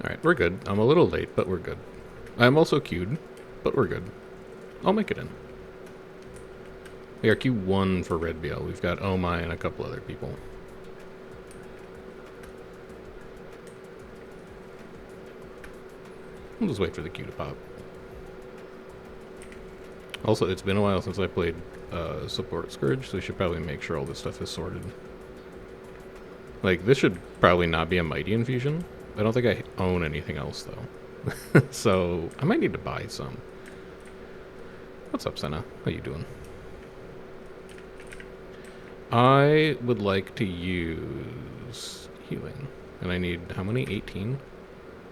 Alright, we're good. I'm a little late, but we're good. I'm also queued, but we're good. I'll make it in. We are Q1 for Red BL. We've got Oh My and a couple other people. We'll just wait for the queue to pop. Also, it's been a while since I played Support Scourge, so we should probably make sure all this stuff is sorted. Like, this should probably not be a Mighty Infusion. I don't think I own anything else, though. So, I might need to buy some. What's up, Senna? How you doing? I would like to use healing. And I need, how many? 18?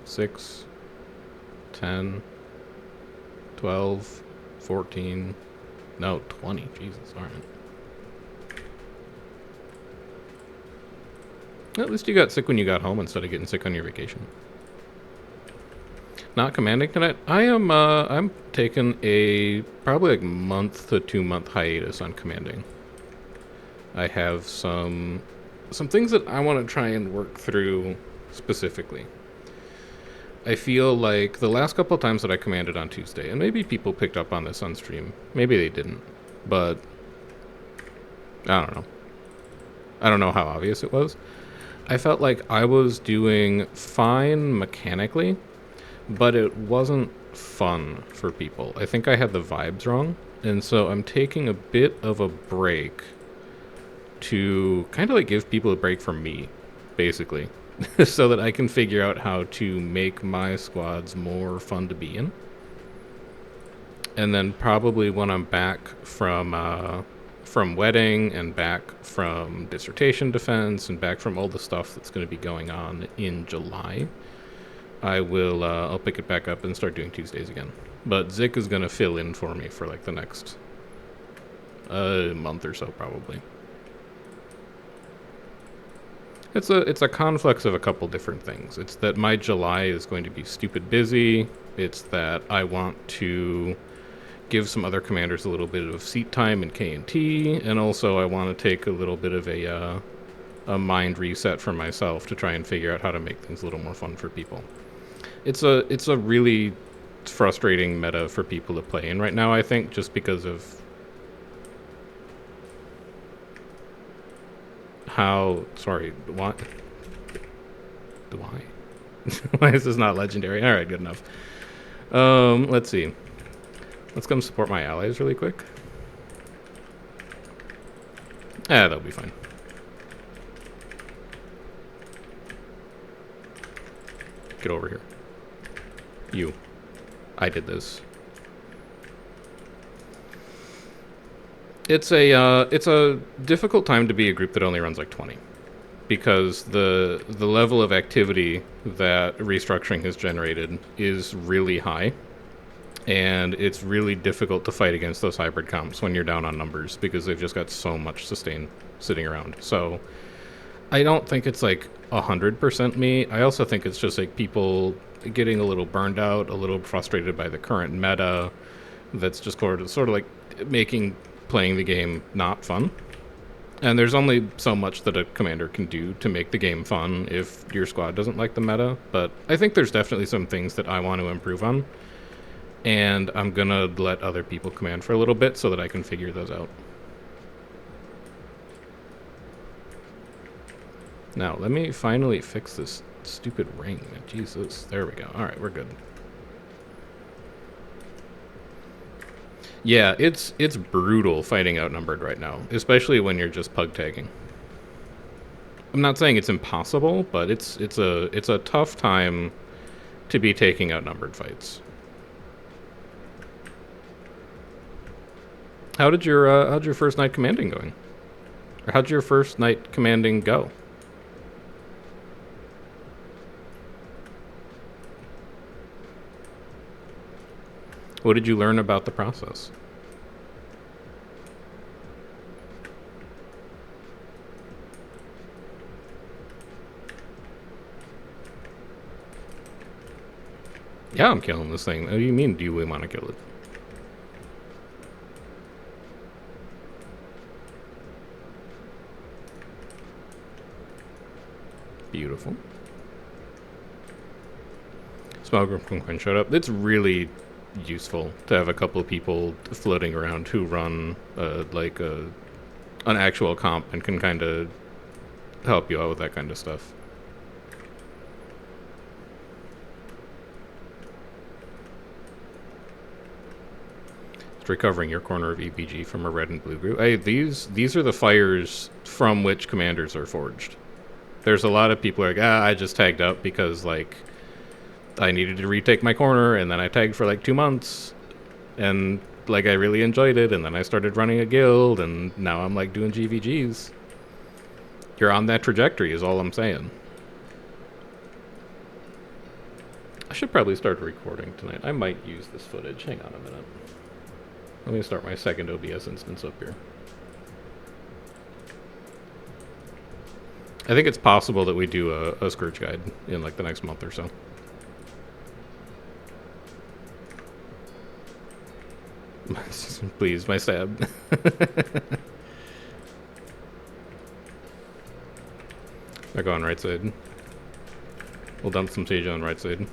6, 10, 12, 14, no, 20. Jesus, alright. At least you got sick when you got home instead of getting sick on your vacation. Not commanding tonight? I am, I'm taking a probably like month to 2 month hiatus on commanding. I have some things that I want to try and work through specifically. I feel like the last couple of times that I commanded on Tuesday, and maybe people picked up on this on stream, maybe they didn't, but I don't know. I don't know how obvious it was. I felt like I was doing fine mechanically, but it wasn't fun for people. I think I had the vibes wrong, and so I'm taking a bit of a break to kind of like give people a break from me, basically. So that I can figure out how to make my squads more fun to be in. And then probably when I'm back from wedding and back from dissertation defense and back from all the stuff that's going to be going on in July, I will I'll pick it back up and start doing Tuesdays again. But Zik is going to fill in for me for like the next month or so probably. It's a conflux of a couple different things. It's that my July is going to be stupid busy. It's that I want to give some other commanders a little bit of seat time in K&T, and also I want to take a little bit of a mind reset for myself to try and figure out how to make things a little more fun for people. It's a really frustrating meta for people to play in right now, I think, just because of how, sorry, what? Why? Why is this not legendary? Alright, good enough. Let's see. Let's come support my allies really quick. That'll be fine. Get over here. You. I did this. It's a difficult time to be a group that only runs like 20, because the level of activity that restructuring has generated is really high, and it's really difficult to fight against those hybrid comps when you're down on numbers because they've just got so much sustain sitting around. So I don't think it's like 100% me. I also think it's just like people getting a little burned out, a little frustrated by the current meta that's just sort of like making playing the game not fun. And there's only so much that a commander can do to make the game fun if your squad doesn't like the meta. But I think there's definitely some things that I want to improve on, and I'm gonna let other people command for a little bit so that I can figure those out. Now, let me finally fix this stupid ring. Jesus, there we go. Alright, we're good. Yeah, it's brutal fighting outnumbered right now, especially when you're just pug tagging. I'm not saying it's impossible, but it's a tough time to be taking outnumbered fights. How'd your first night commanding going? Or how'd your first night commanding go? What did you learn about the process? Yeah, I'm killing this thing. What do you mean, do we want to kill it? Beautiful. Smuggler showed up. It's really useful to have a couple of people floating around who run an actual comp and can kind of help you out with that kind of stuff. It's recovering your corner of EBG from a red and blue group. Hey, these are the fires from which commanders are forged. There's a lot of people like, I just tagged up because, like, I needed to retake my corner, and then I tagged for, like, 2 months, and, like, I really enjoyed it, and then I started running a guild, and now I'm, like, doing GVGs. You're on that trajectory is all I'm saying. I should probably start recording tonight. I might use this footage. Hang on a minute. Let me start my second OBS instance up here. I think it's possible that we do a Scourge guide in like the next month or so. Please, my stab. They're going right side. We'll dump some sage on right side.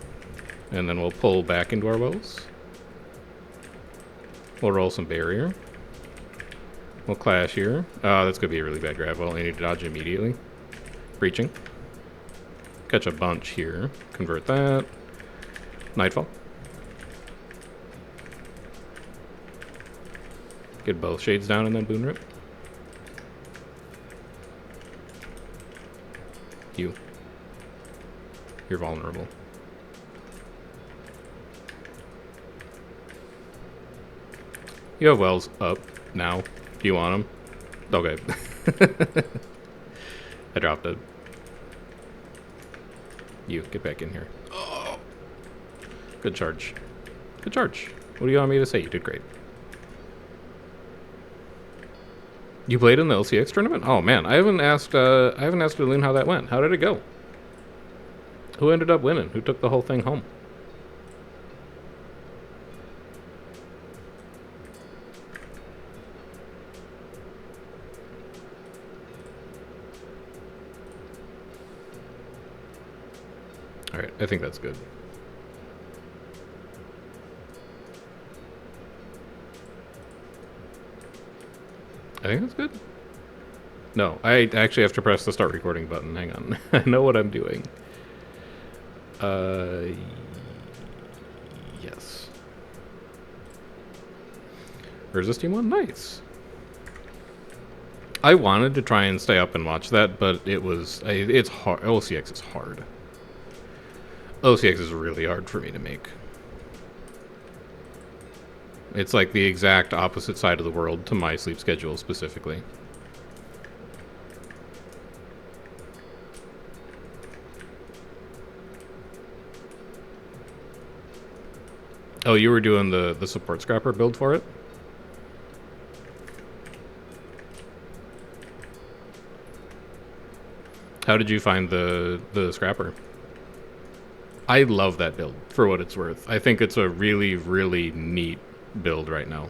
And then we'll pull back into our wells. We'll roll some barrier. We'll clash here. That's going to be a really bad grab. Well, I need to dodge immediately. Breaching. Catch a bunch here. Convert that. Nightfall. Get both shades down and then boon rip. You. You're vulnerable. You have wells up now. Do you want them? Okay. I dropped it. You, get back in here. Oh. Good charge. Good charge. What do you want me to say? You did great. You played in the LCX tournament? Oh man, I haven't asked Loon how that went. How did it go? Who ended up winning? Who took the whole thing home? Alright, I think that's good. I think that's good. No, I actually have to press the start recording button. Hang on. I know what I'm doing. Yes. Where's Team 1? Nice. I wanted to try and stay up and watch that, but it's hard. OCX is hard. OCX is really hard for me to make. It's like the exact opposite side of the world to my sleep schedule specifically. Oh, you were doing the support scrapper build for it? How did you find the scrapper? I love that build, for what it's worth. I think it's a really, really neat build right now.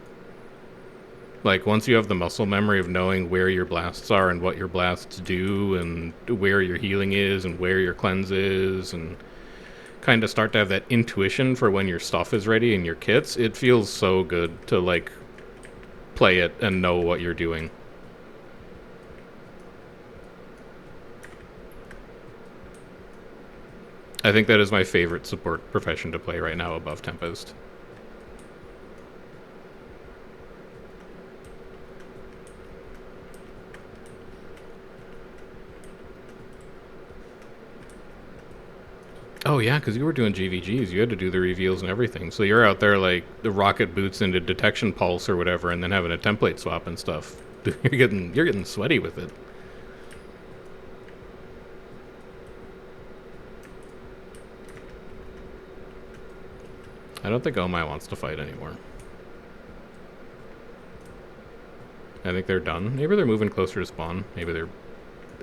Like, once you have the muscle memory of knowing where your blasts are and what your blasts do and where your healing is and where your cleanse is and kind of start to have that intuition for when your stuff is ready and your kits, it feels so good to, like, play it and know what you're doing. I think that is my favorite support profession to play right now above Tempest. Oh yeah, because you were doing GVGs. You had to do the reveals and everything. So you're out there like the rocket boots into detection pulse or whatever, and then having a template swap and stuff. You're getting sweaty with it. I don't think Omai wants to fight anymore. I think they're done. Maybe they're moving closer to spawn. Maybe they're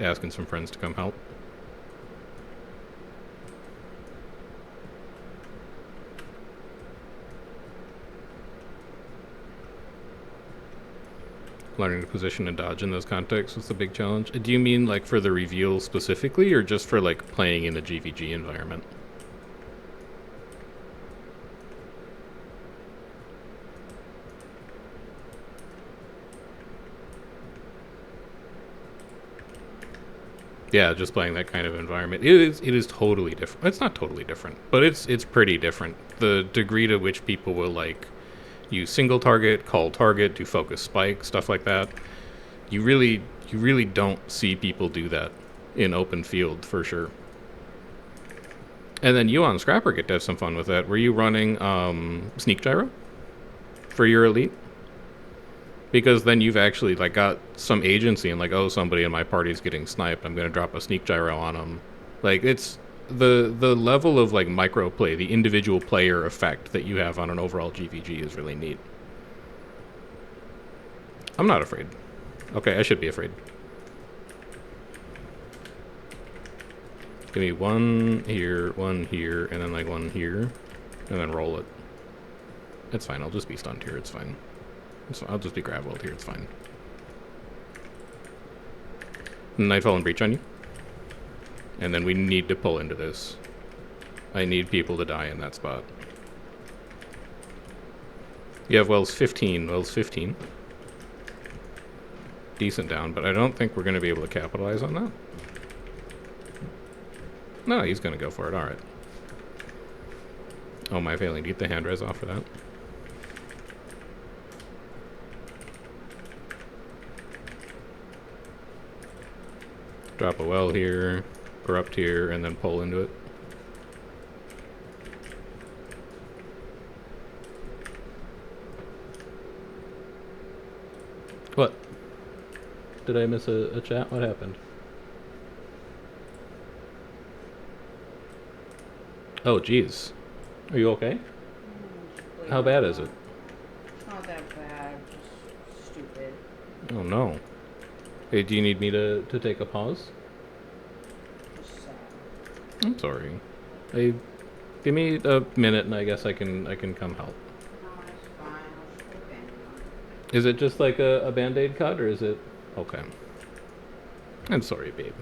asking some friends to come help. Learning to position and dodge in those contexts was the big challenge. Do you mean like for the reveal specifically, or just for like playing in the GVG environment? Yeah, just playing that kind of environment. It is totally different. It's not totally different, but it's pretty different. The degree to which people will like use single target, call target, do focus spike, stuff like that. You really don't see people do that in open field for sure. And then you on Scrapper get to have some fun with that. Were you running sneak gyro for your elite? Because then you've actually like got some agency and like, oh, somebody in my party's getting sniped. I'm gonna drop a sneak gyro on them. Like it's the level of like micro play, the individual player effect that you have on an overall GVG is really neat. I'm not afraid. Okay, I should be afraid. Give me one here, and then like one here, and then roll it. It's fine. I'll just be stunned here. It's fine. I'll just be graveled here. It's fine. Nightfall and Breach on you. And then we need to pull into this. I need people to die in that spot. You have Wells 15. Wells 15. Decent down, but I don't think we're going to be able to capitalize on that. No, he's going to go for it. Alright. Oh, am I failing to get the hand res off for that? Drop a well here, corrupt here, and then pull into it. What? Did I miss a chat? What happened? Oh, jeez. Are you okay? How bad is it? It's not that bad, just stupid. Oh, no. Hey, do you need me to take a pause? Just sad. I'm sorry. Hey, give me a minute and I guess I can come help. No, it's fine. I'll just put a band on it. Is it just like a band-aid cut or is it... Okay. I'm sorry, babe.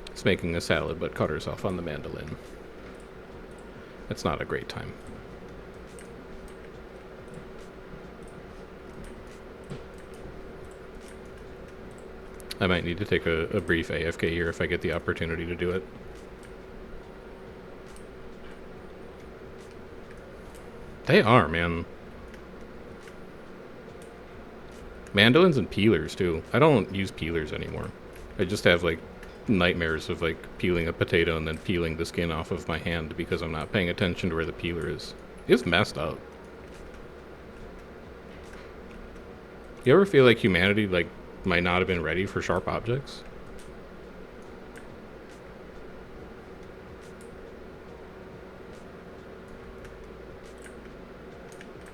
It's making a salad but cut herself on the mandolin. It's not a great time. I might need to take a brief AFK here if I get the opportunity to do it. They are, man. Mandolins and peelers, too. I don't use peelers anymore. I just have, like, nightmares of, like, peeling a potato and then peeling the skin off of my hand because I'm not paying attention to where the peeler is. It's messed up. You ever feel like humanity, like, might not have been ready for sharp objects?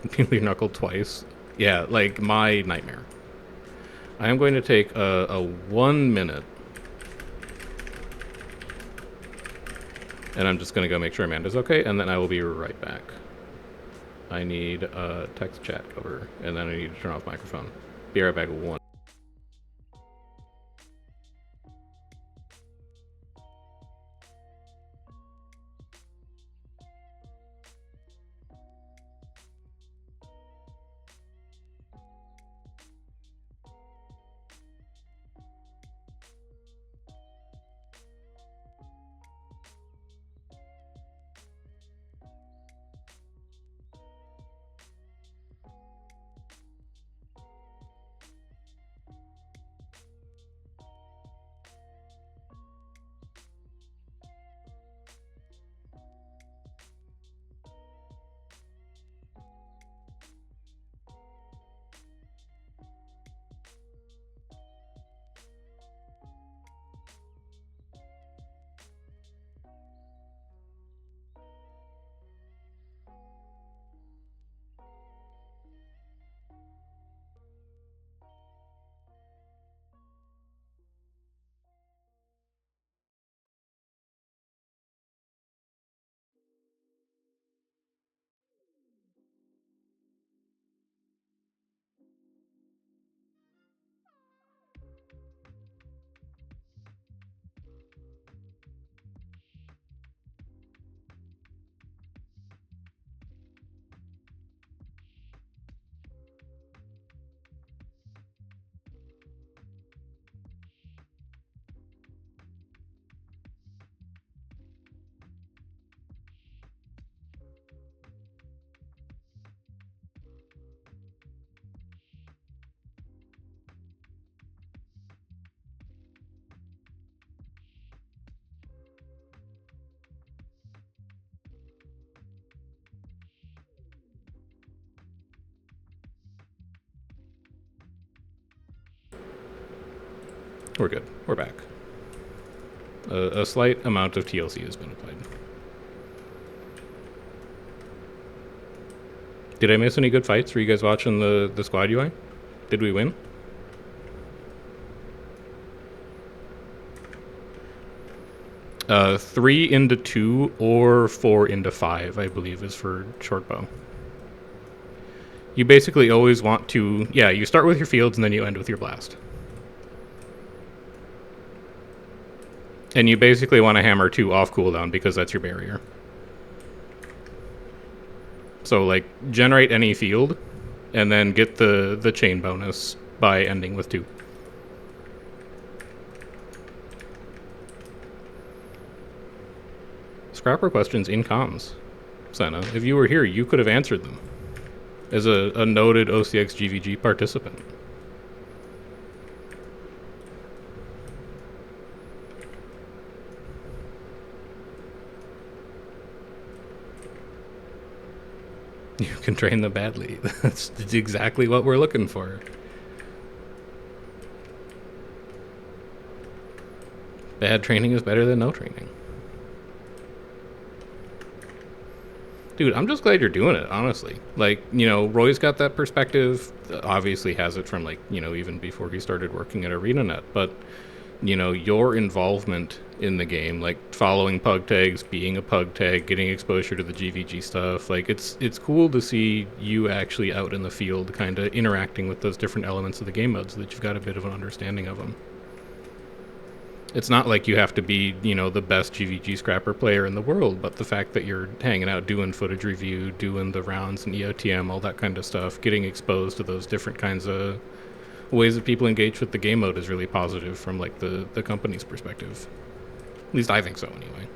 Peel your knuckle twice. Yeah, like my nightmare. I am going to take a 1 minute. And I'm just going to go make sure Amanda's okay, and then I will be right back. I need text chat cover, and then I need to turn off microphone. Be right back with one. We're good. We're back. A slight amount of TLC has been applied. Did I miss any good fights? Were you guys watching the squad UI? Did we win? Three into 2 or 4 into 5, I believe, is for short bow. You basically always want to... Yeah, you start with your fields and then you end with your blast. And you basically want to hammer 2 off cooldown because that's your barrier. So, like, generate any field and then get the chain bonus by ending with 2. Scrapper questions in comms, Senna. If you were here, you could have answered them as a noted OCX GVG participant. You can train them badly. That's exactly what we're looking for. Bad training is better than no training. Dude, I'm just glad you're doing it, honestly. Like, you know, Roy's got that perspective. Obviously has it from, like, you know, even before he started working at ArenaNet. But, you know, your involvement in the game, like following pug tags, being a pug tag, getting exposure to the GVG stuff, like, it's cool to see you actually out in the field kind of interacting with those different elements of the game mode so that you've got a bit of an understanding of them. It's not like you have to be, you know, the best GVG scrapper player in the world, but the fact that you're hanging out doing footage review, doing the rounds and EOTM, all that kind of stuff, getting exposed to those different kinds of ways that people engage with the game mode is really positive from, like, the company's perspective. At least I think so, anyway.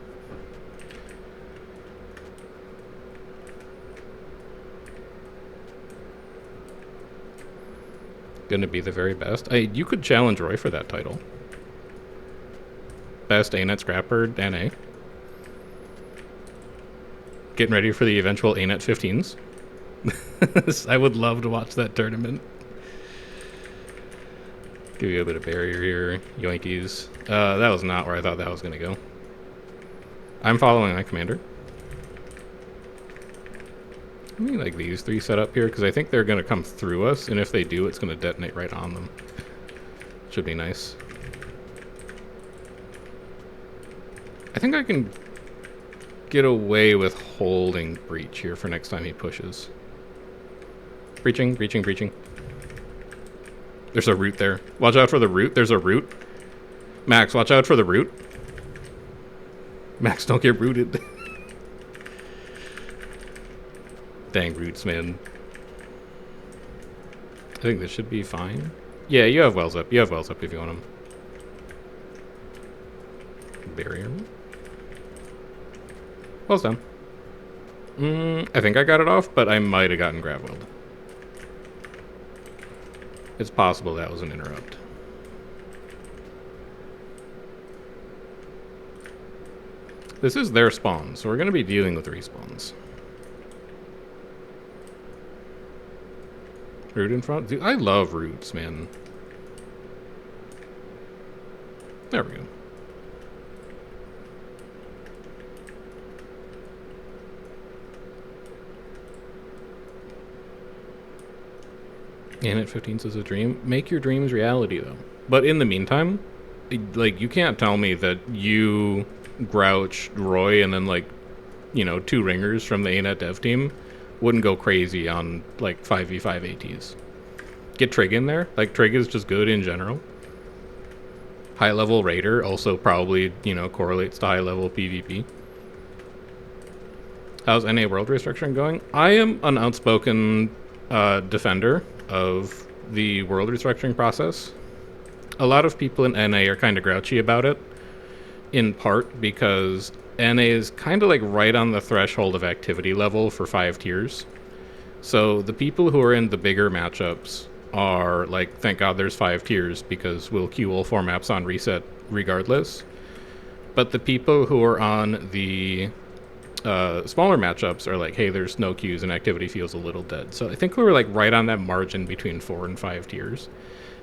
Gonna be the very best. You could challenge Roy for that title. Best ANET scrapper, NA. Getting ready for the eventual ANET 15s. I would love to watch that tournament. Give you a bit of barrier here. Yoinkies. That was not where I thought that was going to go. I'm following my commander. Let me like these 3 set up here, because I think they're going to come through us, and if they do, it's going to detonate right on them. Should be nice. I think I can get away with holding Breach here for next time he pushes. Breaching, breaching, breaching. There's a root there. Watch out for the root. There's a root. Max, watch out for the root. Max, don't get rooted. Dang roots, man. I think this should be fine. Yeah, you have wells up. You have wells up if you want them. Barrier. Well's down. I think I got it off, but I might have gotten grav-welled. It's possible that was an interrupt. This is their spawn, so we're going to be dealing with respawns. Root in front? Dude, I love roots, man. There we go. ANET 15s is a dream. Make your dreams reality, though. But in the meantime, like, you can't tell me that you grouched Roy and then, like, you know, 2 ringers from the ANET dev team wouldn't go crazy on, like, 5v5 ATs. Get Trig in there. Like, Trig is just good in general. High-level Raider also probably, you know, correlates to high-level PvP. How's NA World Restructuring going? I am an outspoken defender of the world restructuring process. A lot of people in NA are kind of grouchy about it, in part because NA is kind of like right on the threshold of activity level for 5 tiers. So the people who are in the bigger matchups are like, thank God there's 5 tiers because we'll queue all 4 maps on reset regardless. But the people who are on the smaller matchups are like, hey, there's no queues and activity feels a little dead. So I think we were like right on that margin between 4 and 5 tiers.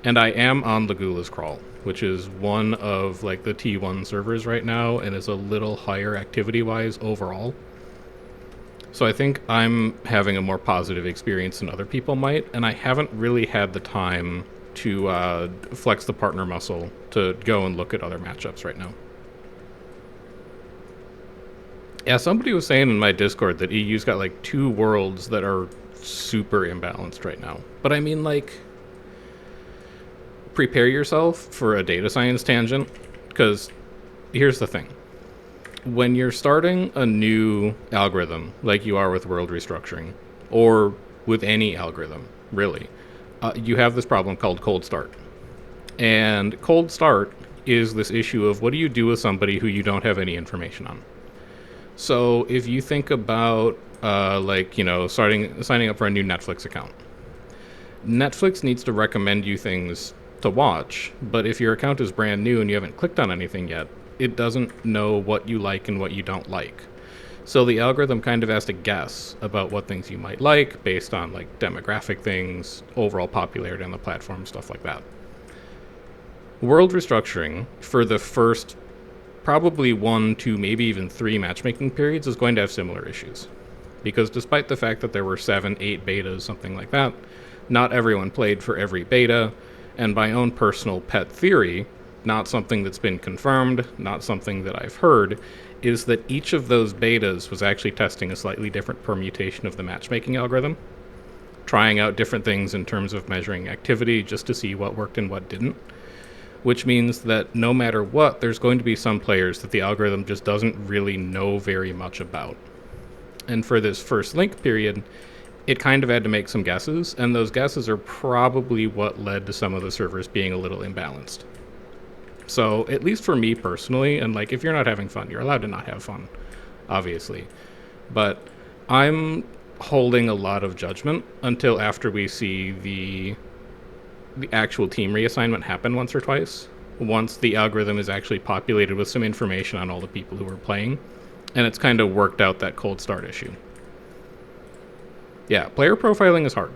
And I am on the Gula's Crawl, which is one of like the T1 servers right now and is a little higher activity-wise overall. So I think I'm having a more positive experience than other people might, and I haven't really had the time to flex the partner muscle to go and look at other matchups right now. Yeah, somebody was saying in my Discord that EU's got like 2 worlds that are super imbalanced right now. But I mean, like, prepare yourself for a data science tangent, because here's the thing. When you're starting a new algorithm, like you are with world restructuring, or with any algorithm, really, you have this problem called cold start. And cold start is this issue of what do you do with somebody who you don't have any information on? So if you think about, signing up for a new Netflix account, Netflix needs to recommend you things to watch, but if your account is brand new and you haven't clicked on anything yet, it doesn't know what you like and what you don't like. So the algorithm kind of has to guess about what things you might like based on like demographic things, overall popularity on the platform, stuff like that. World restructuring for the first probably 1, 2, maybe even 3 matchmaking periods is going to have similar issues. Because despite the fact that there were 7, 8 betas, something like that, not everyone played for every beta, and my own personal pet theory, not something that's been confirmed, not something that I've heard, is that each of those betas was actually testing a slightly different permutation of the matchmaking algorithm, trying out different things in terms of measuring activity just to see what worked and what didn't, which means that no matter what, there's going to be some players that the algorithm just doesn't really know very much about. And for this first link period, it kind of had to make some guesses, and those guesses are probably what led to some of the servers being a little imbalanced. So, at least for me personally, and like if you're not having fun, you're allowed to not have fun, obviously. But I'm holding a lot of judgment until after we see the actual team reassignment happen once or twice, once the algorithm is actually populated with some information on all the people who are playing, and it's kind of worked out that cold start issue. Yeah, player profiling is hard.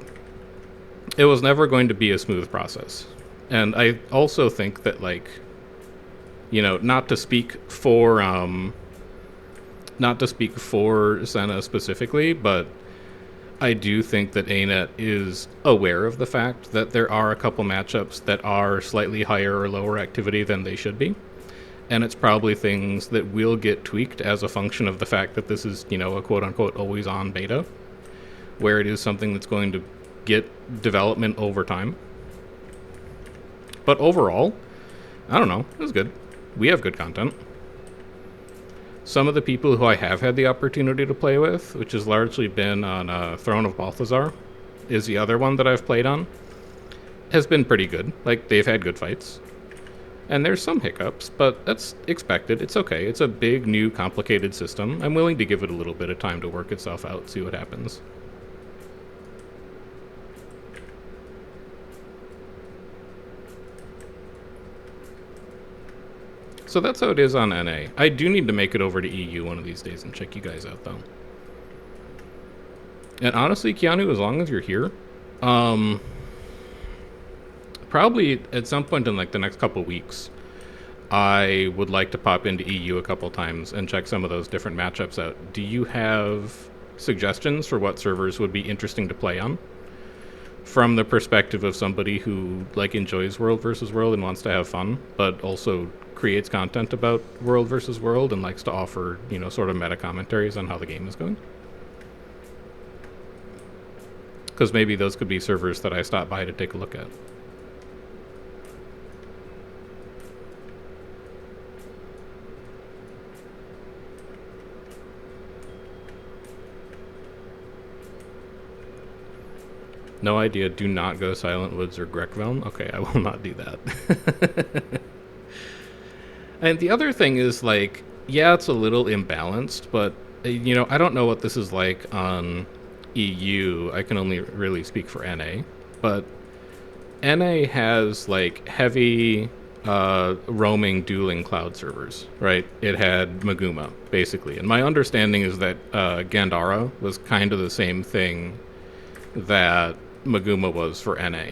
It was never going to be a smooth process. And I also think that, like, not to speak for Senna specifically, but I do think that ANET is aware of the fact that there are a couple matchups that are slightly higher or lower activity than they should be. And it's probably things that will get tweaked as a function of the fact that this is, a quote-unquote always-on beta, where it is something that's going to get development over time. But overall, I don't know, it was good. We have good content. Some of the people who I have had the opportunity to play with, which has largely been on Throne of Balthazar, is the other one that I've played on, has been pretty good. Like, they've had good fights. And there's some hiccups, but that's expected. It's okay. It's a big, new, complicated system. I'm willing to give it a little bit of time to work itself out, see what happens. So that's how it is on NA. I do need to make it over to EU one of these days and check you guys out, though. And honestly, Keanu, as long as you're here, probably at some point in like the next couple weeks, I would like to pop into EU a couple times and check some of those different matchups out. Do you have suggestions for what servers would be interesting to play on? From the perspective of somebody who like enjoys World versus World and wants to have fun, but also creates content about World versus World and likes to offer, sort of meta commentaries on how the game is going. Because maybe those could be servers that I stop by to take a look at. No idea. Do not go Silent Woods or Grekvelm. Okay, I will not do that. And the other thing is, like, yeah, it's a little imbalanced, but, I don't know what this is like on EU. I can only really speak for NA. But NA has, like, heavy roaming dueling cloud servers, right? It had Maguma, basically. And my understanding is that Gandara was kind of the same thing that Maguma was for NA.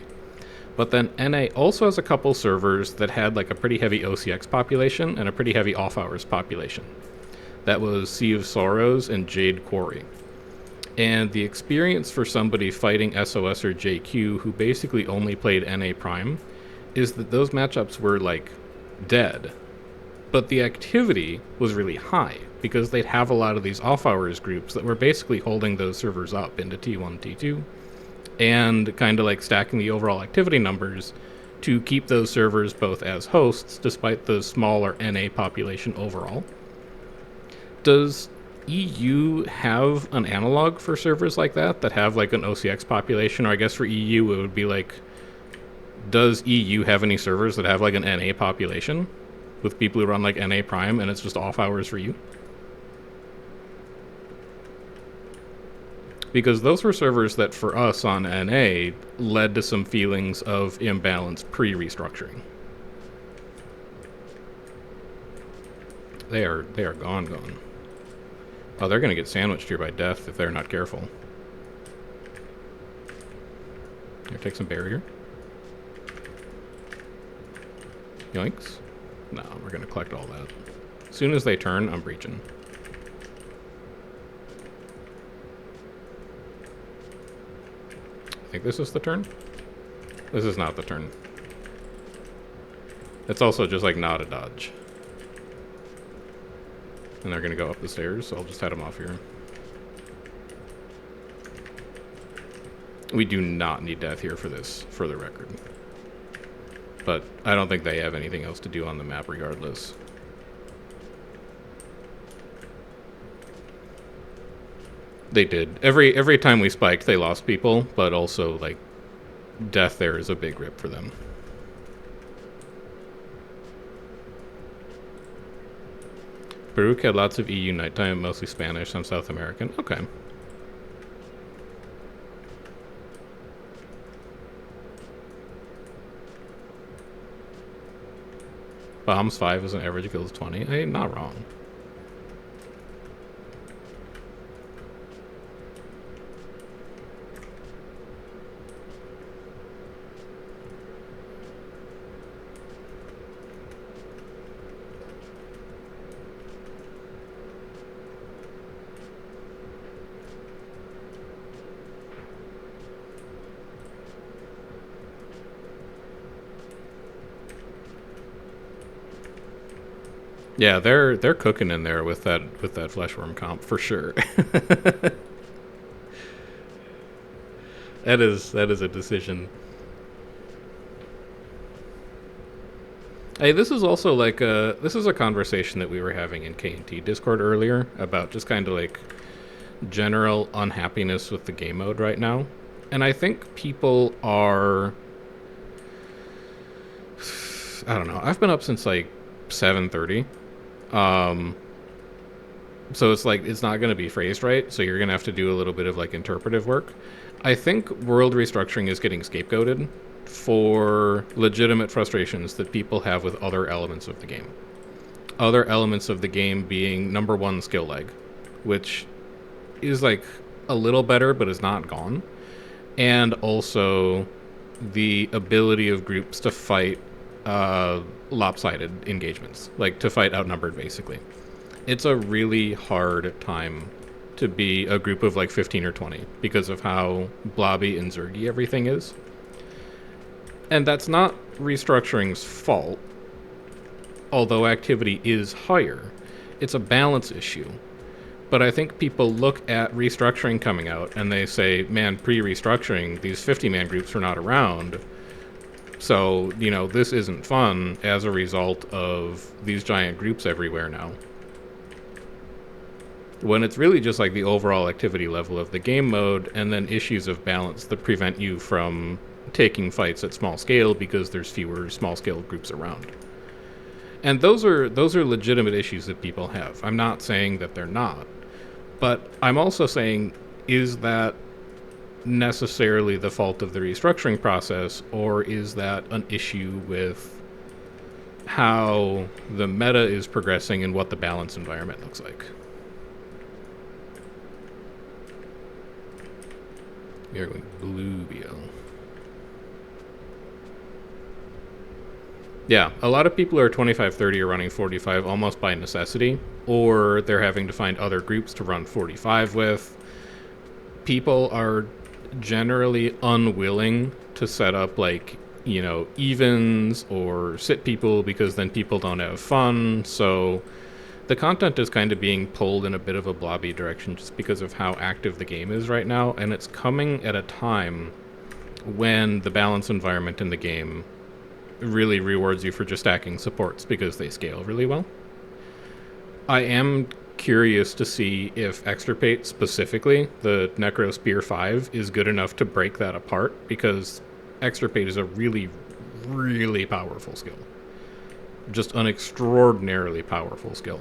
But then NA also has a couple servers that had like a pretty heavy OCX population and a pretty heavy off-hours population. That was Sea of Sorrows and Jade Quarry. And the experience for somebody fighting SOS or JQ who basically only played NA Prime is that those matchups were like dead. But the activity was really high because they'd have a lot of these off-hours groups that were basically holding those servers up into T1, T2, and kind of like stacking the overall activity numbers to keep those servers both as hosts despite the smaller NA population overall. Does EU have an analog for servers like that have like an OCX population? Or I guess for EU it would be like, does EU have any servers that have like an NA population with people who run like NA Prime and it's just off hours for you? Because those were servers that for us on NA led to some feelings of imbalance pre-restructuring. They are gone. Oh, they're gonna get sandwiched here by death if they're not careful. Here, take some barrier. Yoinks. No, we're gonna collect all that. As soon as they turn, I'm breaching. I think this is the turn? This is not the turn. It's also just like not a dodge. And they're gonna go up the stairs, so I'll just head them off here. We do not need death here for this, for the record. But I don't think they have anything else to do on the map regardless. They did. Every time we spiked, they lost people, but also, like, death there is a big rip for them. Baruch had lots of EU nighttime, mostly Spanish, some South American. Okay. Bombs 5 is an average kills 20. Hey, not wrong. Yeah, they're cooking in there with that fleshworm comp for sure. That is a decision. Hey, this is also like this is a conversation that we were having in K&T Discord earlier about just kind of like general unhappiness with the game mode right now. And I think people are, I don't know. I've been up since like 7:30. So it's like, it's not going to be phrased right. So you're going to have to do a little bit of like interpretive work. I think world restructuring is getting scapegoated for legitimate frustrations that people have with other elements of the game. Other elements of the game being, number one, skill lag, which is like a little better, but is not gone. And also the ability of groups to fight lopsided engagements, like to fight outnumbered, basically. It's a really hard time to be a group of like 15 or 20 because of how blobby and zergy everything is. And that's not restructuring's fault, although activity is higher. It's a balance issue. But I think people look at restructuring coming out and they say, man, pre-restructuring, these 50-man groups were not around. So, you know, this isn't fun as a result of these giant groups everywhere now. When it's really just like the overall activity level of the game mode and then issues of balance that prevent you from taking fights at small scale because there's fewer small scale groups around. And those are legitimate issues that people have. I'm not saying that they're not. But I'm also saying, is that necessarily the fault of the restructuring process, or is that an issue with how the meta is progressing and what the balance environment looks like? We are going Blue BL. Yeah, a lot of people are 25-30 are running 45 almost by necessity, or they're having to find other groups to run 45 with. People are generally unwilling to set up like, evens or sit people because then people don't have fun. So the content is kind of being pulled in a bit of a blobby direction just because of how active the game is right now, and it's coming at a time when the balance environment in the game really rewards you for just stacking supports because they scale really well. I am curious to see if Extirpate specifically, the Necro Spear 5, is good enough to break that apart, because Extirpate is a really, really powerful skill. Just an extraordinarily powerful skill.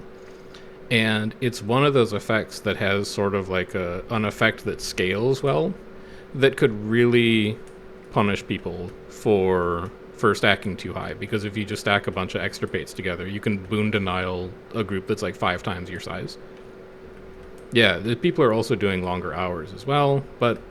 And it's one of those effects that has sort of like an effect that scales well, that could really punish people for stacking too high, because if you just stack a bunch of extirpates together, you can boon denial a group that's like 5 times your size. Yeah, the people are also doing longer hours as well, but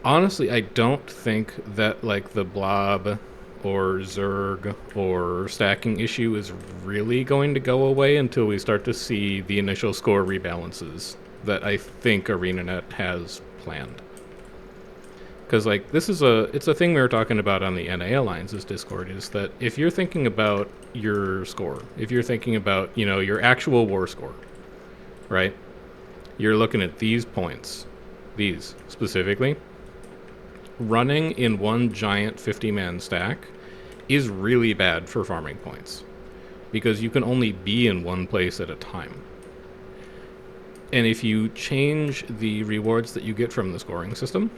honestly, I don't think that like the blob or Zerg or stacking issue is really going to go away until we start to see the initial score rebalances that I think ArenaNet has planned. Because like it's a thing we were talking about on the NA Alliance's Discord, is that if you're thinking about your score, if you're thinking about your actual war score, right? You're looking at these points, these specifically. Running in one giant 50-man stack is really bad for farming points, because you can only be in one place at a time. And if you change the rewards that you get from the scoring system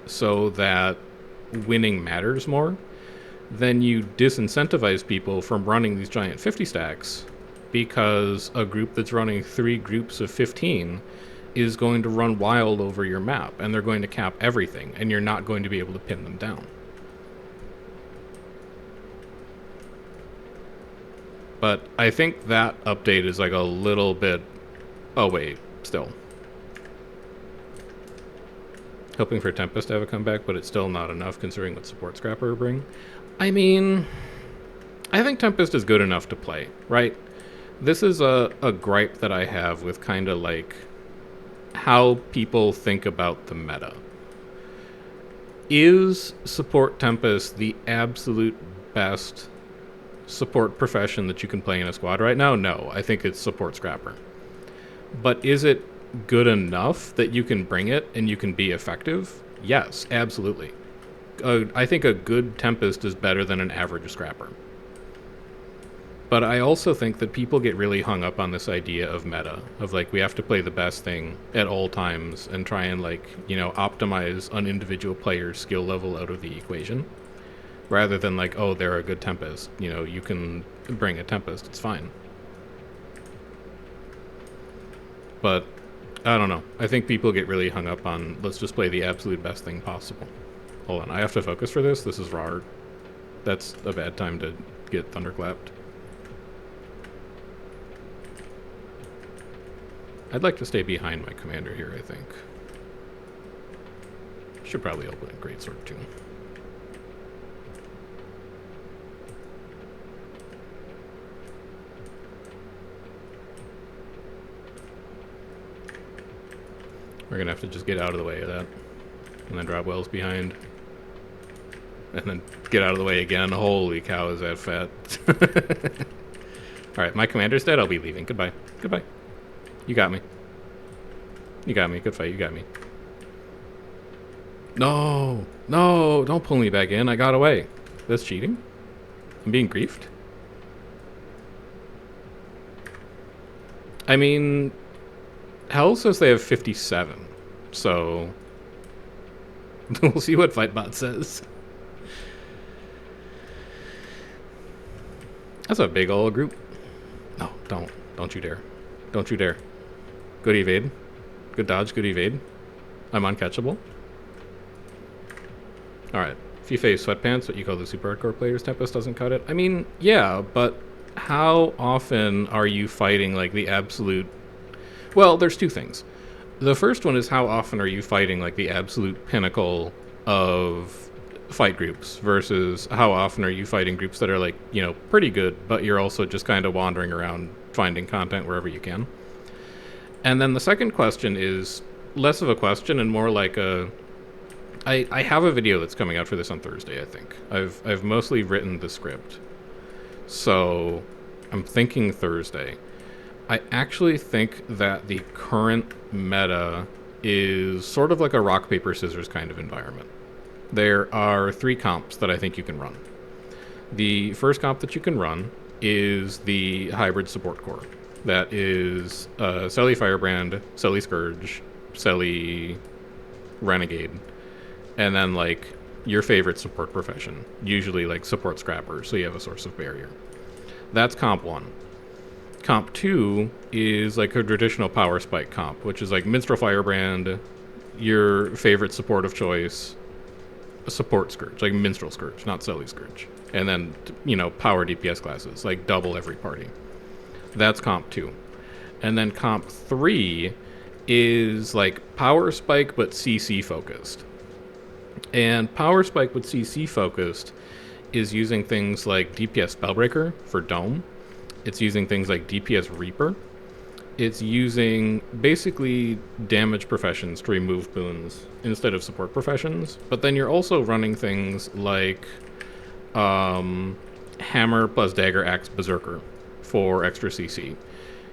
so that winning matters more, then you disincentivize people from running these giant 50 stacks, because a group that's running 3 groups of 15 is going to run wild over your map, and they're going to cap everything, and you're not going to be able to pin them down. But I think that update is like a little bit... Oh wait, still. Hoping for Tempest to have a comeback, but it's still not enough considering what support Scrapper bring. I mean, I think Tempest is good enough to play, right? This is a gripe that I have with kind of like how people think about the meta. Is support Tempest the absolute best support profession that you can play in a squad right now? No, I think it's support Scrapper. But is it good enough that you can bring it and you can be effective? Yes, absolutely. I think a good Tempest is better than an average Scrapper. But I also think that people get really hung up on this idea of meta, of like we have to play the best thing at all times and try and like, optimize an individual player's skill level out of the equation. Rather than like, oh, they're a good Tempest, you can bring a Tempest, it's fine. But I don't know. I think people get really hung up on, let's just play the absolute best thing possible. Hold on, I have to focus for this? This is raw. That's a bad time to get thunderclapped. I'd like to stay behind my commander here, I think. Should probably open a greatsword too. We're gonna have to just get out of the way of that. And then drop wells behind. And then get out of the way again. Holy cow, is that fat. Alright, my commander's dead. I'll be leaving. Goodbye. Goodbye. You got me. You got me. Good fight. You got me. No! No! Don't pull me back in. I got away. That's cheating? I'm being griefed? I mean... Hell says they have 57. So... we'll see what Fightbot says. That's a big ol' group. No, don't. Don't you dare. Don't you dare. Good evade. Good dodge, good evade. I'm uncatchable. Alright. If you face sweatpants, what you call the super hardcore players, Tempest doesn't cut it. I mean, yeah, but how often are you fighting like the absolute... Well, there's two things. The first one is how often are you fighting like the absolute pinnacle of fight groups versus how often are you fighting groups that are like, pretty good, but you're also just kind of wandering around finding content wherever you can. And then the second question is less of a question and more like I have a video that's coming out for this on Thursday, I think. I've mostly written the script. So I'm thinking Thursday. I actually think that the current meta is sort of like a rock, paper, scissors kind of environment. There are 3 comps that I think you can run. The first comp that you can run is the hybrid support core. That is Selly Firebrand, Selly Scourge, Selly Renegade, and then like your favorite support profession, usually like support scrapper, so you have a source of barrier. That's comp 1. Comp 2 is like a traditional power spike comp, which is like Minstrel Firebrand, your favorite support of choice, a support Scourge, like Minstrel Scourge, not Selly Scourge. And then, power DPS classes, like double every party. That's comp 2. And then comp 3 is like power spike but CC focused. And power spike but CC focused is using things like DPS Spellbreaker for Dome. It's using things like DPS Reaper. It's using basically damage professions to remove boons instead of support professions. But then you're also running things like Hammer plus Dagger Axe Berserker for extra CC.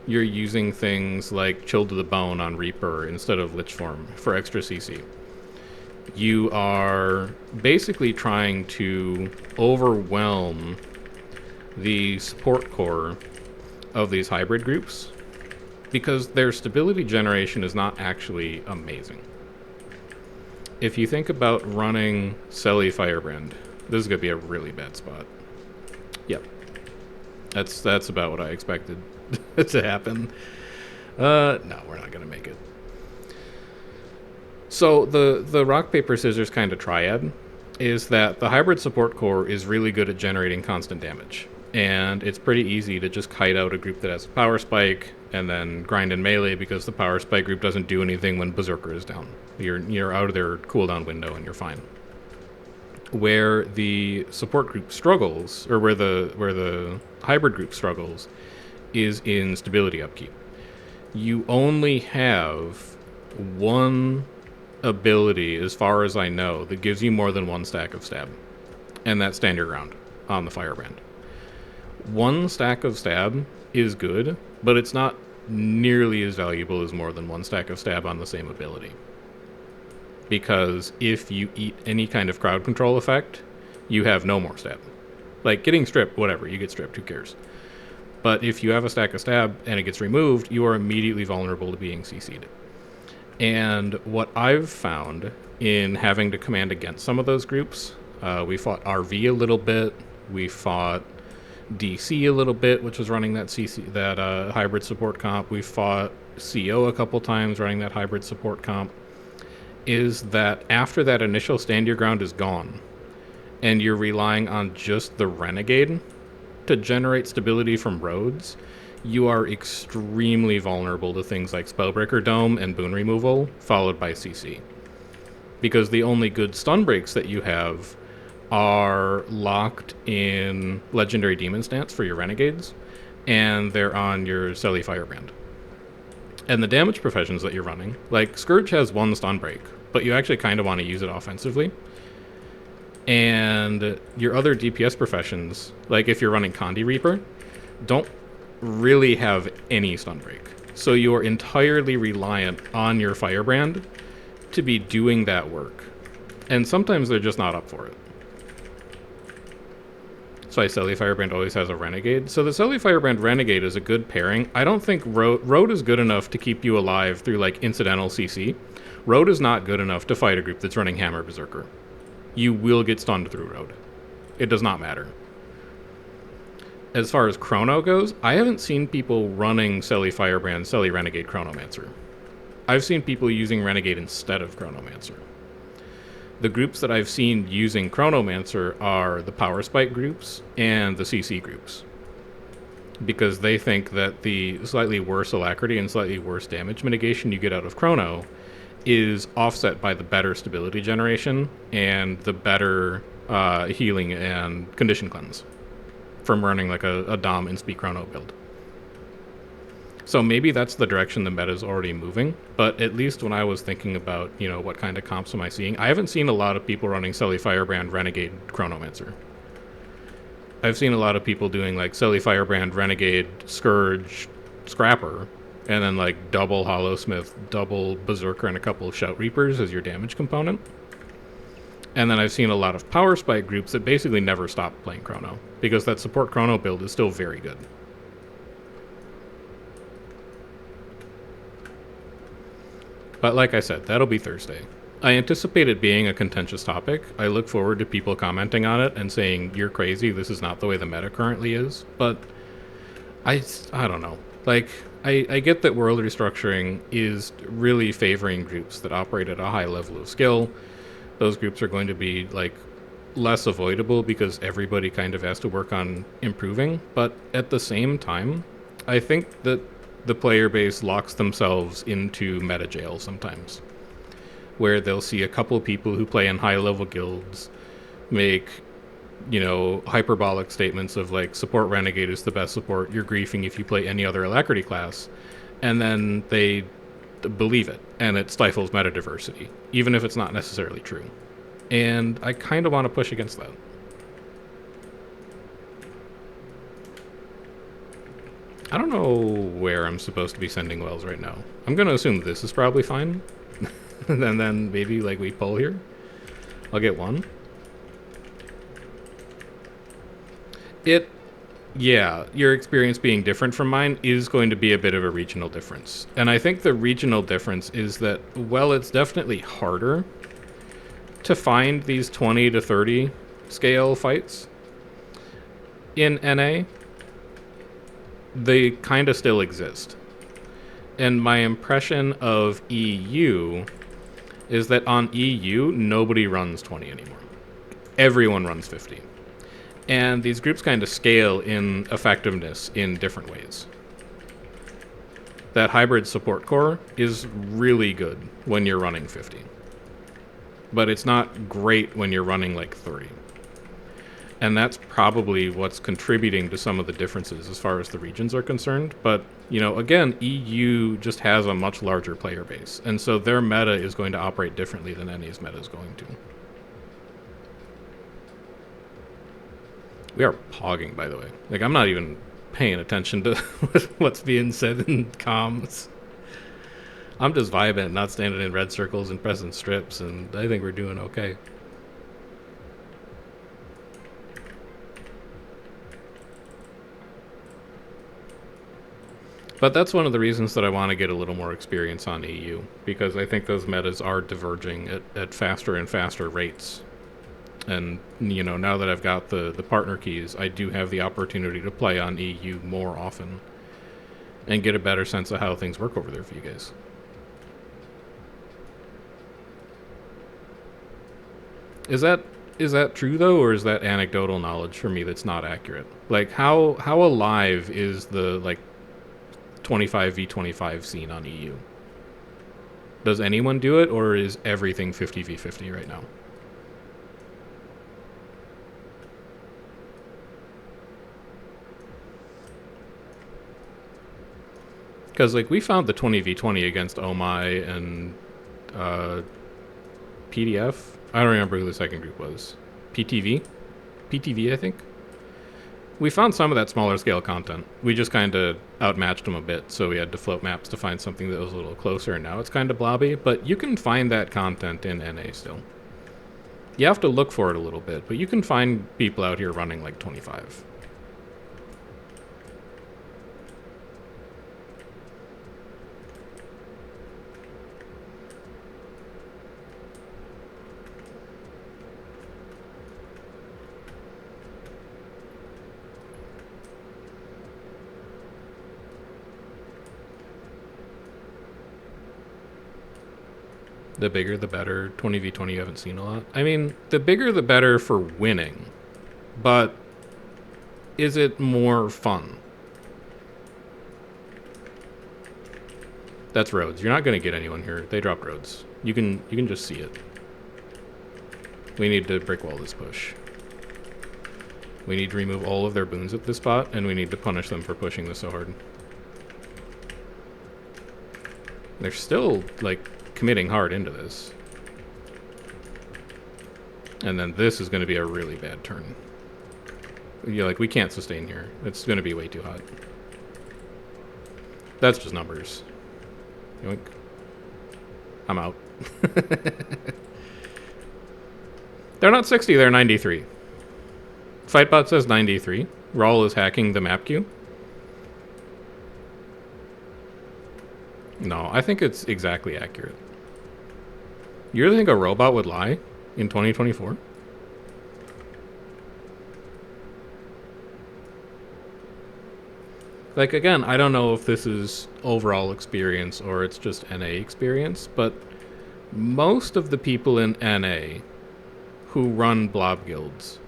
You're using things like Chill to the Bone on Reaper instead of Lich Form for extra CC. You are basically trying to overwhelm the support core of these hybrid groups because their stability generation is not actually amazing. If you think about running Selly Firebrand, this is going to be a really bad spot. Yep. That's about what I expected to happen. No, we're not going to make it. So the rock, paper, scissors kind of triad is that the hybrid support core is really good at generating constant damage. And it's pretty easy to just kite out a group that has a power spike and then grind in melee because the power spike group doesn't do anything when Berserker is down. You're out of their cooldown window and you're fine. Where the support group struggles, or where the hybrid group struggles, is in stability upkeep. You only have one ability, as far as I know, that gives you more than 1 stack of stab, and that's Stand Your Ground on the Firebrand. 1 stack of stab is good, but it's not nearly as valuable as more than 1 stack of stab on the same ability. Because if you eat any kind of crowd control effect, you have no more stab. Like, getting stripped, whatever, you get stripped, who cares? But if you have a stack of stab and it gets removed, you are immediately vulnerable to being CC'd. And what I've found in having to command against some of those groups, we fought RV a little bit, we fought DC a little bit, which was running that hybrid support comp, we fought CO a couple times running that hybrid support comp, is that after that initial stand your ground is gone, and you're relying on just the Renegade to generate stability from roads, you are extremely vulnerable to things like Spellbreaker Dome and Boon Removal, followed by CC. Because the only good stun breaks that you have are locked in Legendary Demon Stance for your Renegades, and they're on your Selly Firebrand. And the damage professions that you're running, like Scourge has 1 stun break, but you actually kind of want to use it offensively. And your other DPS professions, like if you're running Condi Reaper, don't really have any stun break. So you're entirely reliant on your Firebrand to be doing that work. And sometimes they're just not up for it. So Selly Firebrand always has a Renegade. So the Selly Firebrand Renegade is a good pairing. I don't think Road is good enough to keep you alive through like incidental CC. Road is not good enough to fight a group that's running Hammer Berserker. You will get stunned through Road. It does not matter. As far as Chrono goes, I haven't seen people running Selly Firebrand, Selly Renegade Chronomancer. I've seen people using Renegade instead of Chronomancer. The groups that I've seen using Chronomancer are the Power Spike groups and the CC groups. Because they think that the slightly worse alacrity and slightly worse damage mitigation you get out of Chrono is offset by the better stability generation and the better healing and condition cleanse from running like a Dom Inspeed Chrono build. So maybe that's the direction the meta is already moving, but at least when I was thinking about, what kind of comps am I seeing, I haven't seen a lot of people running Selly Firebrand Renegade Chronomancer. I've seen a lot of people doing like Selly Firebrand Renegade Scourge Scrapper, and then like double Hollowsmith, double Berserker, and a couple of Shout Reapers as your damage component. And then I've seen a lot of Power Spike groups that basically never stop playing Chrono, because that support Chrono build is still very good. But like I said, that'll be Thursday. I anticipate it being a contentious topic. I look forward to people commenting on it and saying, you're crazy, this is not the way the meta currently is. But I don't know. Like, I get that world restructuring is really favoring groups that operate at a high level of skill. Those groups are going to be, like, less avoidable because everybody kind of has to work on improving. But at the same time, I think that the player base locks themselves into meta jail sometimes, where they'll see a couple people who play in high-level guilds make, hyperbolic statements of like, support Renegade is the best support, you're griefing if you play any other Alacrity class, and then they believe it, and it stifles meta diversity, even if it's not necessarily true. And I kind of want to push against that. I don't know where I'm supposed to be sending wells right now. I'm going to assume this is probably fine. And then maybe like we pull here. I'll get one. Yeah, your experience being different from mine is going to be a bit of a regional difference. And I think the regional difference is that, well, it's definitely harder to find these 20 to 30 scale fights in NA. They kind of still exist. And my impression of EU is that on EU, nobody runs 20 anymore. Everyone runs 50. And these groups kind of scale in effectiveness in different ways. That hybrid support core is really good when you're running 50. But it's not great when you're running like 30. And that's probably what's contributing to some of the differences as far as the regions are concerned. But, again, EU just has a much larger player base. And so their meta is going to operate differently than NA's meta is going to. We are pogging, by the way. Like, I'm not even paying attention to what's being said in comms. I'm just vibing, not standing in red circles and pressing strips, and I think we're doing okay. But that's one of the reasons that I want to get a little more experience on EU, because I think those metas are diverging at faster and faster rates. And, now that I've got the partner keys, I do have the opportunity to play on EU more often and get a better sense of how things work over there for you guys. Is that true, though, or is that anecdotal knowledge for me that's not accurate? Like, how alive is the, like, 25v25 scene on EU? Does anyone do it, or is everything 50v50 right now? Because, like, we found the 20v20 against Omai and PDF. I don't remember who the second group was. PTV, I think. We found some of that smaller scale content. We just kind of outmatched them a bit, so we had to float maps to find something that was a little closer, and now it's kind of blobby, but you can find that content in NA still. You have to look for it a little bit, but you can find people out here running like 25. The bigger the better. 20v20 you haven't seen a lot. I mean, the bigger the better for winning. But is it more fun? That's roads. You're not going to get anyone here. They drop roads. You can just see it. We need to brick wall this push. We need to remove all of their boons at this spot, and we need to punish them for pushing this so hard. They're still, like, committing hard into this. And then this is going to be a really bad turn. You're like, we can't sustain here. It's going to be way too hot. That's just numbers. Yoink. I'm out. They're not 60, they're 93. Fightbot says 93. Rawl is hacking the map queue. No, I think it's exactly accurate. You really think a robot would lie in 2024? Like, again, I don't know if this is overall experience or it's just NA experience, but most of the people in NA who run blob guilds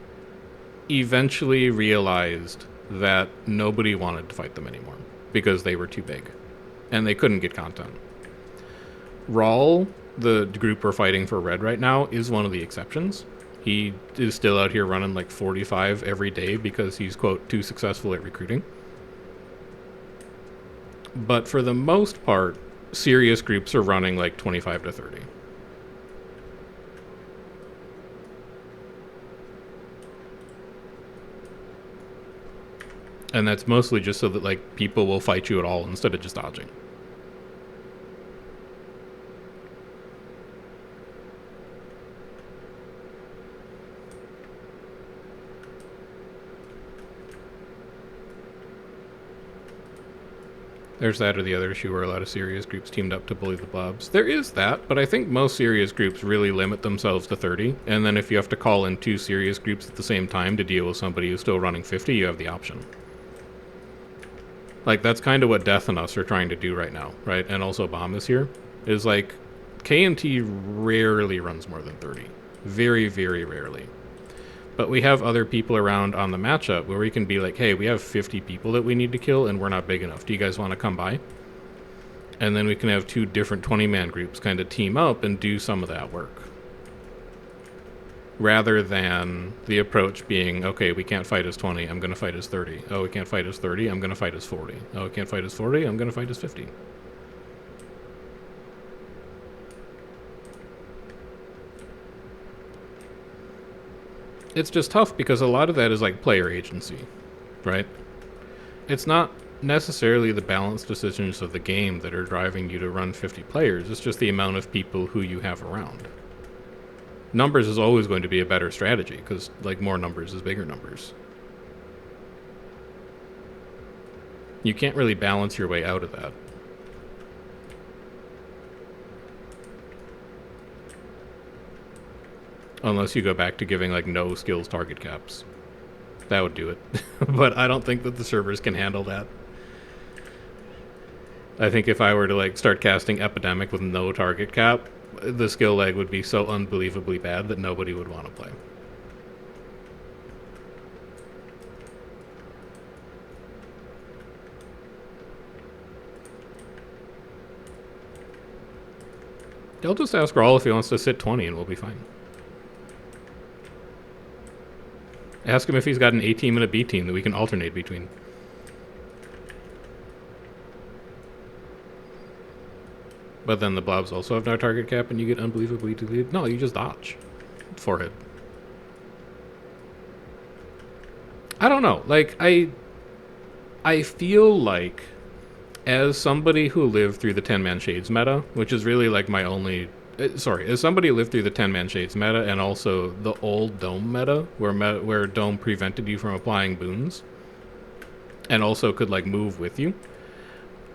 eventually realized that nobody wanted to fight them anymore because they were too big and they couldn't get content. Rawl, the group we're fighting for red right now, is one of the exceptions. He is still out here running like 45 every day because he's, quote, too successful at recruiting. But for the most part, serious groups are running like 25 to 30. And that's mostly just so that, like, people will fight you at all instead of just dodging. There's that or the other issue where a lot of serious groups teamed up to bully the blobs. There is that, but I think most serious groups really limit themselves to 30, and then if you have to call in 2 serious groups at the same time to deal with somebody who's still running 50, you have the option. Like, that's kind of what Death and us are trying to do right now, right? And also Bomb is here. Is like, KNT rarely runs more than 30. Very, very rarely. But we have other people around on the matchup where we can be like, hey, we have 50 people that we need to kill and we're not big enough. Do you guys want to come by? And then we can have 2 different 20-man groups kind of team up and do some of that work. Rather than the approach being, okay, we can't fight as 20, I'm going to fight as 30. Oh, we can't fight as 30, I'm going to fight as 40. Oh, we can't fight as 40, I'm going to fight as 50. It's just tough because a lot of that is like player agency, right? It's not necessarily the balanced decisions of the game that are driving you to run 50 players. It's just the amount of people who you have around. Numbers is always going to be a better strategy because, like, more numbers is bigger numbers. You can't really balance your way out of that. Unless you go back to giving, like, no skills target caps. That would do it. But I don't think that the servers can handle that. I think if I were to, like, start casting Epidemic with no target cap, the skill lag would be so unbelievably bad that nobody would want to play. I'll just ask Rawl if he wants to sit 20 and we'll be fine. Ask him if he's got an A team and a B team that we can alternate between. But then the blobs also have no target cap and you get unbelievably deleted. No, you just dodge. Forehead. I don't know. Like, I feel like, as somebody who lived through the 10-man shades meta, which is really like my only... as somebody who lived through the 10-man shades meta and also the old Dome meta, where Dome prevented you from applying boons, and also could, like, move with you,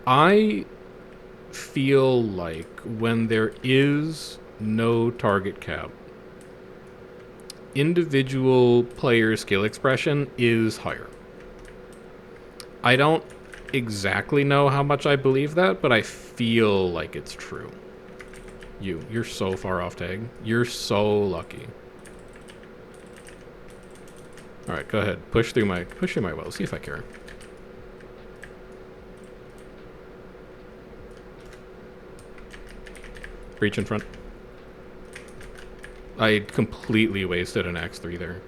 I feel like when there is no target cap, individual player skill expression is higher. I don't exactly know how much I believe that, but I feel like it's true. You're so far off tag. You're so lucky. Alright, go ahead. Push through my well. See if I care. Breach in front. I completely wasted an Axe 3 there.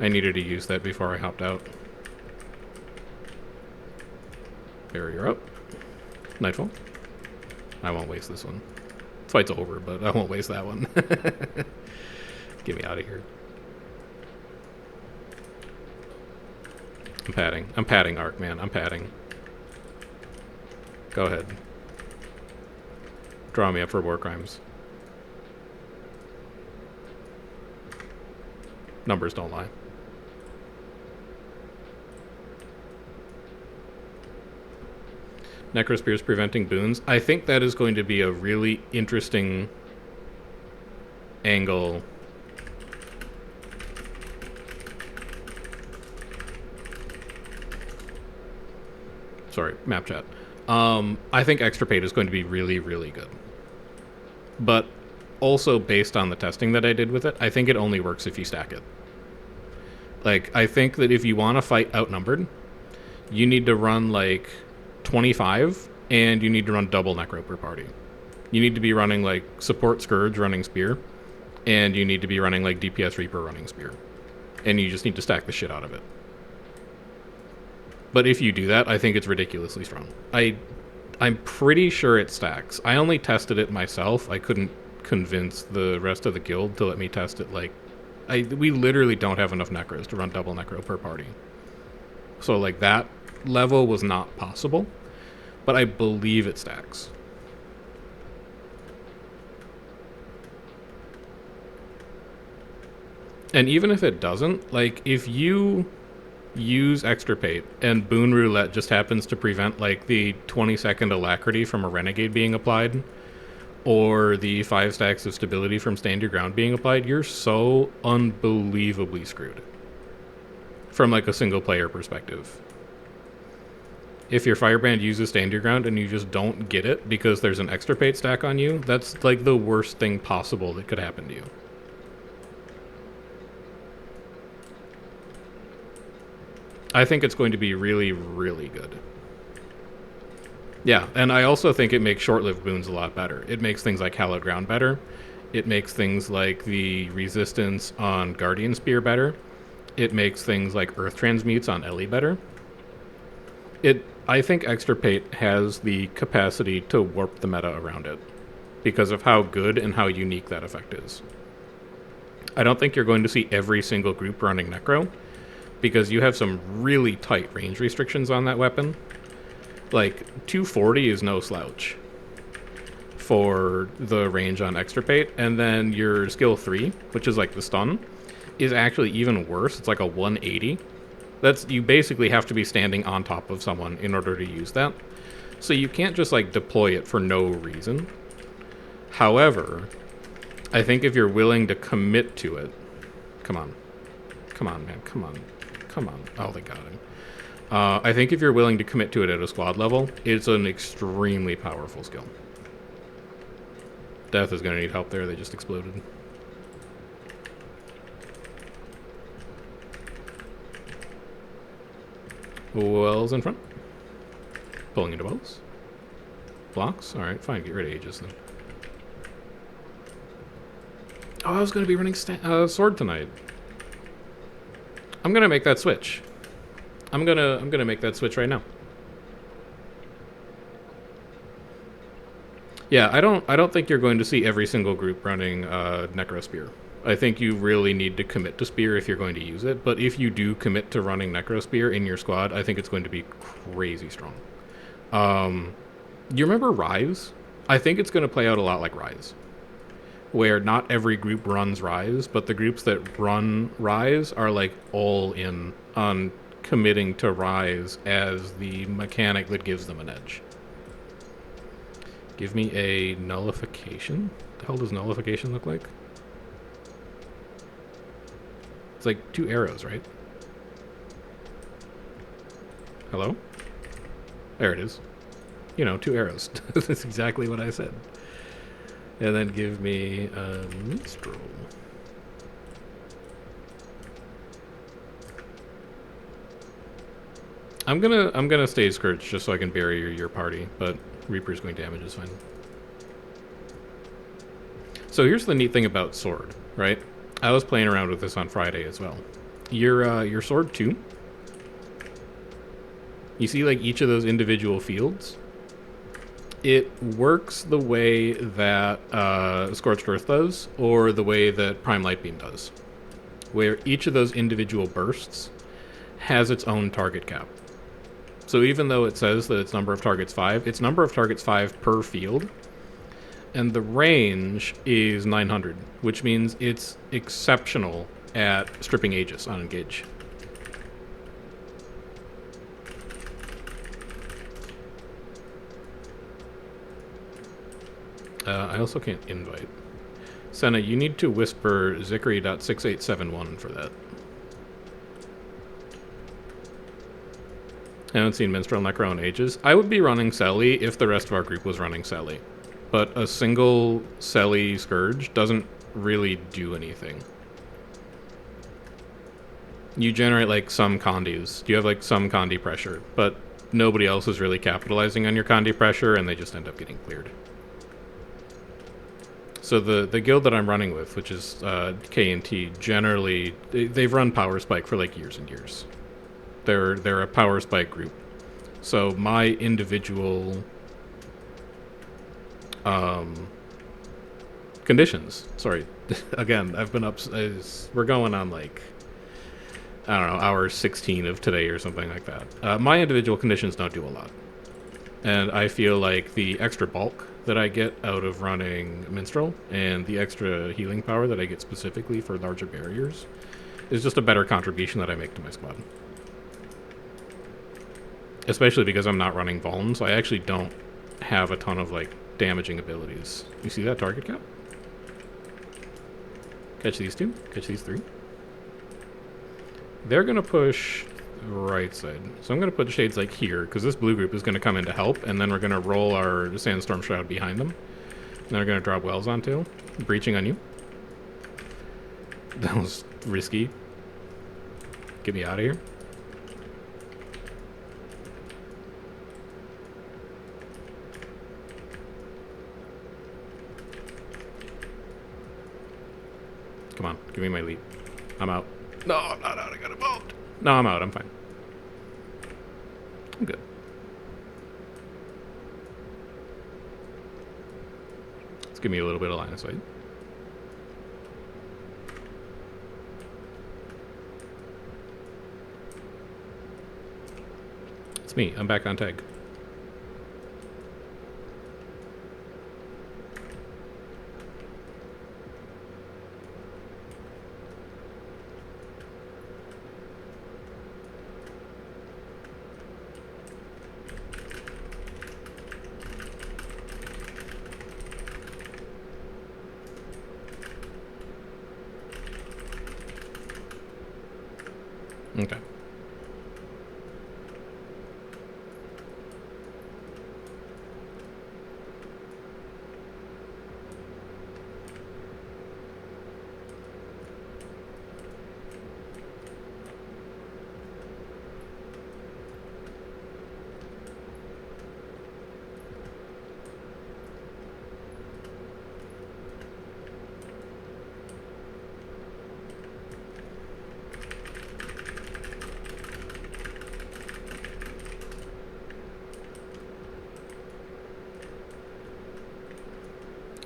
I needed to use that before I hopped out. Barrier up. Nightfall. I won't waste this one. Fight's over, but I won't waste that one. Get me out of here. I'm padding. I'm padding, Arc, man. I'm padding. Go ahead. Draw me up for war crimes. Numbers don't lie. Necrospears preventing boons. I think that is going to be a really interesting angle. Sorry, map chat. I think Extirpate is going to be really, really good. But also based on the testing that I did with it, I think it only works if you stack it. Like, I think that if you want to fight outnumbered, you need to run like 25, and you need to run double Necro per party. You need to be running like support Scourge running Spear, and you need to be running like DPS Reaper running Spear. And you just need to stack the shit out of it. But if you do that, I think it's ridiculously strong. I'm pretty sure it stacks. I only tested it myself. I couldn't convince the rest of the guild to let me test it. Like, we literally don't have enough Necros to run double Necro per party. So like that level was not possible, but I believe it stacks. And even if it doesn't, like, if you use Extirpate and Boon Roulette just happens to prevent like the 20-second alacrity from a Renegade being applied, or the 5 stacks of stability from Stand Your Ground being applied, you're so unbelievably screwed from like a single player perspective. If your Firebrand uses Stand Your Ground and you just don't get it because there's an Extirpate stack on you, that's like the worst thing possible that could happen to you. I think it's going to be really, really good. Yeah, and I also think it makes short-lived boons a lot better. It makes things like Hallowed Ground better. It makes things like the resistance on Guardian Spear better. It makes things like Earth Transmutes on Ellie better. I think Extirpate has the capacity to warp the meta around it because of how good and how unique that effect is. I don't think you're going to see every single group running Necro, because you have some really tight range restrictions on that weapon. Like, 240 is no slouch for the range on Extirpate, and then your skill 3, which is like the stun, is actually even worse. It's like a 180. You basically have to be standing on top of someone in order to use that. So you can't just like deploy it for no reason. However, I think if you're willing to commit to it... Come on, man, come on. Oh, they got him. I think if you're willing to commit to it at a squad level, it's an extremely powerful skill. Death is going to need help there. They just exploded. Wells in front. Pulling into wells. Blocks. Alright, fine. Get rid of Aegis then. Oh, I was going to be running sword tonight. I'm gonna make that switch. I'm gonna make that switch right now. Yeah, I don't think you're going to see every single group running Necro Spear. I think you really need to commit to Spear if you're going to use it. But if you do commit to running Necro Spear in your squad, I think it's going to be crazy strong. You remember Rise? I think it's going to play out a lot like Rise, where not every group runs Rise, but the groups that run Rise are like all in on committing to Rise as the mechanic that gives them an edge. Give me a nullification? What the hell does nullification look like? It's like 2 arrows, right? Hello? There it is. You know, 2 arrows. That's exactly what I said. And then give me a minstrel. I'm gonna stay Scourge just so I can bury your party, but Reaper's going damage is fine. So here's the neat thing about sword, right? I was playing around with this on Friday as well. Your sword 2, you see like each of those individual fields? It works the way that Scorched Earth does, or the way that Prime Light Beam does, where each of those individual bursts has its own target cap. So even though it says that its number of targets 5, its number of targets 5 per field, and the range is 900, which means it's exceptional at stripping Aegis on engage. I also can't invite. Senna, you need to whisper Zikri.6871 for that. I haven't seen Minstrel Necro in ages. I would be running Selly if the rest of our group was running Selly. But a single Selly Scourge doesn't really do anything. You generate like some condies. You have like some condi pressure, but nobody else is really capitalizing on your condi pressure, and they just end up getting cleared. So the guild that I'm running with, which is K&T, generally they've run Power Spike for like years and years. They're a Power Spike group. So my individual conditions. Sorry, again, I've been up. We're going on like, I don't know, hour 16 of today or something like that. My individual conditions don't do a lot, and I feel like the extra bulk that I get out of running Minstrel and the extra healing power that I get specifically for larger barriers is just a better contribution that I make to my squad. Especially because I'm not running Vuln, so I actually don't have a ton of like damaging abilities. You see that target cap? Catch these 2, catch these 3. They're gonna push right side. So I'm gonna put shades like here, because this blue group is gonna come in to help, and then we're gonna roll our Sandstorm Shroud behind them. And then we're gonna drop Wells on tail. Breaching on you. That was risky. Get me out of here. Come on, give me my lead. I'm out. No, I'm not out. I got involved. No, I'm out. I'm fine. I'm good. Let's give me a little bit of line of sight. It's me. I'm back on tag. Okay.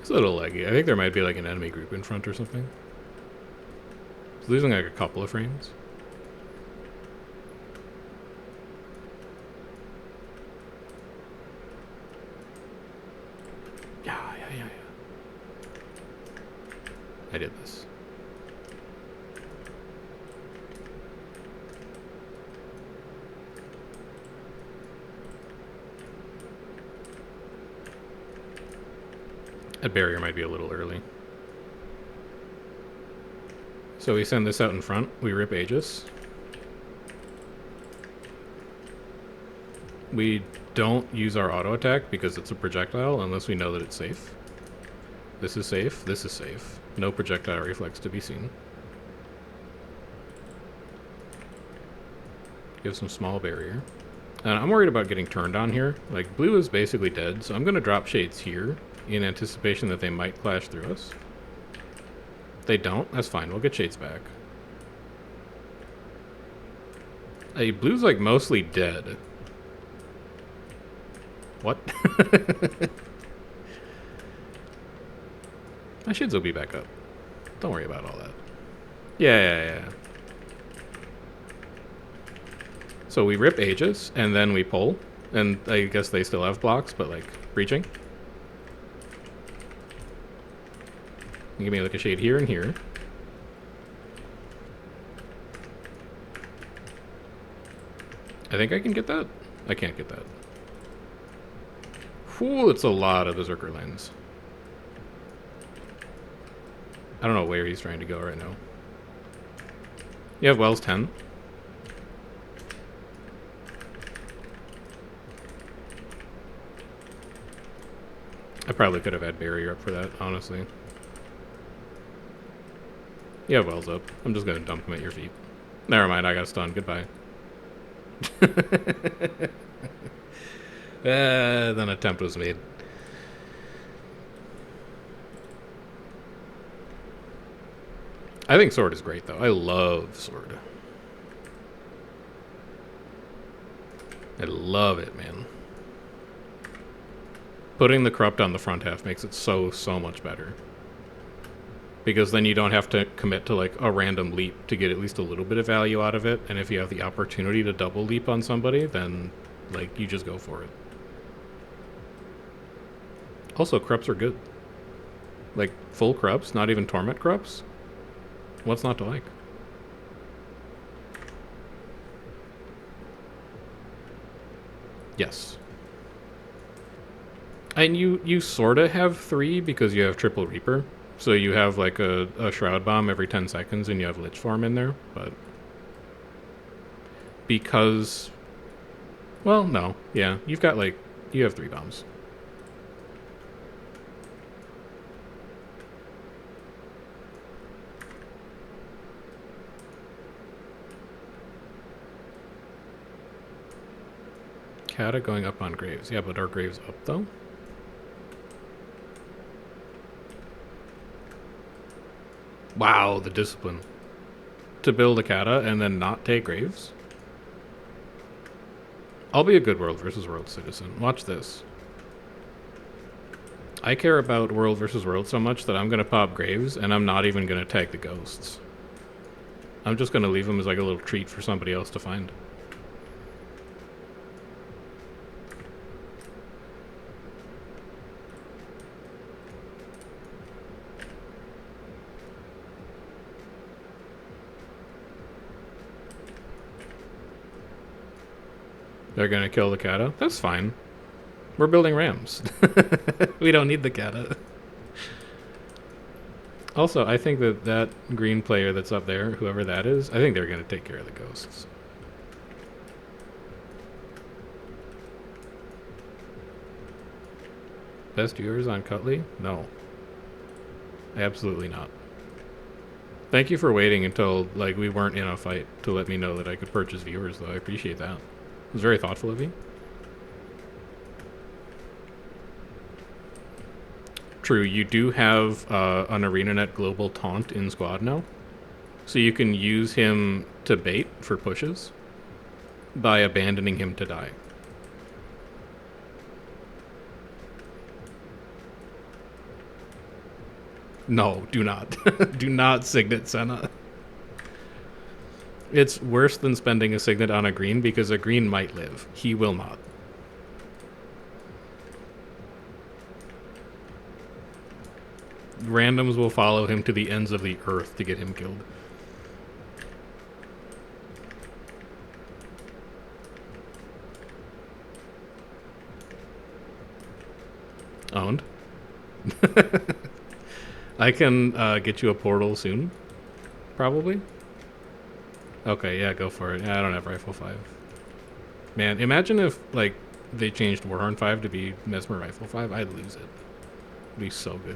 It's a little laggy. I think there might be like an enemy group in front or something. It's losing like a couple of frames. Yeah. I did this. That barrier might be a little early. So we send this out in front. We rip Aegis. We don't use our auto attack because it's a projectile unless we know that it's safe. This is safe. This is safe. No projectile reflex to be seen. Give some small barrier. And I'm worried about getting turned on here. Like, blue is basically dead, so I'm going to drop shades here in anticipation that they might clash through us. They don't? That's fine. We'll get shades back. Hey, blue's like mostly dead. What? My shades will be back up. Don't worry about all that. Yeah. So we rip Aegis, and then we pull. And I guess they still have blocks, but like, breaching. Give me like a shade here and here. I think I can get that. I can't get that. Whew, it's a lot of Berserker lands. I don't know where he's trying to go right now. You have Wells 10. I probably could have had barrier up for that, honestly. You have Wells up. I'm just gonna dump him at your feet. Never mind, I got stunned. Goodbye. Then an attempt was made. I think Sword is great, though. I love Sword. I love it, man. Putting the Corrupt on the front half makes it so much better. Because then you don't have to commit to like a random leap to get at least a little bit of value out of it. And if you have the opportunity to double leap on somebody, then like you just go for it. Also, Corrupts are good. Like full Corrupts, not even Torment Corrupts. What's not to like? Yes. And you sort of have 3 because you have Triple Reaper. So you have like a Shroud Bomb every 10 seconds and you have Lich Form in there. But because... Well, no. Yeah, you've got like... You have 3 bombs. Kata going up on Graves. Yeah, but are Graves up though? Wow, the discipline. To build a Kata and then not take Graves? I'll be a good World versus World citizen. Watch this. I care about World versus World so much that I'm going to pop Graves and I'm not even going to tag the ghosts. I'm just going to leave them as like a little treat for somebody else to find. They're gonna kill the Kata? That's fine. We're building Rams. We don't need the Kata. Also, I think that green player that's up there, whoever that is, I think they're gonna take care of the ghosts. Best viewers on Cutley? No. Absolutely not. Thank you for waiting until like we weren't in a fight to let me know that I could purchase viewers, though. I appreciate that. It was very thoughtful of you. True, you do have an ArenaNet global taunt in squad now. So you can use him to bait for pushes by abandoning him to die. No, do not. Do not Signet Senna. It's worse than spending a Signet on a green because a green might live. He will not. Randoms will follow him to the ends of the earth to get him killed. Owned. I can get you a portal soon. Probably. Okay, yeah, go for it. Yeah, I don't have Rifle 5. Man, imagine if, like, they changed Warhorn 5 to be Mesmer Rifle 5. I'd lose it. It'd be so good.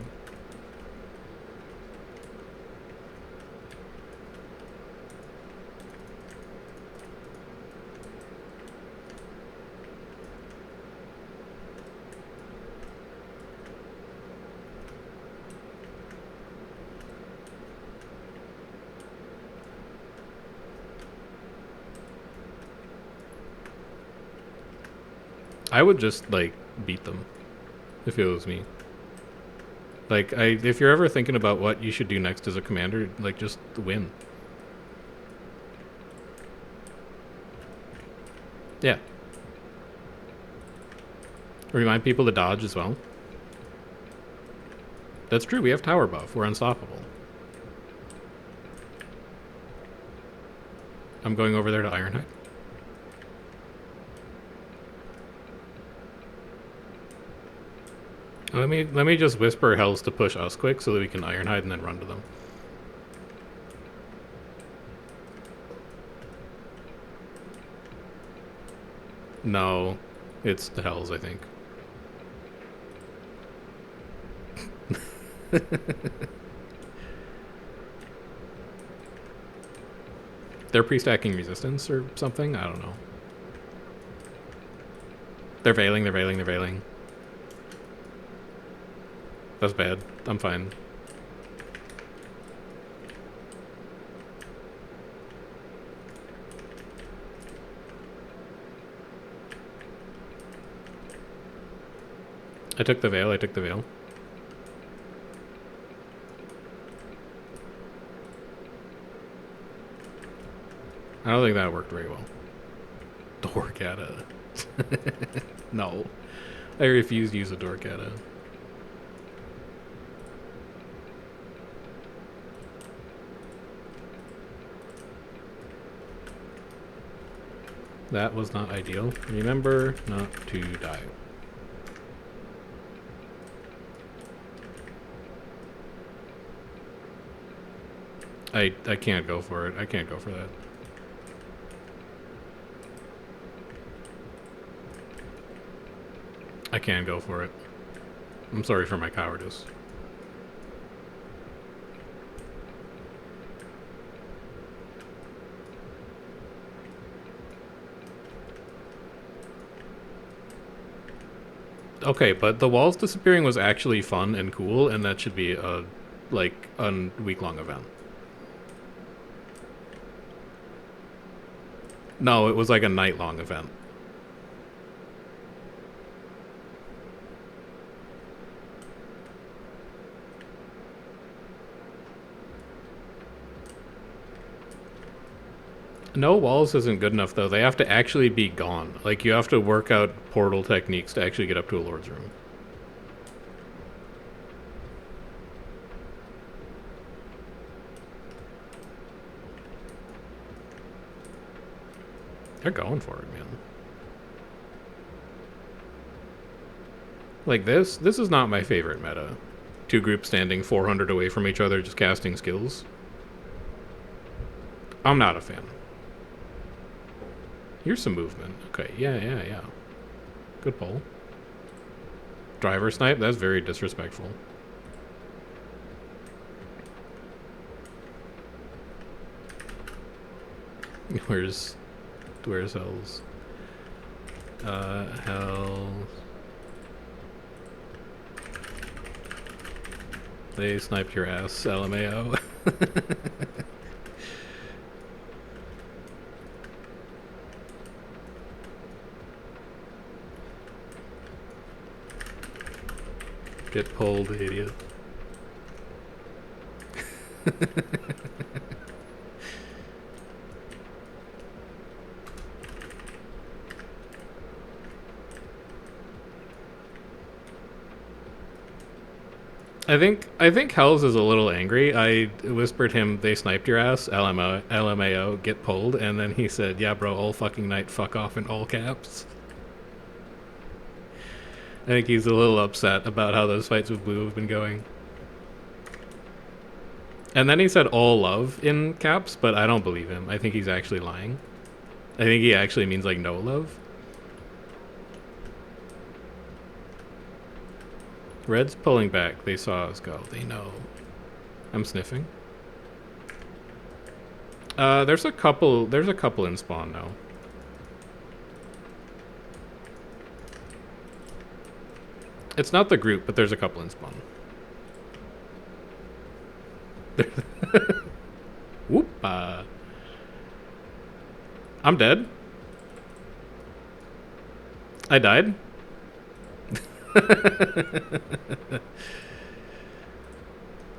I would just, like, beat them if it was me. Like, if you're ever thinking about what you should do next as a commander, like, just win. Yeah. Remind people to dodge as well. That's true, we have tower buff. We're unstoppable. I'm going over there to Ironhide. Let me just whisper Hells to push us quick so that we can Ironhide and then run to them. No, it's the Hells, I think. They're pre-stacking resistance or something? I don't know. They're veiling, they're veiling, they're veiling. That's bad. I'm fine. I took the veil, I took the veil. I don't think that worked very well. Dorkata. No. I refuse to use a Dorkata. That was not ideal. Remember not to die. I can't go for it. I can't go for that. I can't go for it. I'm sorry for my cowardice. Okay, but the walls disappearing was actually fun and cool, and that should be a, like, a week-long event. No, it was like a night-long event. No walls isn't good enough, though. They have to actually be gone. Like, you have to work out portal techniques to actually get up to a Lord's Room. They're going for it, man. Like, this is not my favorite meta. Two groups standing 400 away from each other just casting skills. I'm not a fan. Here's some movement. Okay, yeah. Good pull. Driver snipe? That's very disrespectful. Where's Hells? Hells. They sniped your ass, LMAO. Get pulled, idiot. I think Hells is a little angry. I whispered him, "They sniped your ass, LMAO, get pulled," and then he said, "Yeah, bro, all fucking night, fuck off," in all caps. I think he's a little upset about how those fights with Blue have been going. And then he said all love in caps, but I don't believe him. I think he's actually lying. I think he actually means like no love. Red's pulling back. They saw us go. They know. I'm sniffing. There's a couple in spawn now. It's not the group, but there's a couple in spawn. Whoop. I'm dead. I died.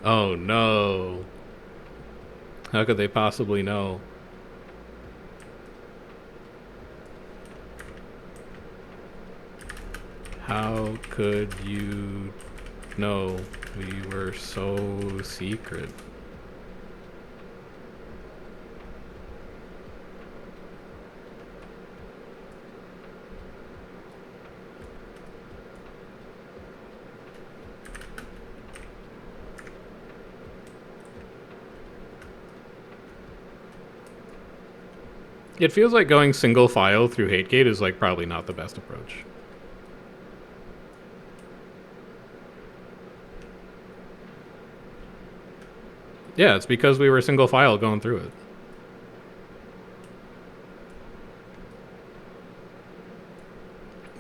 Oh no. How could they possibly know? How could you know? We were so secret. It feels like going single file through Hategate is like probably not the best approach. Yeah, it's because we were single file going through it.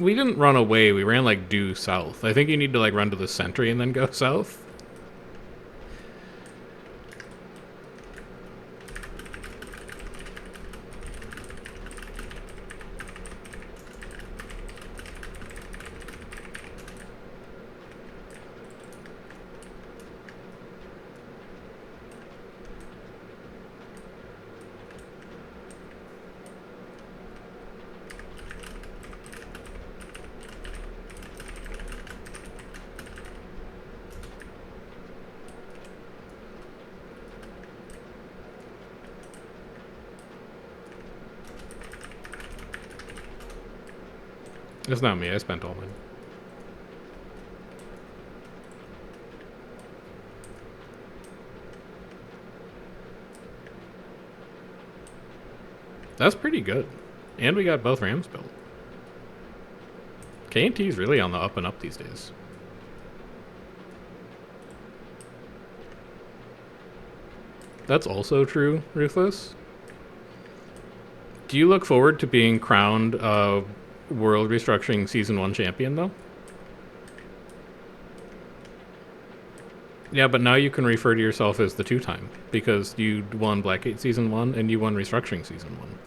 We didn't run away, we ran like due south. I think you need to like run to the sentry and then go south. It's not me, I spent all mine. That's pretty good. And we got both Rams built. K&T's really on the up and up these days. That's also true, Ruthless. Do you look forward to being crowned World Restructuring Season 1 champion, though? Yeah, but now you can refer to yourself as the two-time, because you won Blackgate Season 1 and you won Restructuring Season 1.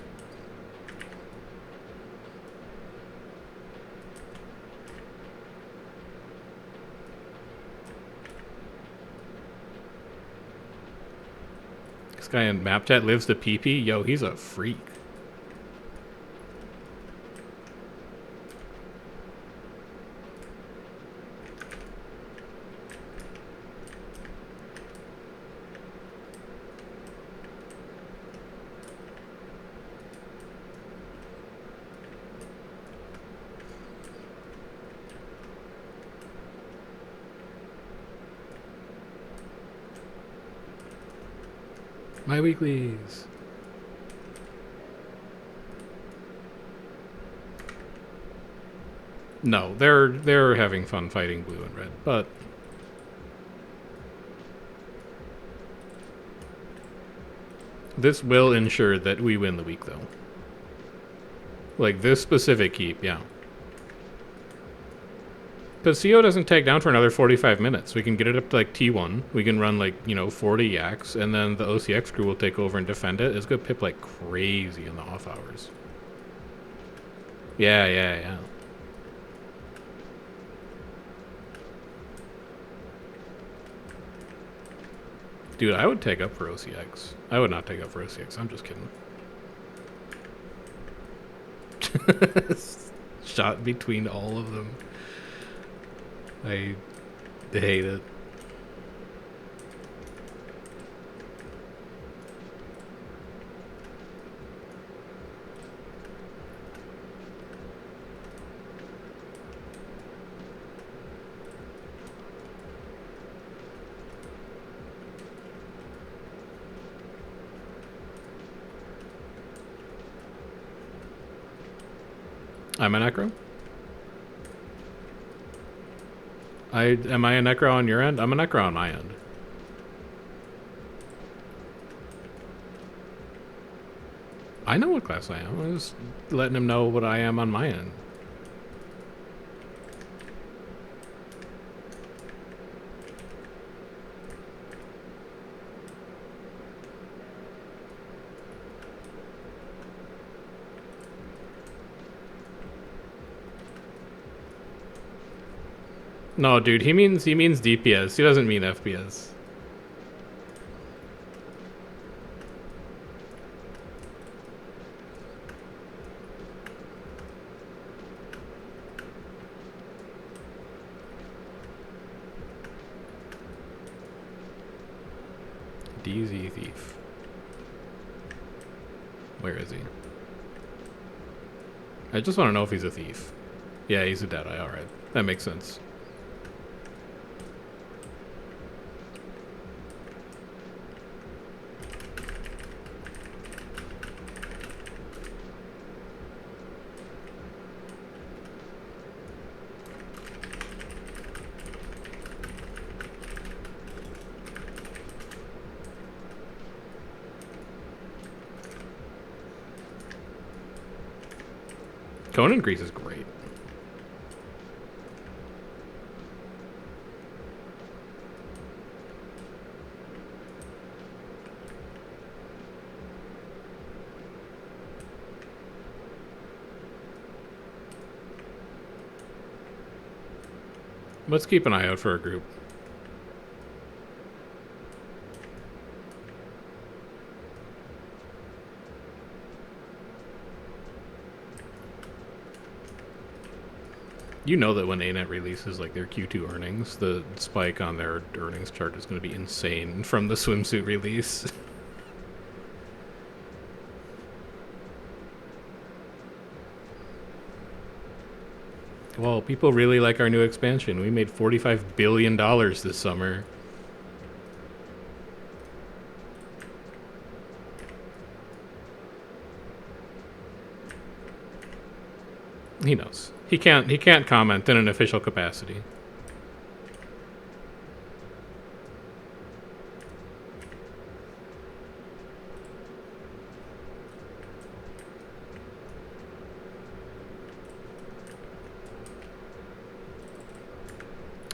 This guy in map chat lives the PP. Yo, he's a freak. My weeklies. No, they're having fun fighting blue and red, but this will ensure that we win the week, though. Like this specific keep, yeah. Because CO doesn't take down for another 45 minutes. We can get it up to like T1. We can run like, 40 yaks, and then the OCX crew will take over and defend it. It's going to pip like crazy in the off hours. Yeah. Dude, I would take up for OCX. I would not take up for OCX. I'm just kidding. Shot between all of them. I hate it. I'm a Necro. Am I a Necro on your end? I'm a Necro on my end. I know what class I am. I was letting him know what I am on my end. No, dude, he means DPS. He doesn't mean FPS. DZ Thief. Where is he? I just want to know if he's a thief. Yeah, he's a Deadeye. Alright. That makes sense. Cone increase is great. Let's keep an eye out for a group. You know that when ANET releases like their Q2 earnings, the spike on their earnings chart is going to be insane from the swimsuit release. Well, people really like our new expansion. We made $45 billion this summer. He knows. He can't comment in an official capacity.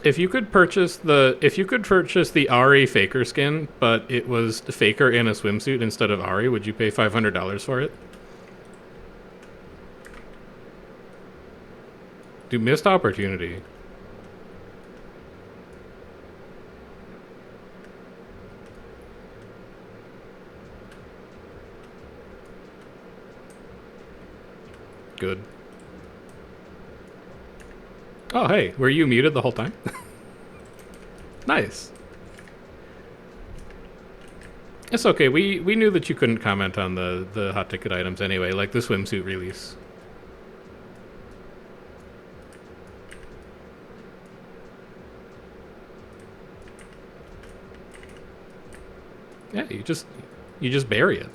If you could purchase the Ari Faker skin, but it was Faker in a swimsuit instead of Ari, would you pay $500 for it? Dude, missed opportunity. Good. Oh, hey, were you muted the whole time? Nice. It's okay. We knew that you couldn't comment on the hot ticket items anyway, like the swimsuit release. Yeah, you just bury it.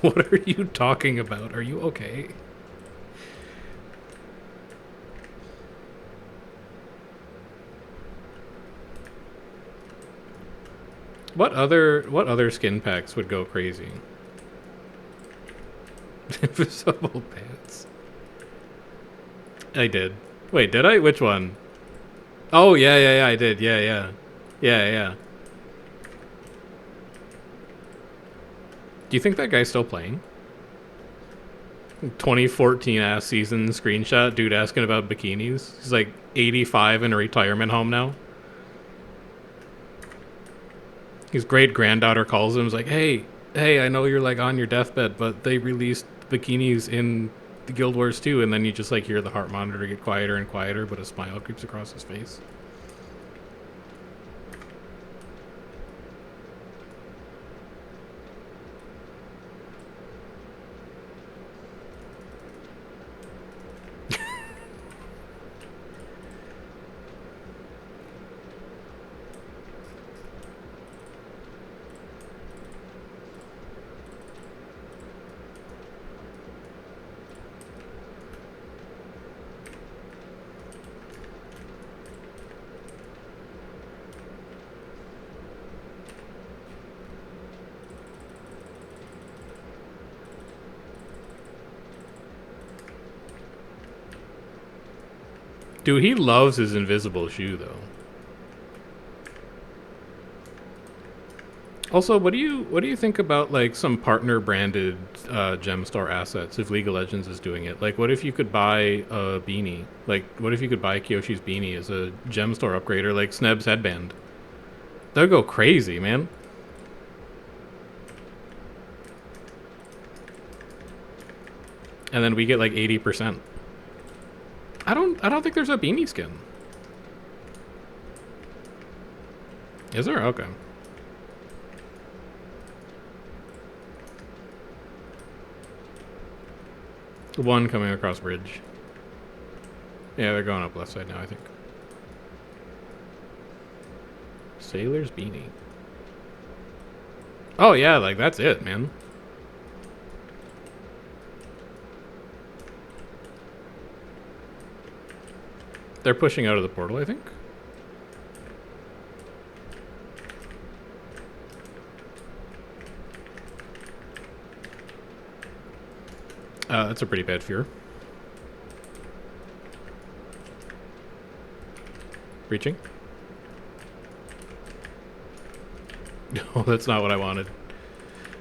What are you talking about? Are you okay? What other skin packs would go crazy? Invisible pants. I did. Wait, did I? Which one? Oh yeah, I did. Yeah. Do you think that guy's still playing? 2014 ass season screenshot, dude asking about bikinis. He's like 85 in a retirement home now. His great granddaughter calls him, is like, hey, I know you're like on your deathbed, but they released bikinis in the Guild Wars 2, and then you just like hear the heart monitor get quieter and quieter, but a smile creeps across his face. Dude, he loves his invisible shoe, though. Also, what do you think about like some partner branded gem store assets if League of Legends is doing it? Like, what if you could buy a beanie? Like, what if you could buy Kyoshi's beanie as a gem store upgrade or like Sneb's headband? That'd go crazy, man. And then we get like 80%. I don't think there's a beanie skin. Is there? Okay. One coming across bridge. Yeah, they're going up left side now, I think. Sailor's beanie. Oh yeah, like that's it, man. They're pushing out of the portal, I think. That's a pretty bad fear. Reaching. No, that's not what I wanted.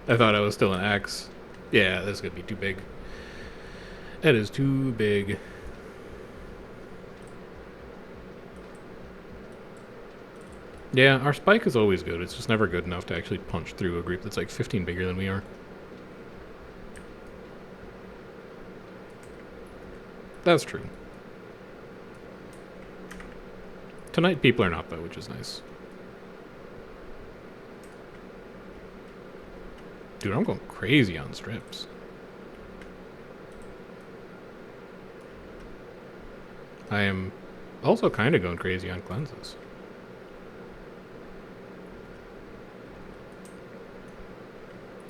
I thought I was still an axe. Yeah, this is gonna be too big. That is too big. Yeah, our spike is always good. It's just never good enough to actually punch through a group that's like 15 bigger than we are. That's true. Tonight people are not though, which is nice. Dude, I'm going crazy on strips. I am also kind of going crazy on cleanses.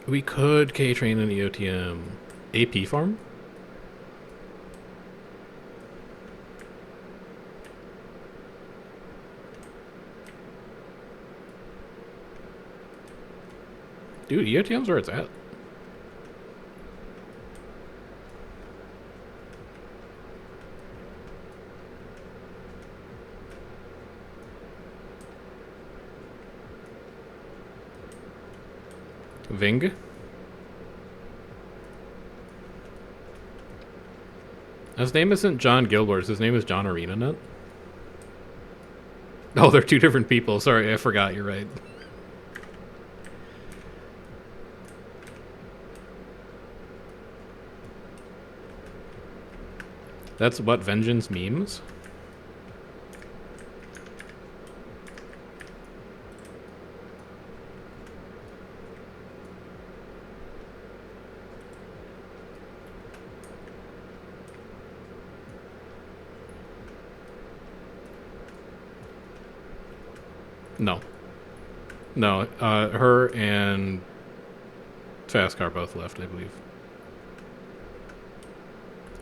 We could K-Train an EOTM. AP farm? Dude, EOTM's where it's at. Ving? His name isn't John Gilbert, his name is John ArenaNet. Oh, they're two different people. Sorry, I forgot, you're right. That's what Vengeance memes? No. No, her and Fastcar both left, I believe.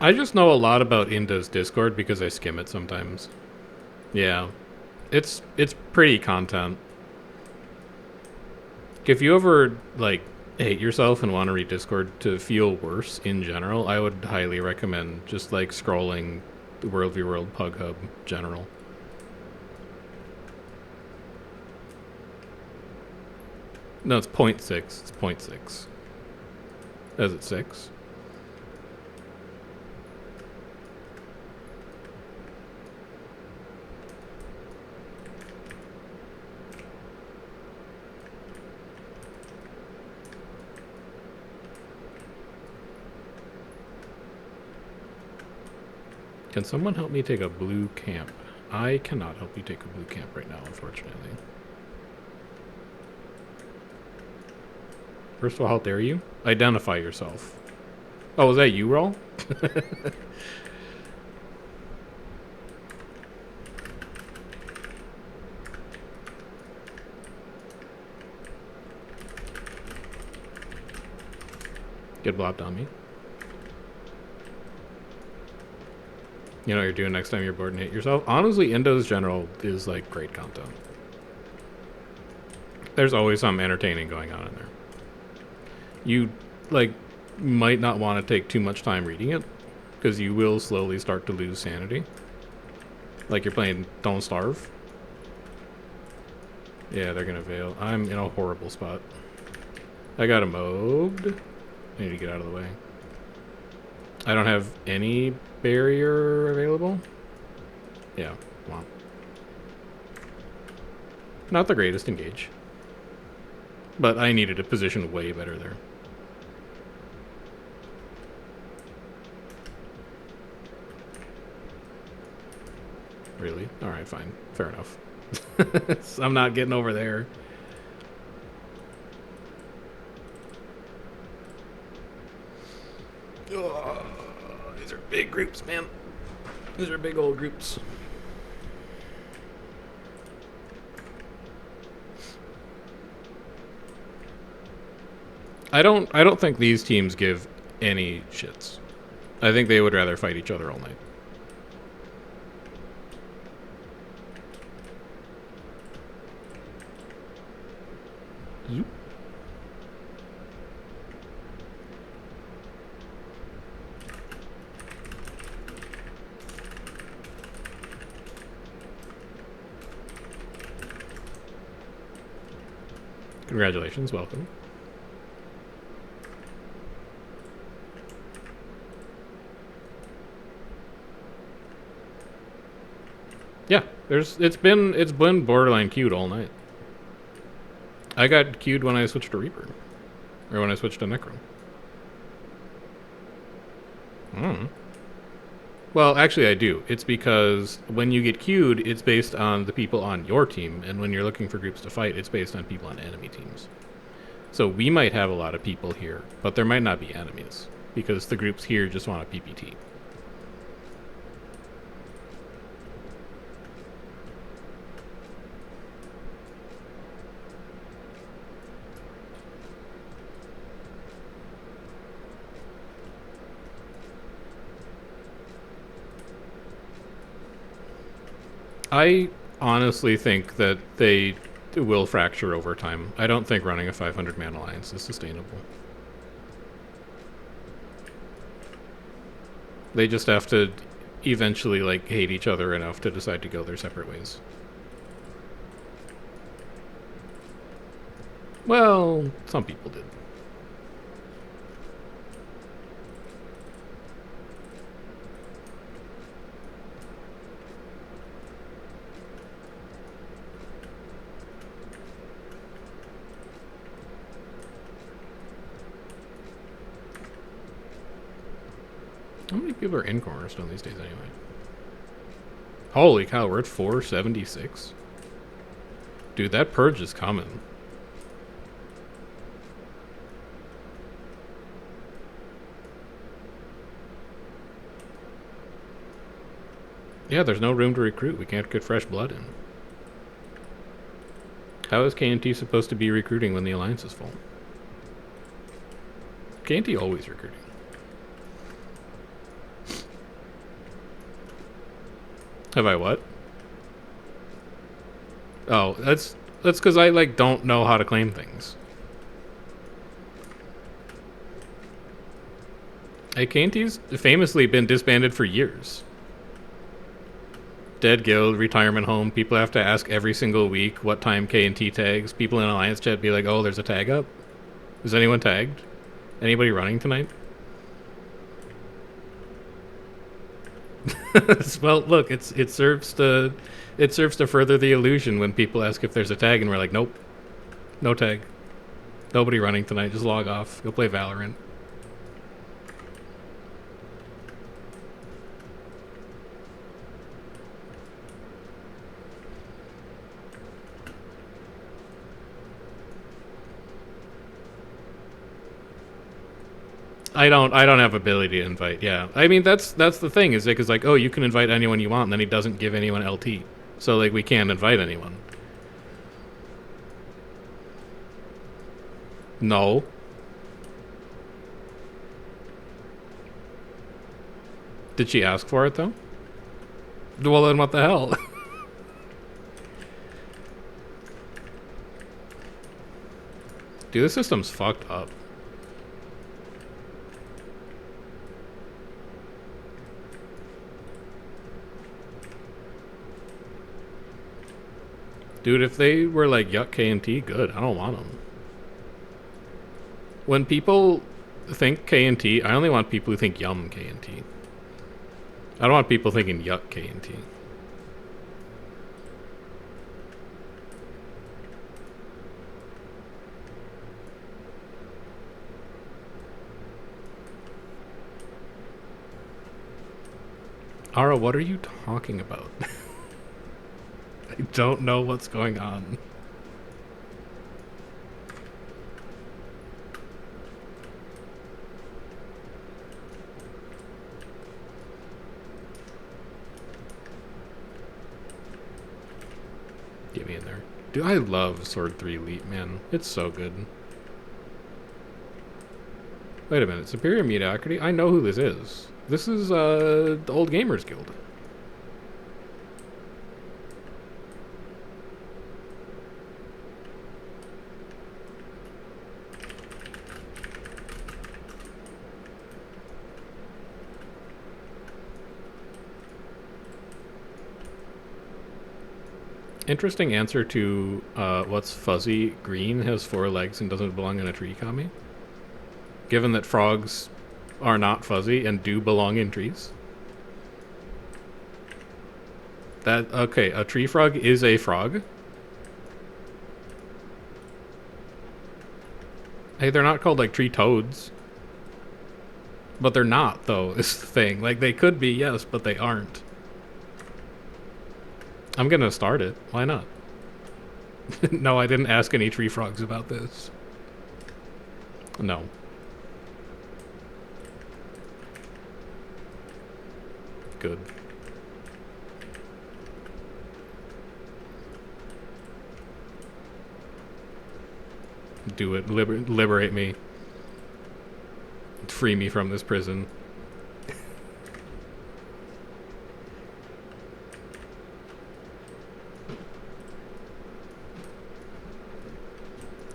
I just know a lot about Inda's Discord because I skim it sometimes. Yeah. It's pretty content. If you ever, like, hate yourself and want to read Discord to feel worse in general, I would highly recommend just, like, scrolling the World v World Pug Hub general. No, it's 0.6. It's 0.6. Is it 6? Can someone help me take a blue camp? I cannot help you take a blue camp right now, unfortunately. First of all, how dare you? Identify yourself. Oh, was that you, Raul? Get blobbed on me. You know what you're doing next time you're bored and hit yourself? Honestly, Indo's General is like great content. There's always something entertaining going on in there. You like might not want to take too much time reading it because you will slowly start to lose sanity. Like you're playing Don't Starve. Yeah, they're gonna Veil. I'm in a horrible spot. I got him mobbed. I need to get out of the way. I don't have any barrier available. Yeah, wow. Not the greatest engage. But I needed a position way better there. Really? Alright, fine. Fair enough. I'm not getting over there. Oh, these are big groups, man. These are big old groups. I don't think these teams give any shits. I think they would rather fight each other all night. Zoop. Congratulations, welcome. Yeah, it's been borderline queued all night. I got queued when I switched to Reaper. Or when I switched to Necro. Well, actually I do. It's because when you get queued, it's based on the people on your team, and when you're looking for groups to fight, it's based on people on enemy teams. So we might have a lot of people here, but there might not be enemies, because the groups here just want a PPT. I honestly think that they will fracture over time. I don't think running a 500-man alliance is sustainable. They just have to eventually, like, hate each other enough to decide to go their separate ways. Well, some people did. How many people are in Cornerstone these days anyway? Holy cow, we're at 476? Dude, that purge is coming. Yeah, there's no room to recruit. We can't get fresh blood in. How is KNT supposed to be recruiting when the alliance is full? KNT always recruiting. Have I what? Oh, that's because I like don't know how to claim things. KNT's famously been disbanded for years. Dead guild, retirement home. People have to ask every single week what time KNT tags. People in Alliance chat be like, "Oh, there's a tag up. Is anyone tagged? Anybody running tonight?" Well, look, it serves to further the illusion when people ask if there's a tag, and we're like, "Nope, no tag. Nobody running tonight. Just log off. Go play Valorant." I don't have ability to invite. Yeah, I mean that's the thing is like, oh, you can invite anyone you want, and then he doesn't give anyone LT, so like we can't invite anyone. No. Did she ask for it though? Well, then what the hell? Dude, this system's fucked up. Dude, if they were like yuck K&T, good. I don't want them. When people think K&T, I only want people who think yum K&T. I don't want people thinking yuck K&T. Ara, what are you talking about? I don't know what's going on. Get me in there. Dude, I love Sword 3 Elite, man. It's so good. Wait a minute. Superior Mediocrity? I know who this is. This is, the Old Gamers Guild. Interesting answer to what's fuzzy green, has 4 legs, and doesn't belong in a tree, Kami. Given that frogs are not fuzzy and do belong in trees. Okay, a tree frog is a frog. Hey, they're not called like tree toads. But they're not, though, is the thing. Like, they could be, yes, but they aren't. I'm gonna start it. Why not? No, I didn't ask any tree frogs about this. No. Good. Do it. Liberate me. Free me from this prison.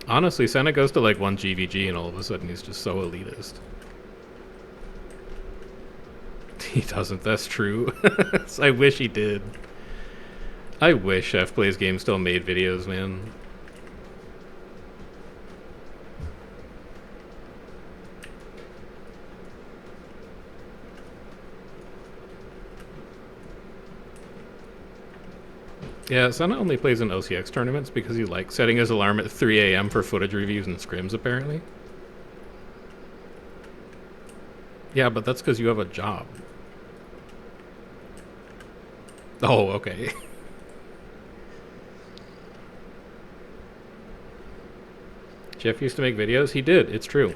Honestly, Senna goes to like 1 GVG and all of a sudden he's just so elitist. He doesn't, that's true. I wish he did. I wish Chef Plays Games still made videos, man. Yeah, Senna only plays in OCX tournaments because he likes setting his alarm at 3 a.m. for footage reviews and scrims, apparently. Yeah, but that's because you have a job. Oh, okay. Chef used to make videos? He did, it's true.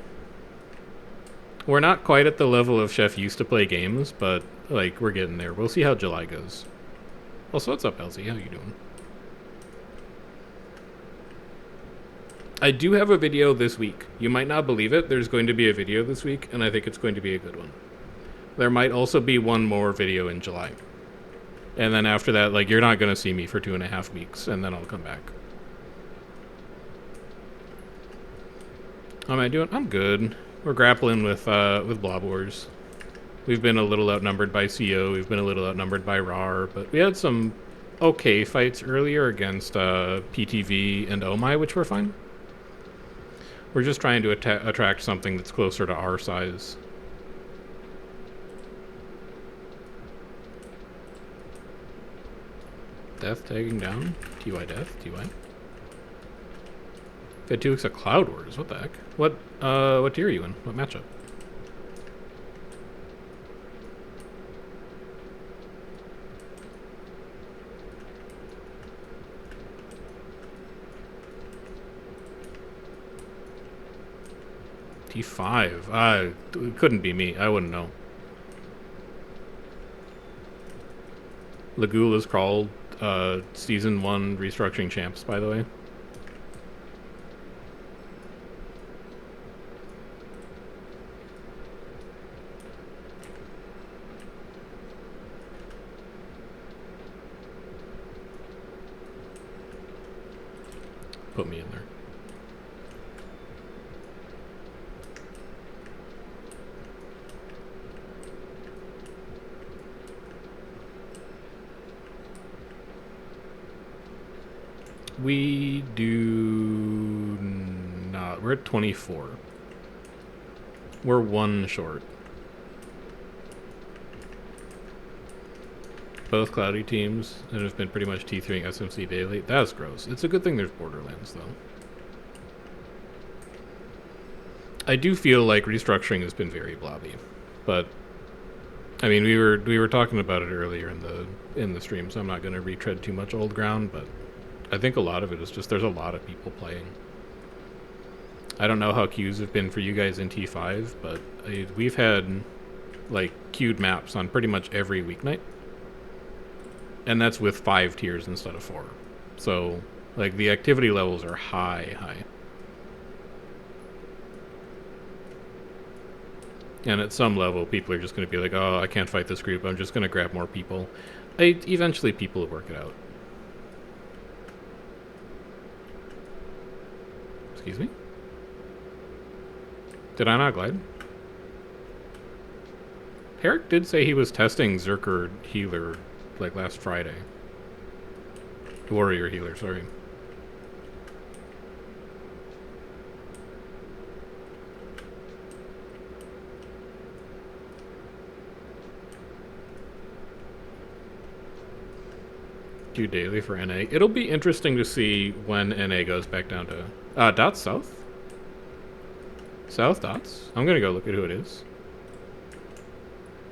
We're not quite at the level of Chef used to play games, but, like, we're getting there. We'll see how July goes. Also, what's up, Elsie? How you doing? I do have a video this week. You might not believe it. There's going to be a video this week, and I think it's going to be a good one. There might also be one more video in July. And then after that, like, you're not going to see me for 2.5 weeks, and then I'll come back. How am I doing? I'm good. We're grappling with Blob Wars. We've been a little outnumbered by CO. We've been a little outnumbered by RAR, but we had some okay fights earlier against PTV and OMI, which were fine. We're just trying to attract something that's closer to our size. Death tagging down? TY death? TY? Got 2 weeks of Cloud Wars. What the heck? What tier are you in? What matchup? T5. It couldn't be me. I wouldn't know. Lagul is called Season 1 Restructuring Champs, by the way. Put me in there. We do not. We're at 24. We're one short. Both cloudy teams, and have been pretty much T3ing SMC daily. That's gross. It's a good thing there's Borderlands, though. I do feel like restructuring has been very blobby, but I mean, we were talking about it earlier in the stream, so I'm not going to retread too much old ground. But I think a lot of it is just there's a lot of people playing. I don't know how queues have been for you guys in T5, but we've had like queued maps on pretty much every weeknight, and that's with 5 tiers instead of 4. So like the activity levels are high. And at some level, people are just going to be like, oh, I can't fight this group. I'm just going to grab more people. Eventually, people will work it out. Excuse me? Did I not glide? Herrick did say he was testing Zerker Healer, like, last Friday. Warrior Healer, sorry. Daily for NA. It'll be interesting to see when NA goes back down to dots south. South dots. I'm gonna go look at who it is.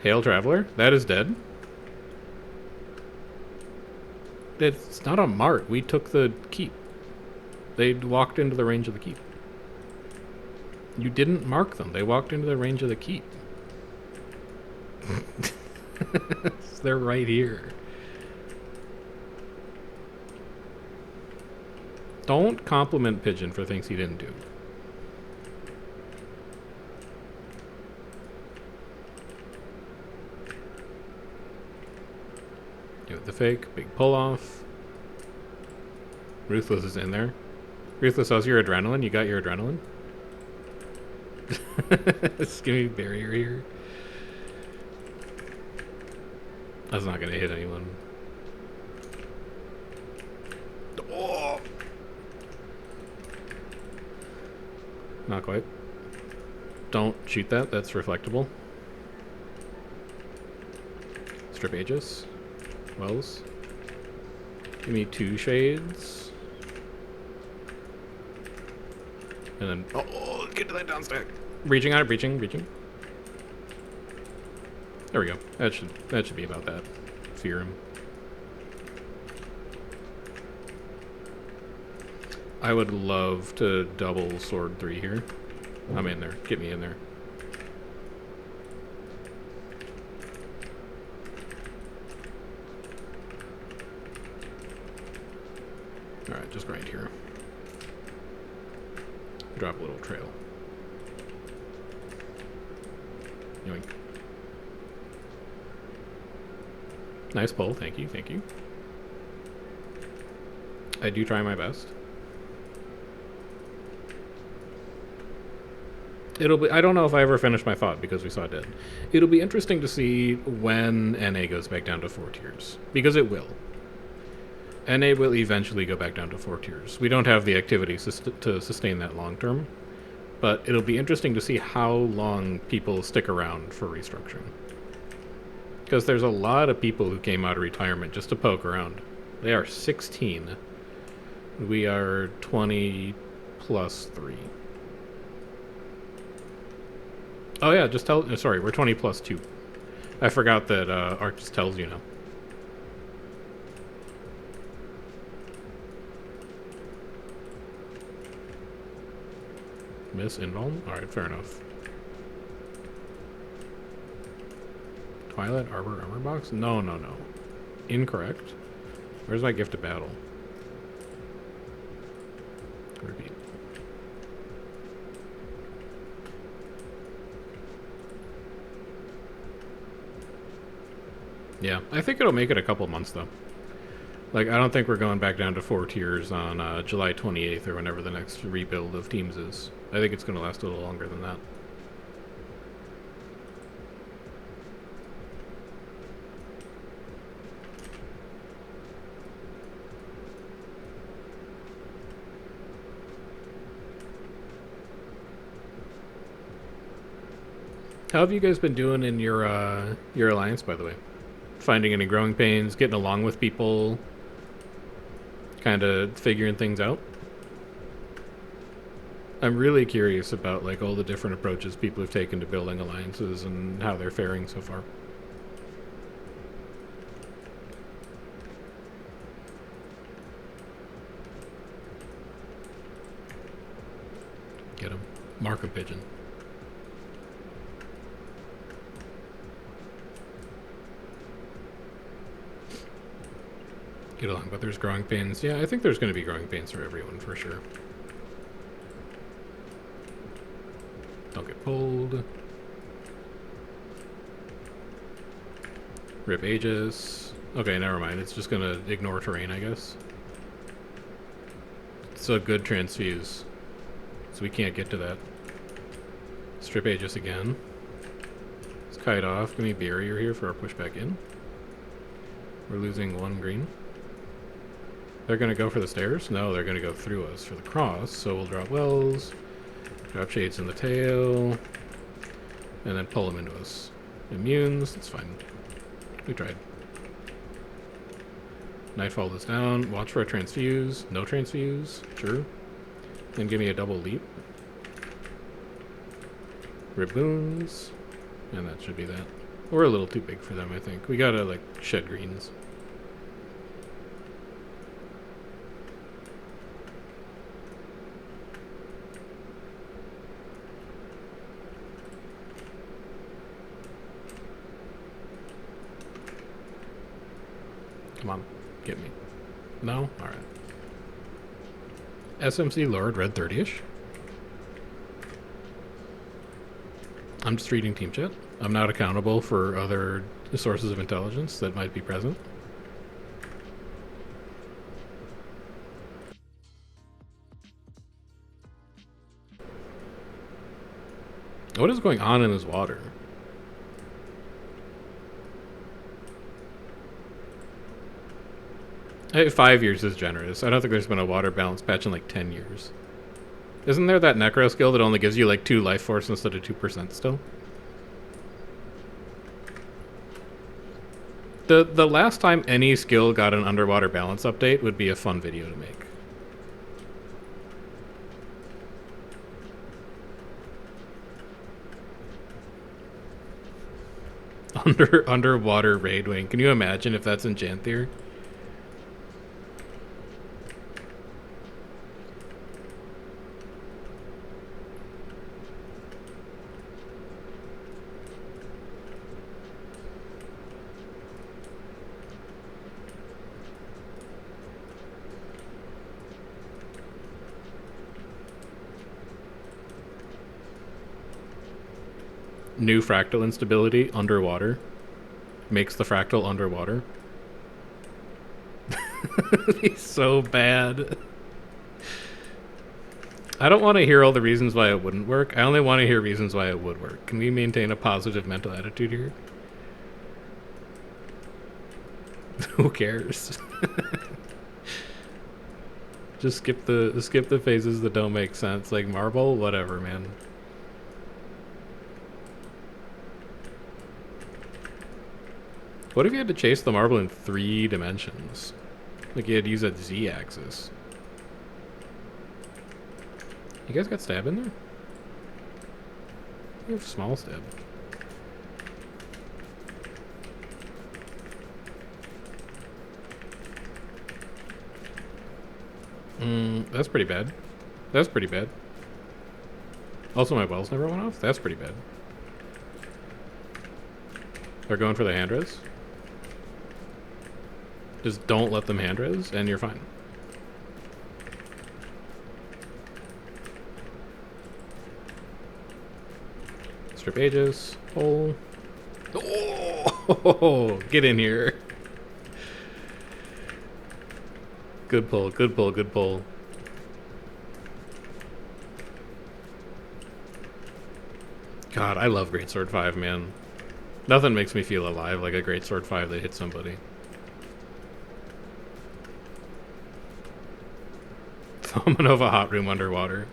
Hail Traveler. That is dead. It's not a mark. We took the keep. They walked into the range of the keep. You didn't mark them. They walked into the range of the keep. They're right here. Don't compliment Pigeon for things he didn't do. Give it the fake. Big pull off. Ruthless is in there. Ruthless, how's your adrenaline? You got your adrenaline? Skinny barrier here. That's not gonna hit anyone. Oh! Not quite. Don't shoot that. That's reflectable. Strip Aegis. Wells. Give me 2 shades. And then... Oh, get to that down stack. Breaching on it. Breaching. There we go. That should be about that. Fear him. I would love to double sword 3 here. I'm in there. Get me in there. Alright, just right here. Drop a little trail. Yoink. Nice pull. Thank you. I do try my best. I don't know if I ever finished my thought because we saw it dead. It'll be interesting to see when NA goes back down to 4 tiers. Because it will. NA will eventually go back down to 4 tiers. We don't have the activity to sustain that long term. But it'll be interesting to see how long people stick around for restructuring. Because there's a lot of people who came out of retirement just to poke around. They are 16. We are 20 plus 3. Oh yeah, just tell... Sorry, we're 20 plus 2. I forgot that Arc just tells you now. Miss invuln? Alright, fair enough. Twilight Arbor armor box? No. Incorrect. Where's my gift of battle? Repeat. Yeah, I think it'll make it a couple months though. Like, I don't think we're going back down to 4 tiers on July 28th or whenever the next rebuild of teams is. I think it's going to last a little longer than that. How have you guys been doing in your alliance, by the way? Finding any growing pains, getting along with people, kind of figuring things out? I'm really curious about like all the different approaches people have taken to building alliances and how they're faring so far. Get him. Mark a pigeon. Get along, but there's growing pains. Yeah, I think there's going to be growing pains for everyone, for sure. Don't get pulled. Rip Aegis. Okay, never mind. It's just going to ignore terrain, I guess. It's a good transfuse. So we can't get to that. Strip Aegis again. Let's kite off. Give me barrier here for our pushback in. We're losing 1 green. They're going to go for the stairs? No, they're going to go through us for the cross. So we'll drop wells, drop shades in the tail, and then pull them into us. Immunes, that's fine. We tried. Nightfall is down. Watch for a transfuse. No transfuse. Sure. Then give me a double leap. Riboons. And that should be that. We're a little too big for them, I think. We gotta, like, shed greens. Come on. Get me. No? Alright. SMC Lord, red 30-ish. I'm just reading team chat. I'm not accountable for other sources of intelligence that might be present. What is going on in this water? Hey, 5 years is generous. I don't think there's been a water balance patch in like 10 years. Isn't there that Necro skill that only gives you like 2 life force instead of 2% still? The last time any skill got an underwater balance update would be a fun video to make. Underwater raid wing. Can you imagine if that's in Janthier? New fractal instability underwater makes the fractal underwater. He's so bad. I don't want to hear all the reasons why it wouldn't work. I only want to hear reasons why it would work. Can we maintain a positive mental attitude here? Who cares? Just skip the phases that don't make sense. Like marble, whatever, man. What if you had to chase the marble in 3 dimensions? Like you had to use that Z-axis. You guys got stab in there? You have small stab. That's pretty bad. That's pretty bad. Also, my wells never went off? That's pretty bad. They're going for the hand res. Just don't let them hand res, and you're fine. Strip Aegis. Pull. Oh, get in here. Good pull, good pull, good pull. God, I love Greatsword 5, man. Nothing makes me feel alive like a Greatsword 5 that hits somebody. Thomanova hot room underwater.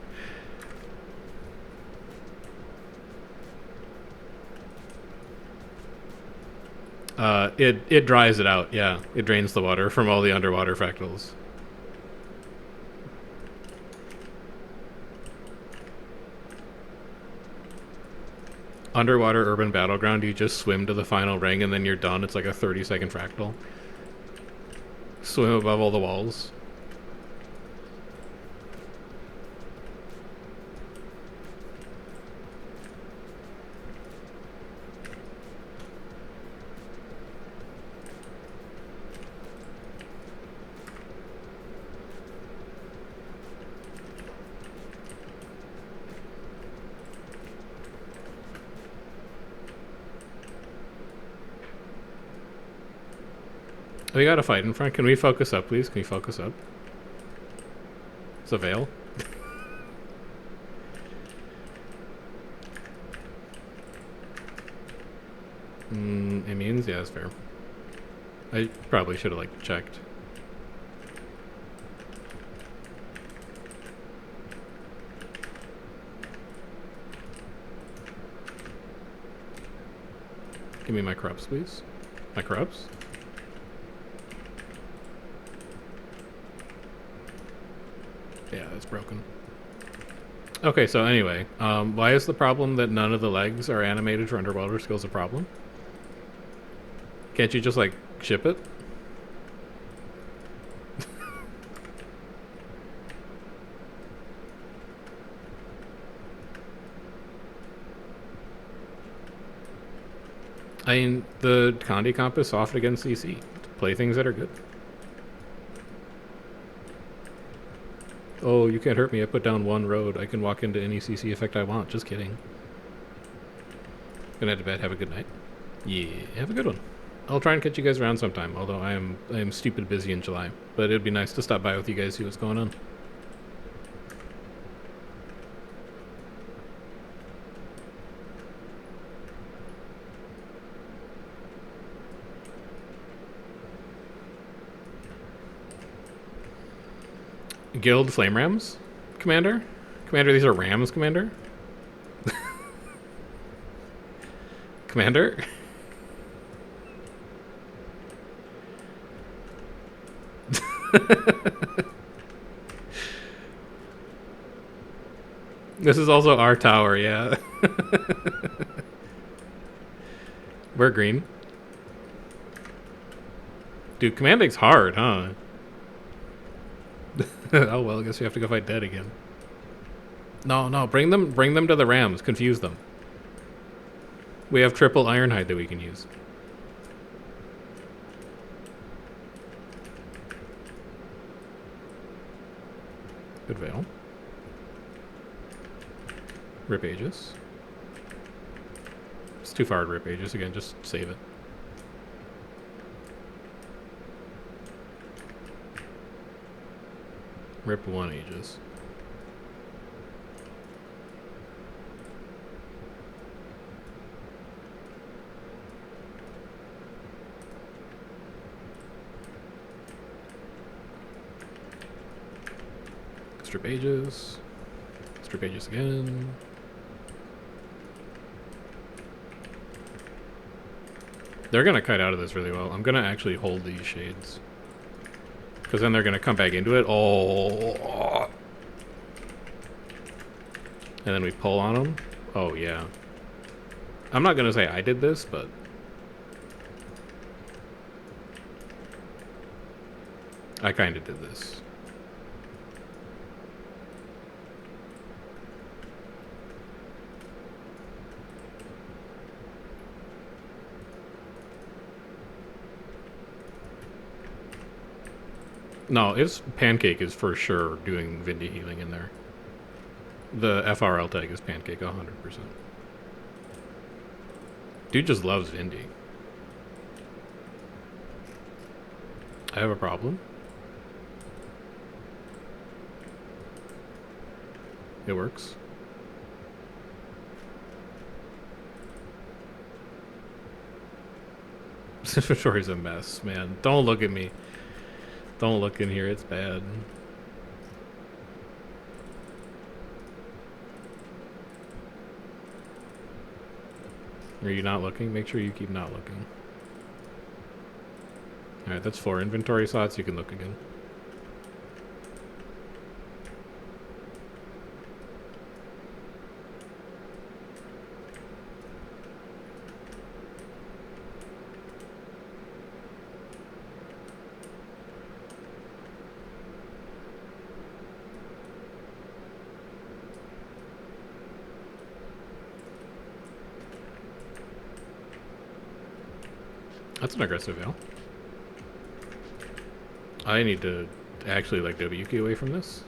It dries it out. Yeah, it drains the water from all the underwater fractals. Underwater urban battleground, you just swim to the final ring and then you're done. It's like a 30-second fractal. Swim above all the walls. We got a fight in front. Can we focus up, please? Can we focus up? It's a veil. Immunes? Yeah, that's fair. I probably should have, like, checked. Give me my corrupts, please. My corrupts? Yeah, that's broken. Okay, so anyway, why is the problem that none of the legs are animated for underwater skills a problem? Can't you just, like, ship it? I mean, the Condi comp is soft against CC. Play things that are good. Oh, you can't hurt me. I put down one road. I can walk into any CC effect I want. Just kidding. Gonna head to bed. Have a good night. Yeah, have a good one. I'll try and catch you guys around sometime, although I am stupid busy in July. But it'd be nice to stop by with you guys, see what's going on. Guild Flame Rams? Commander? Commander, these are Rams, Commander? Commander? This is also our tower, yeah. We're green. Dude, commanding's hard, huh? Oh well, I guess we have to go fight Dead again. No, bring them to the Rams. Confuse them. We have triple Ironhide that we can use. Good Veil. Rip Aegis. It's too far to rip Aegis again, just save it. Rip one Aegis. Strip Aegis. Strip Aegis again. They're gonna kite out of this really well. I'm gonna actually hold these shades. Because then they're gonna come back into it. Oh. And then we pull on them. Oh, yeah. I'm not gonna say I did this, but... I kinda did this. No, it's Pancake is for sure doing Vindy healing in there. The FRL tag is Pancake 100%. Dude just loves Vindy. I have a problem. It works. Inventory's a mess, man. Don't look at me. Don't look in here, it's bad. Are you not looking? Make sure you keep not looking. Alright, that's 4 inventory slots. You can look again. That's an aggressive veil. I need to actually like WQ away from this.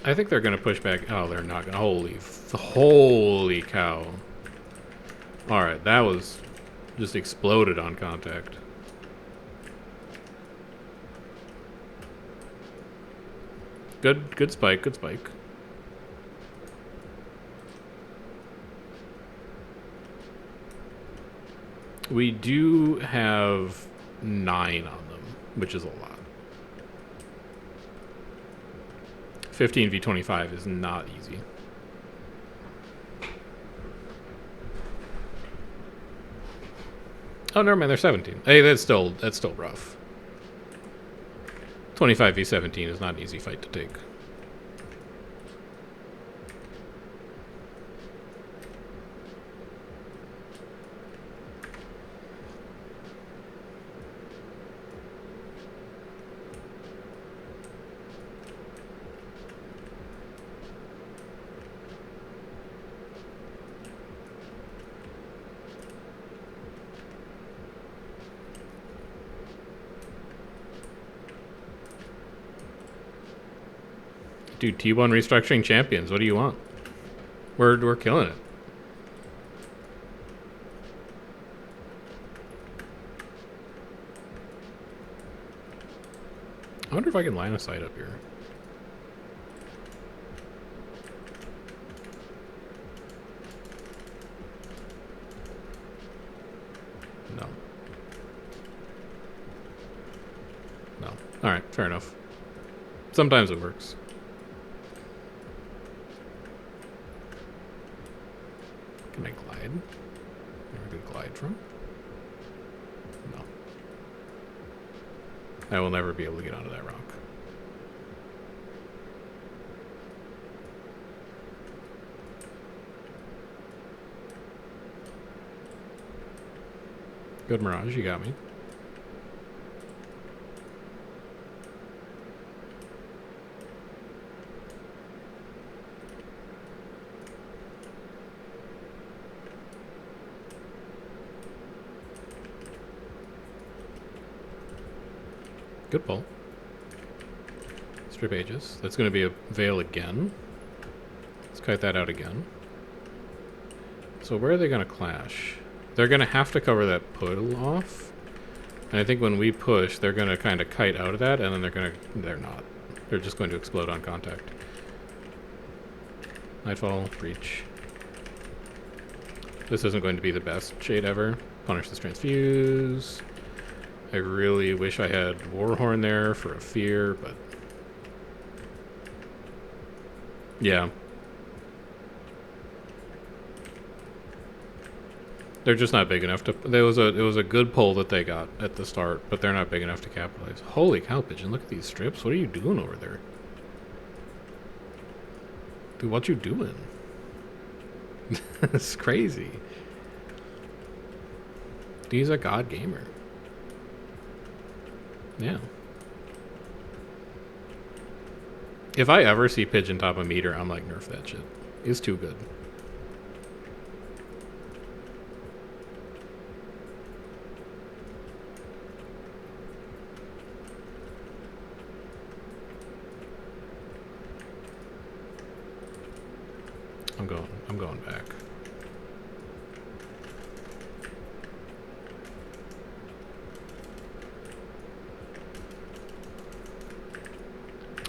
I think they're gonna push back. Oh, they're not gonna. Holy cow! All right, that was just exploded on contact. Good spike. Good spike. We do have 9 on them, which is a lot. 15v25 is not easy. Oh, never mind. They're 17. Hey, that's still rough. 25v17 is not an easy fight to take. Dude, T1 restructuring champions. What do you want? We're killing it. I wonder if I can line of sight up here. No. No. Alright, fair enough. Sometimes it works. Can I glide? Where could glide from? No. I will never be able to get onto that rock. Good Mirage, you got me. Good pull. Strip Aegis. That's going to be a Veil again. Let's kite that out again. So where are they going to clash? They're going to have to cover that puddle off. And I think when we push, they're going to kind of kite out of that, and then they're not. They're just going to explode on contact. Nightfall, Breach. This isn't going to be the best shade ever. Punish this Transfuse. I really wish I had Warhorn there for a fear, but yeah. They're just not big enough to. It was a good pull that they got at the start, but they're not big enough to capitalize. Holy cow, Pigeon! Look at these strips. What are you doing over there, dude? What you doing? It's crazy. He's a god gamer. Yeah. If I ever see Pigeon top a meter, I'm like, nerf that shit. It's too good. I'm going back.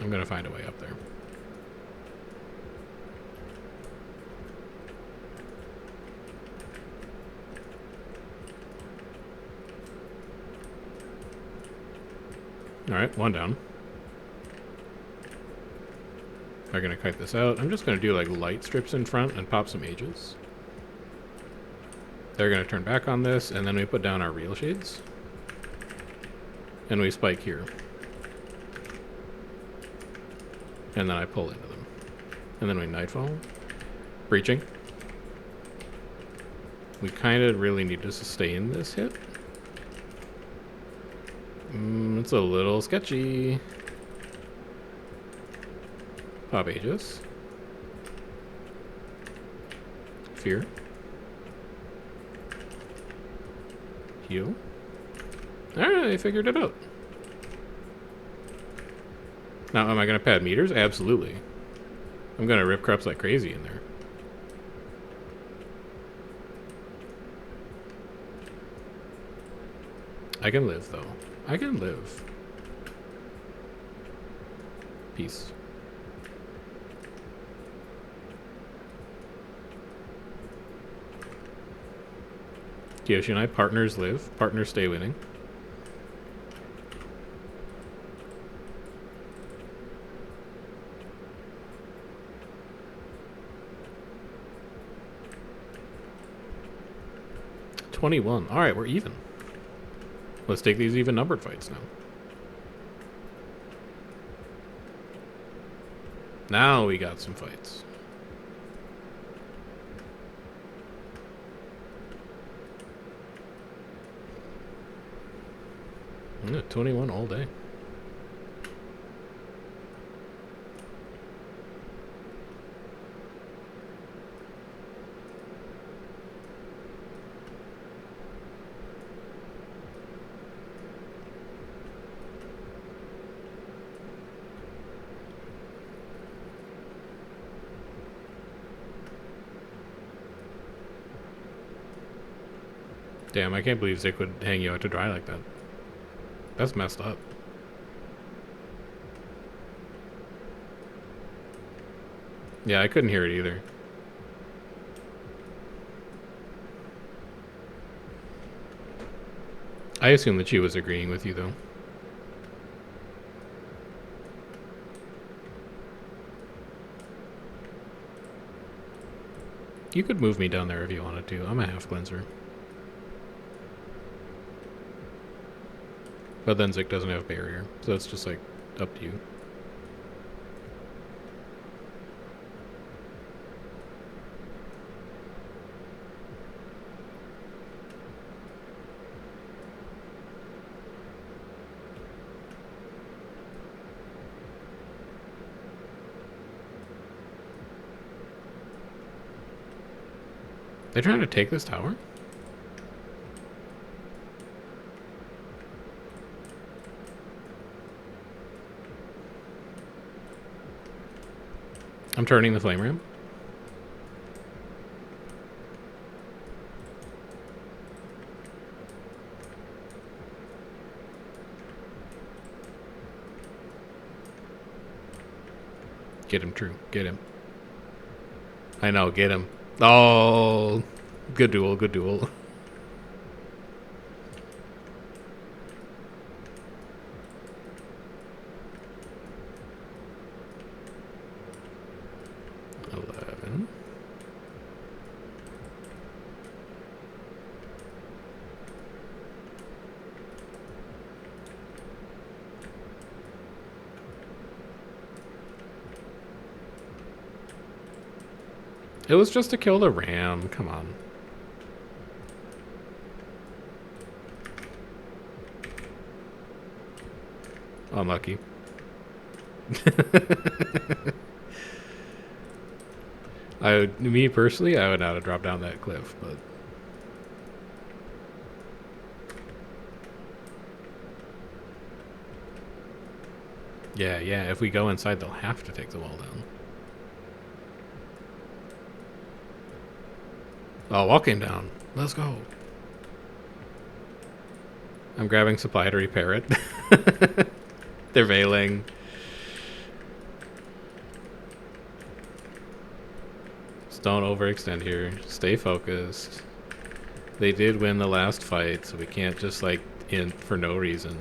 I'm gonna find a way up there. Alright, one down. They're gonna kite this out. I'm just gonna do like light strips in front and pop some Aegis. They're going to turn back on this, and then we put down our real shades. And we spike here. And then I pull into them. And then we nightfall. Breaching. We kind of really need to sustain this hit. It's a little sketchy. Pop Aegis. Fear. Heal. Alright, I figured it out. Now, am I going to pad meters? Absolutely. I'm going to rip crops like crazy in there. I can live, though. I can live. Peace. Kiyoshi and I, partners live. Partners stay winning. $21. Alright, we're even. Let's take these even numbered fights now. Now we got some fights. Yeah, 21 all day. Damn, I can't believe Zik would hang you out to dry like that. That's messed up. Yeah, I couldn't hear it either. I assume that she was agreeing with you, though. You could move me down there if you wanted to. I'm a half cleanser. But then Zik doesn't have barrier, so it's just like up to you. They're trying to take this tower? I'm turning the flame ram. Get him, True. Get him. I know, get him. Oh, good duel, good duel. It was just to kill the ram. Come on. Unlucky. Me personally, I would not have dropped down that cliff, but yeah, if we go inside, they'll have to take the wall down. Oh, wall came down. Let's go. I'm grabbing supply to repair it. They're veiling. Just don't overextend here. Stay focused. They did win the last fight, so we can't just like int for no reason.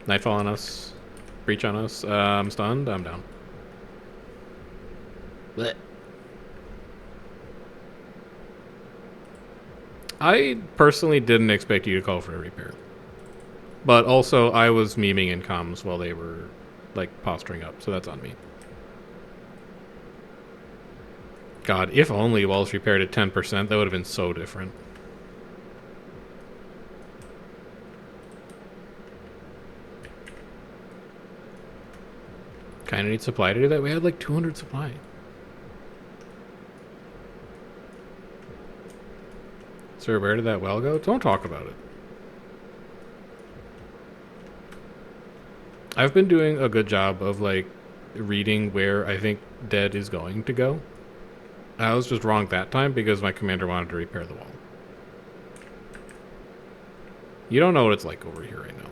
Nightfall on us. Breach on us. I'm stunned. I'm down. Blech. I personally didn't expect you to call for a repair. But also, I was memeing in comms while they were, like, posturing up, so that's on me. God, if only walls repaired at 10%, that would have been so different. Kinda need supply to do that. We had like 200 supply. Sir, where did that well go? Don't talk about it. I've been doing a good job of like reading where I think dead is going to go. I was just wrong that time because my commander wanted to repair the wall. You don't know what it's like over here right now.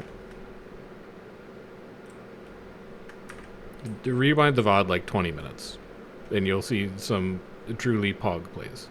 Rewind the VOD like 20 minutes, and you'll see some truly pog plays.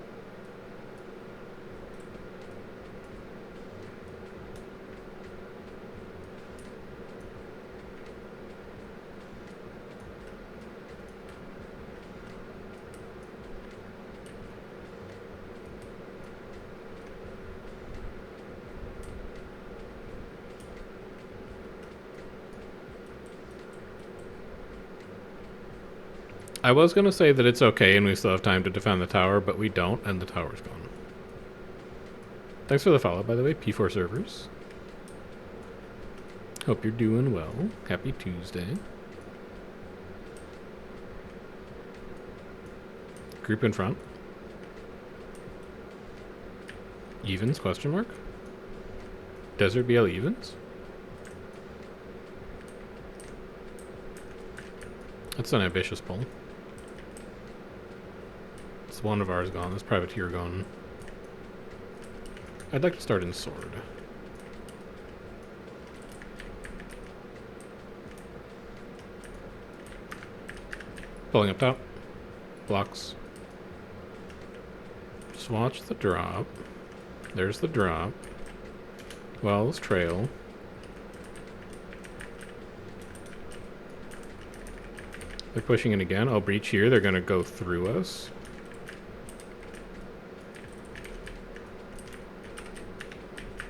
I was going to say that it's okay and we still have time to defend the tower, but we don't, and the tower's gone. Thanks for the follow, by the way, P4 servers. Hope you're doing well. Happy Tuesday. Group in front. Evens, question mark? Desert BL evens? That's an ambitious pull. It's one of ours gone. This privateer gone. I'd like to start in sword. Pulling up top. Blocks. Just watch the drop. There's the drop. Wells trail. They're pushing in again. I'll breach here. They're going to go through us.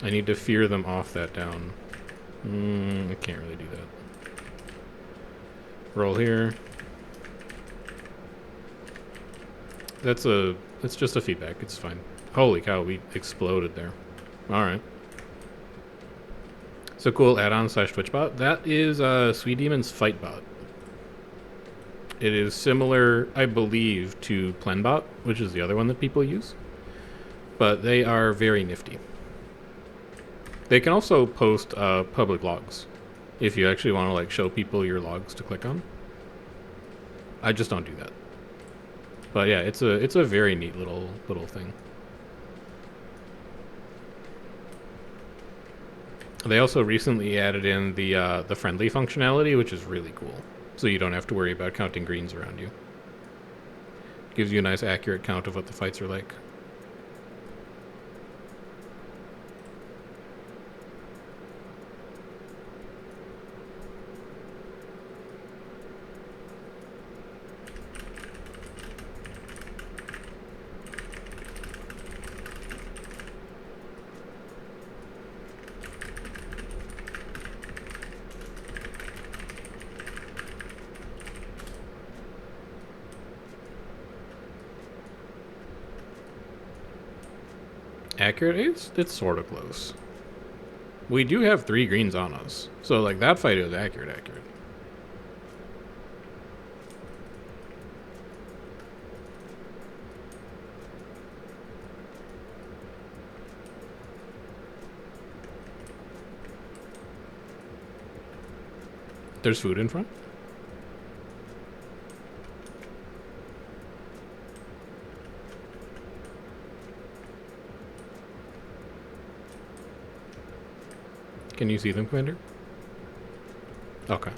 I need to fear them off that down. I can't really do that. Roll here. That's just a feedback. It's fine. Holy cow, we exploded there. Alright. So cool add-on / Twitch bot. That is Sweet Demon's fight bot. It is similar, I believe, to Plenbot, which is the other one that people use. But they are very nifty. They can also post public logs if you actually want to like show people your logs to click on. I just don't do that. But yeah, it's a very neat little thing. They also recently added in the friendly functionality, which is really cool. So you don't have to worry about counting greens around you. Gives you a nice accurate count of what the fights are like. Accurate? It's sort of close. We do have 3 greens on us. So, like, that fight is accurate. There's food in front? Can you see them, Commander? Okay.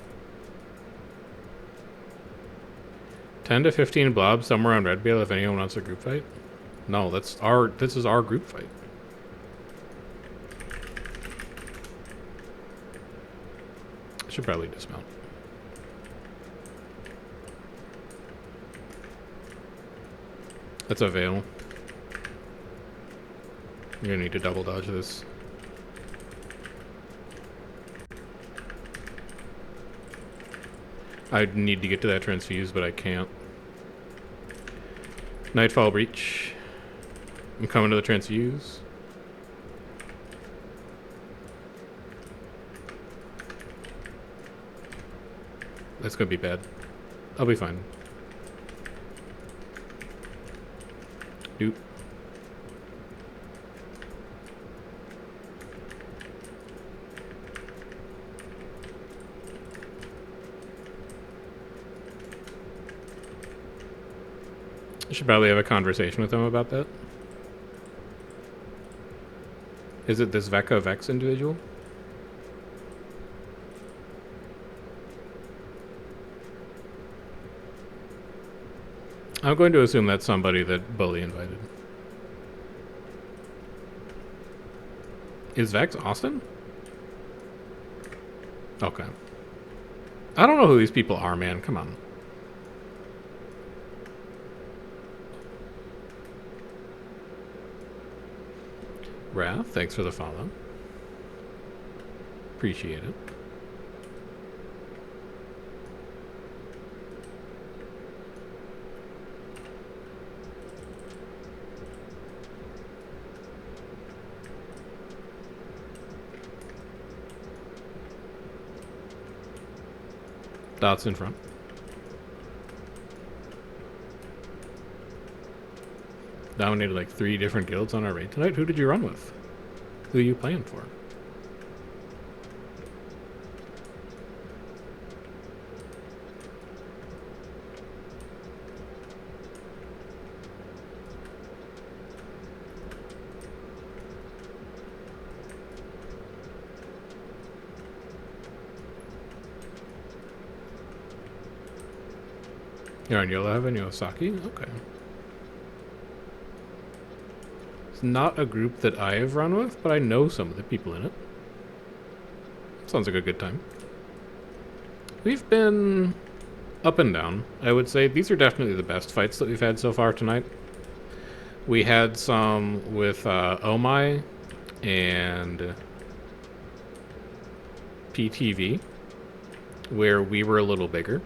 10 to 15 blobs somewhere on Red Bale if anyone wants a group fight? No, this is our group fight. I should probably dismount. That's a veil. You're gonna need to double dodge this. I need to get to that transfuse, but I can't. Nightfall breach. I'm coming to the transfuse. That's gonna be bad. I'll be fine. Doop. I should probably have a conversation with them about that. Is it this Vecca Vex individual? I'm going to assume that's somebody that Bully invited. Is Vex Austin? Okay. I don't know who these people are, man. Come on. Wrath, thanks for the follow. Appreciate it. Dots in front. Dominated like 3 different guilds on our raid tonight. Who did you run with? Who are you playing for? You're on Yellow Heaven, Yosaki? Okay. It's not a group that I have run with, but I know some of the people in it. Sounds like a good time. We've been up and down, I would say. These are definitely the best fights that we've had so far tonight. We had some with Omai and PTV, where we were a little bigger,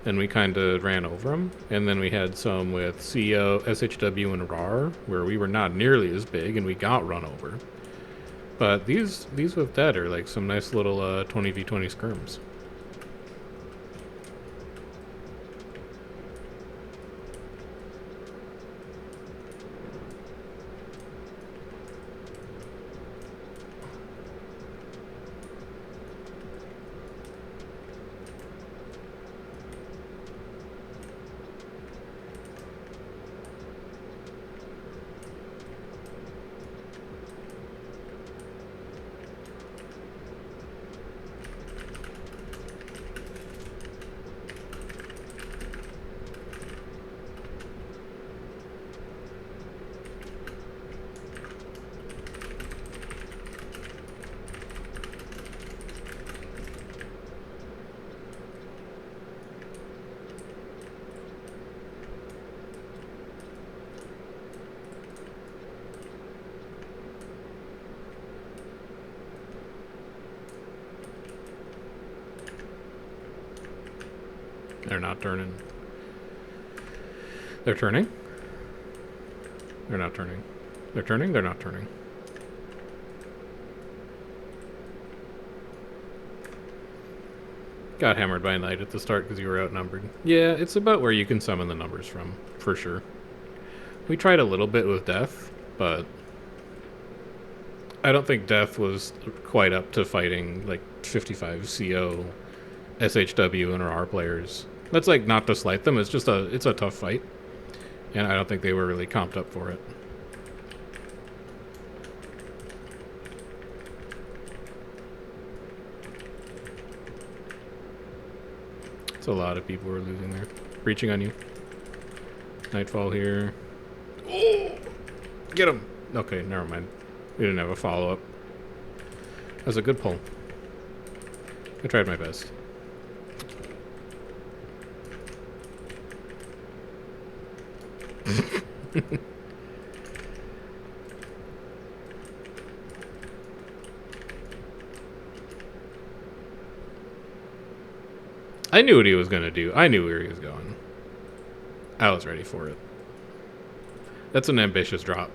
and we kind of ran over them. And then we had some with CO, SHW, and RAR, where we were not nearly as big, and we got run over. But these with that are like some nice little 20v20 skirms. They're not turning. They're turning? They're not turning. They're turning? They're not turning. Got hammered by a knight at the start because you were outnumbered. Yeah, it's about where you can summon the numbers from, for sure. We tried a little bit with Death, but I don't think Death was quite up to fighting like 55 CO, SHW, and RR players. That's like not to slight them, it's a tough fight. And I don't think they were really comped up for it. It's a lot of people were losing there. Breaching on you. Nightfall here. Oh! Get him! Okay, never mind. We didn't have a follow-up. That was a good pull. I tried my best. I knew what he was going to do. I knew where he was going. I was ready for it. That's an ambitious drop.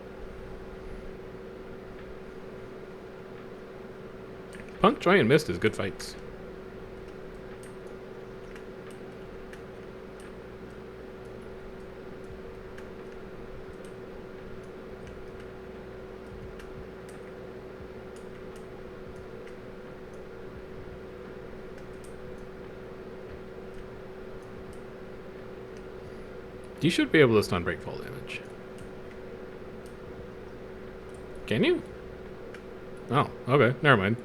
Punk, Try, and Mist is good fights. You should be able to stun break fall damage. Can you? Oh, okay. Never mind.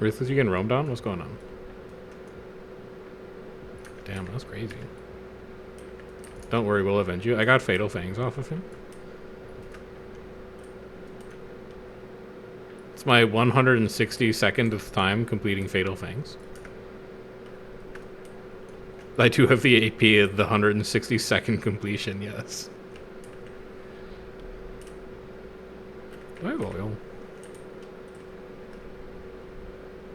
Ruthless, you getting roamed on? What's going on? Damn, that's crazy. Don't worry, we'll avenge you. I got Fatal Fangs off of him. It's my 162nd time completing Fatal Fangs. I do have the AP of the 162nd completion, yes. Do I have oil?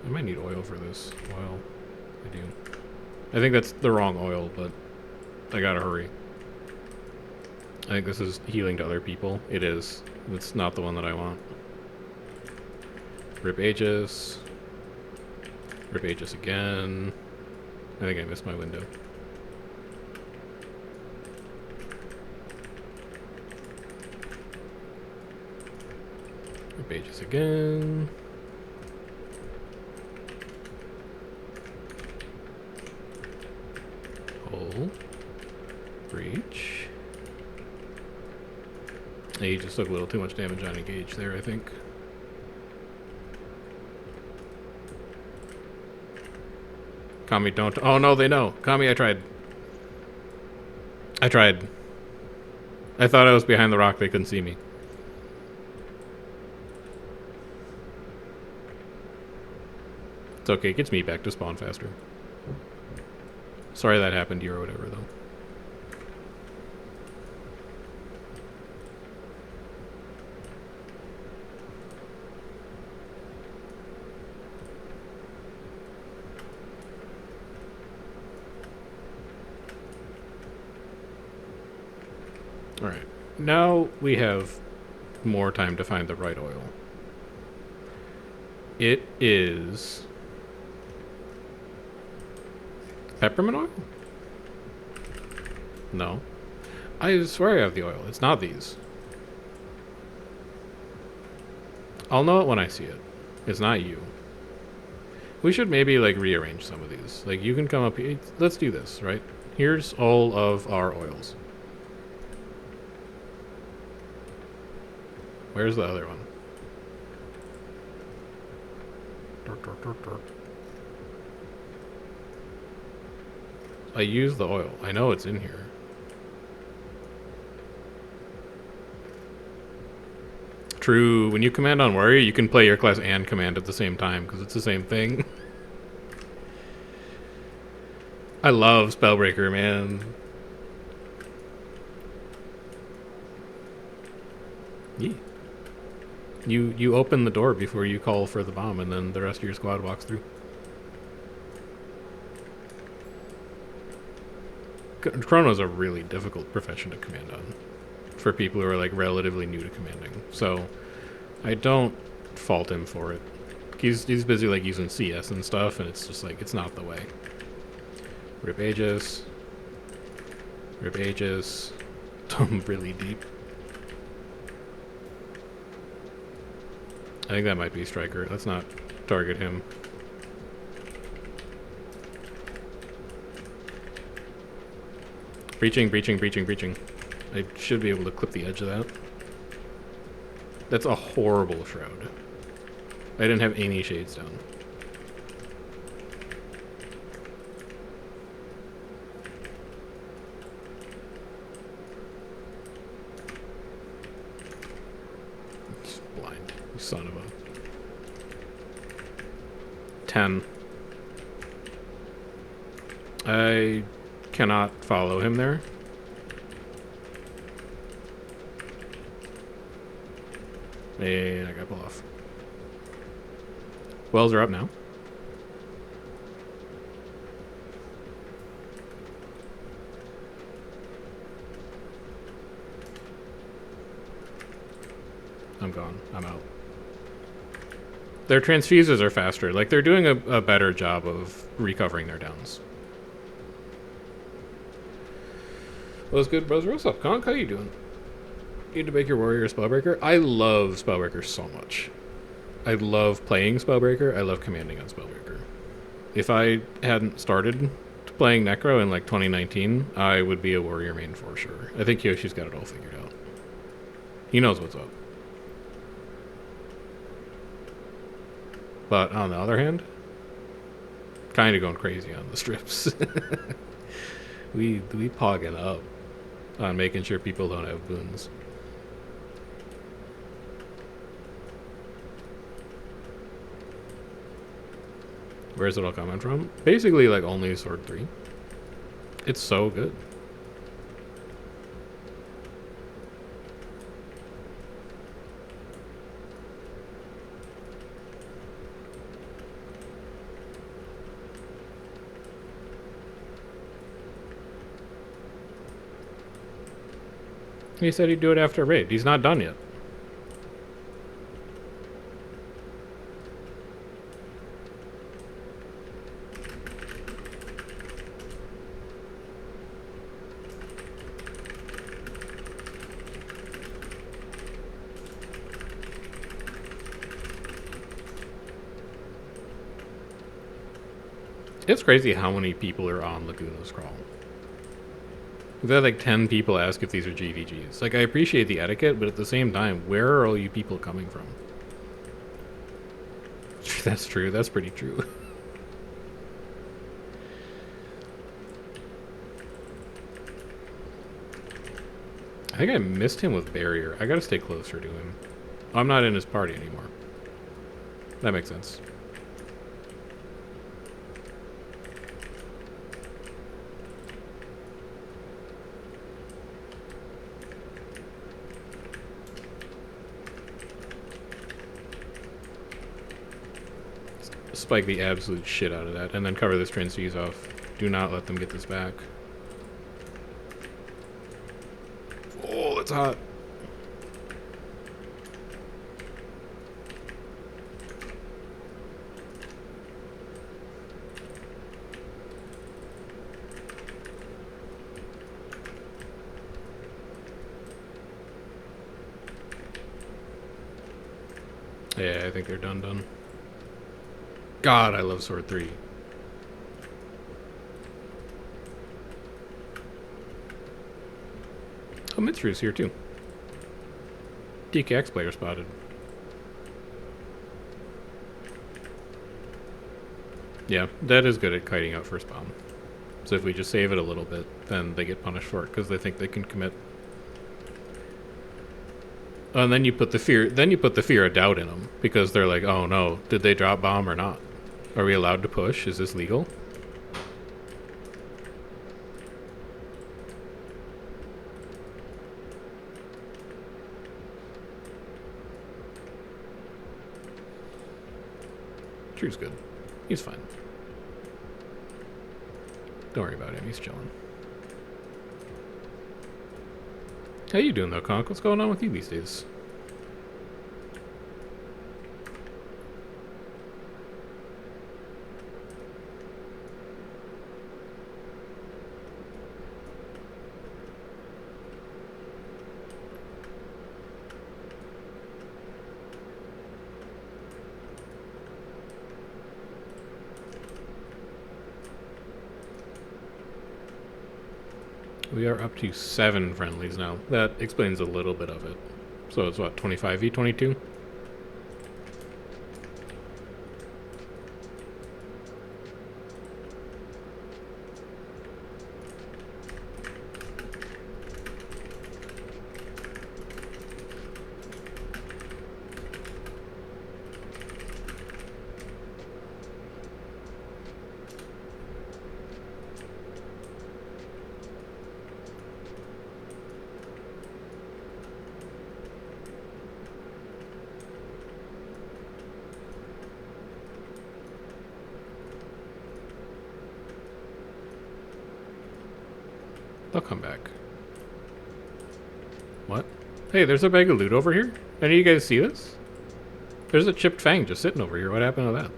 I might need oil for this. Oil. I do. I think that's the wrong oil, but I gotta hurry. I think this is healing to other people. It is. It's not the one that I want. Rip Aegis. Rip Aegis again. I think I missed my window. Rip Aegis again. Pull. Breach. He just took a little too much damage on engage there, I think. Kami, don't. Oh no, they know. Kami, I tried. I tried. I thought I was behind the rock, they couldn't see me. It's okay, it gets me back to spawn faster. Sorry that happened to you or whatever, though. Alright, now we have more time to find the right oil. It is peppermint oil? No. I swear I have the oil. It's not these. I'll know it when I see it. It's not you. We should maybe like rearrange some of these. Like you can come up here. Let's do this, right? Here's all of our oils. Where's the other one? I use the oil. I know it's in here. True. When you command on warrior, you can play your class and command at the same time because it's the same thing. I love Spellbreaker, man. Yeah. You open the door before you call for the bomb, and then the rest of your squad walks through. Chrono's a really difficult profession to command on for people who are like relatively new to commanding. So I don't fault him for it. He's busy like using CS and stuff, and it's just like it's not the way. Rip Aegis. Rip Aegis. Really deep. I think that might be Striker. Let's not target him. Breaching, breaching, breaching, breaching. I should be able to clip the edge of that. That's a horrible shroud. I didn't have any shades down. Son of a 10. I cannot follow him there. And I got pulled off. Wells are up now. I'm gone. I'm out. Their transfuses are faster. Like, they're doing a better job of recovering their downs. What's good, bros? What's up, Conk? How you doing? Need to make your warrior a spellbreaker? I love spellbreaker so much. I love playing spellbreaker. I love commanding on spellbreaker. If I hadn't started playing Necro in like 2019, I would be a warrior main for sure. I think Yoshi's got it all figured out. He knows what's up. But on the other hand, kind of going crazy on the strips. we pogging up on making sure people don't have boons. Where's it all coming from? Basically, like, only Sword 3. It's so good. He said he'd do it after a raid. He's not done yet. It's crazy how many people are on Laguna's Crawl. We've had like 10 people ask if these are GVGs. Like, I appreciate the etiquette, but at the same time, where are all you people coming from? That's true. That's pretty true. I think I missed him with barrier. I gotta stay closer to him. I'm not in his party anymore. That makes sense. Spike the absolute shit out of that, and then cover this transfuse off. Do not let them get this back. Oh, it's hot. Yeah, I think they're done. God, I love Sword 3. Oh, Mitsuru's here too. DKX player spotted. Yeah, that is good at kiting out first bomb. So if we just save it a little bit, then they get punished for it because they think they can commit. Oh, and then you put the fear of doubt in them because they're like, oh no, did they drop bomb or not? Are we allowed to push? Is this legal? Drew's good. He's fine. Don't worry about him. He's chilling. How you doing though, Conk? What's going on with you these days? We are up to 7 friendlies now. That explains a little bit of it. So it's what, 25v, 22? I'll come back. What? Hey, there's a bag of loot over here. Any of you guys see this? There's a chipped fang just sitting over here. What happened to that?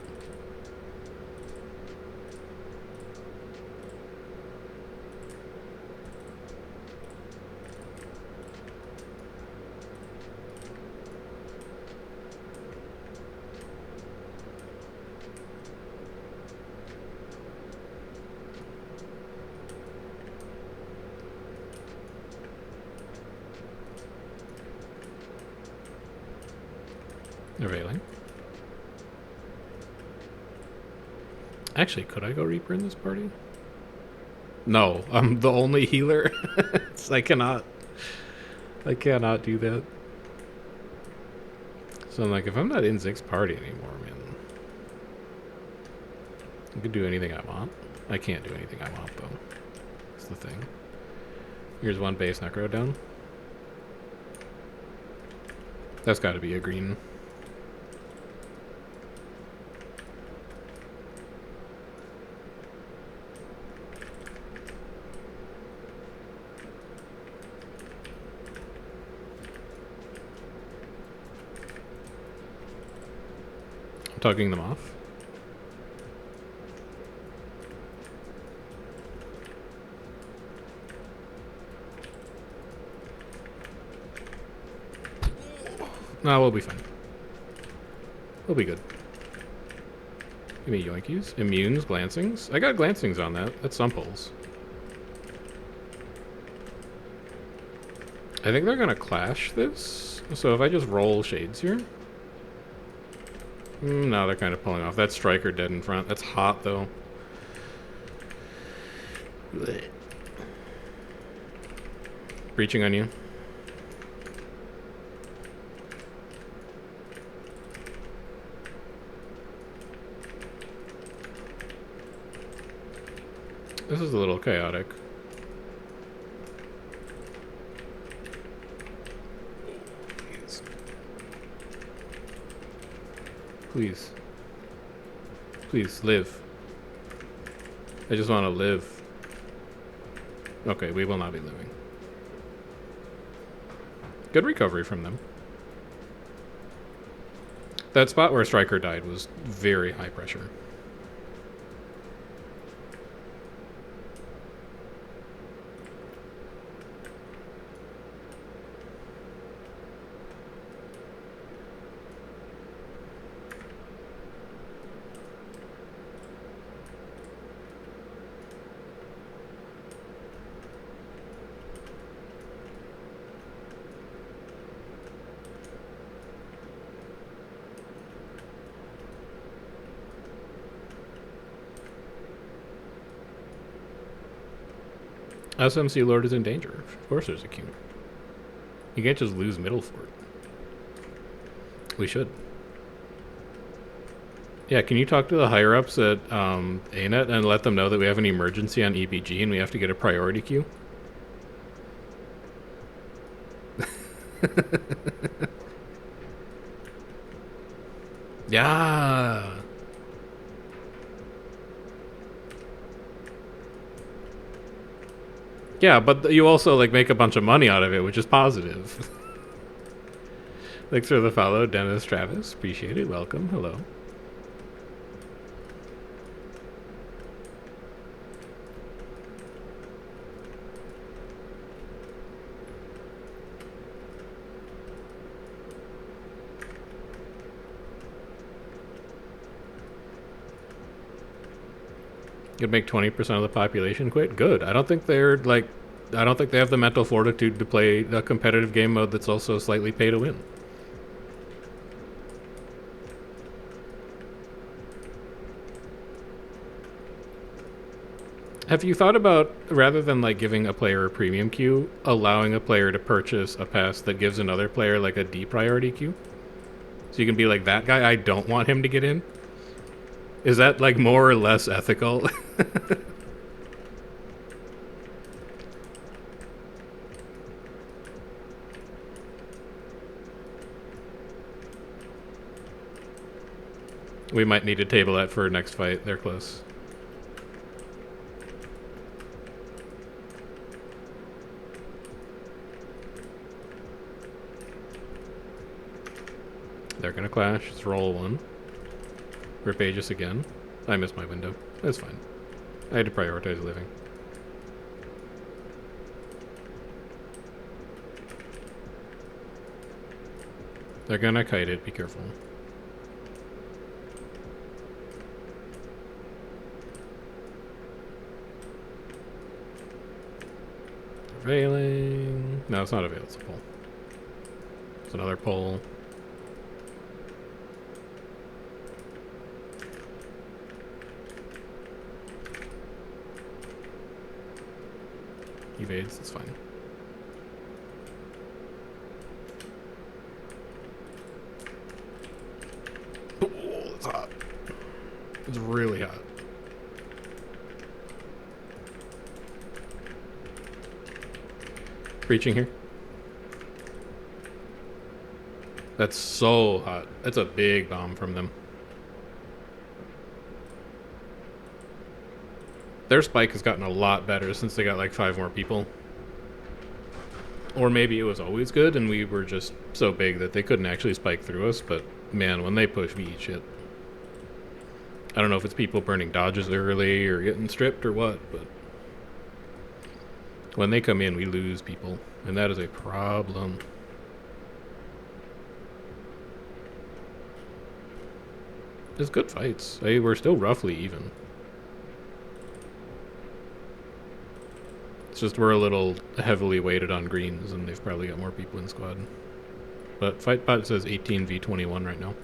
Availing. Actually, could I go Reaper in this party? No, I'm the only healer. I cannot do that. So I'm like, if I'm not in Zig's party anymore, man, I can do anything I want. I can't do anything I want, though. That's the thing. Here's one base Necro down. That's got to be a green. I'm tugging them off. No, we'll be fine. We'll be good. Give me yoinkies. Immunes, glancings. I got glancings on that. That's some pulls. I think they're gonna clash this. So if I just roll shades here. No, they're kind of pulling off. That striker dead in front. That's hot though. Blech. Breaching on you. This is a little chaotic. Please. Please, live. I just want to live. Okay, we will not be living. Good recovery from them. That spot where Striker died was very high pressure. SMC Lord is in danger. Of course there's a king. You can't just lose middle fort. We should. Yeah, can you talk to the higher-ups at ANET and let them know that we have an emergency on EBG and we have to get a priority queue? Yeah. Yeah, but you also like make a bunch of money out of it, which is positive. Thanks for the follow, Dennis Travis. Appreciate it. Welcome. Hello. You'd make 20% of the population quit? Good. I don't think they're like, I don't think they have the mental fortitude to play a competitive game mode that's also slightly pay to win. Have you thought about, rather than like giving a player a premium queue, allowing a player to purchase a pass that gives another player like a D priority queue? So you can be like, that guy, I don't want him to get in? Is that like more or less ethical? We might need to table that for next fight. They're close. They're gonna clash. Let's roll one. Rip Aegis again. I missed my window. That's fine. I had to prioritize living. They're gonna kite it. Be careful. Veiling. No, it's not a veil. It's a pull. It's another pull. Evades. It's fine. Oh, it's hot. It's really hot. Breaching here. That's so hot. That's a big bomb from them. Their spike has gotten a lot better since they got like 5 more people. Or maybe it was always good and we were just so big that they couldn't actually spike through us, but man, when they push, we eat shit. I don't know if it's people burning dodges early or getting stripped or what, but when they come in, we lose people, and that is a problem. It's good fights. We're still roughly even. It's just we're a little heavily weighted on greens, and they've probably got more people in squad. But Fightbot says 18v21 right now.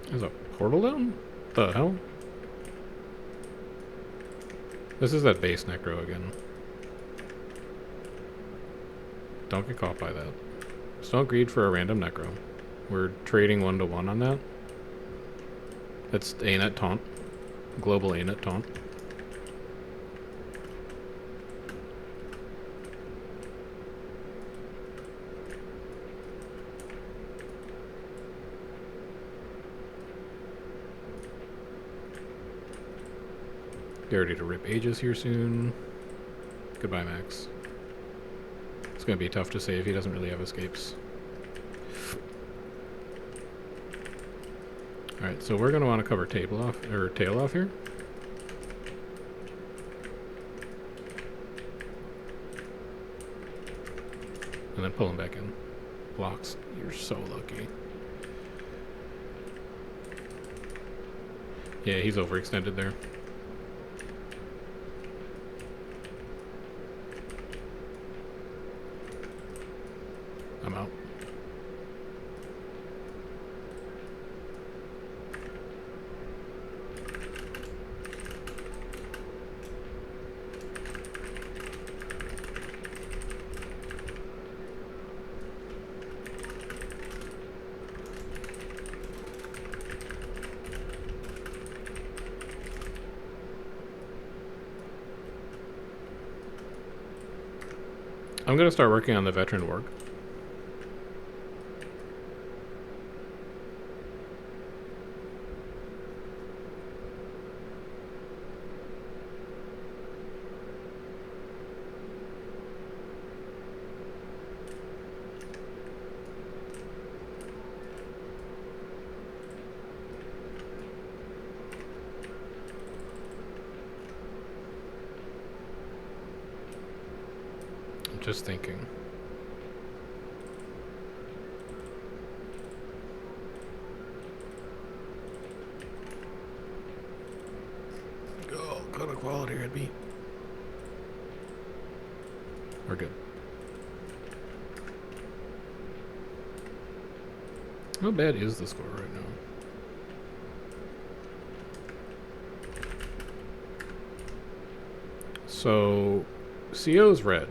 There's a portal down? The hell? This is that base Necro again. Don't get caught by that. Just don't greed for a random Necro. We're trading 1-to-1 on that. It's ANET taunt. Global ANET taunt. Get ready to rip Aegis here soon. Goodbye, Max. It's going to be tough to save. He doesn't really have escapes. Alright, so we're going to want to cover tail off here. And then pull him back in. Blocks. You're so lucky. Yeah, he's overextended there. I'm out. I'm gonna start working on the veteran work. Just thinking. Oh, color quality, Red B. We're good. How bad is the score right now? So, CO's red.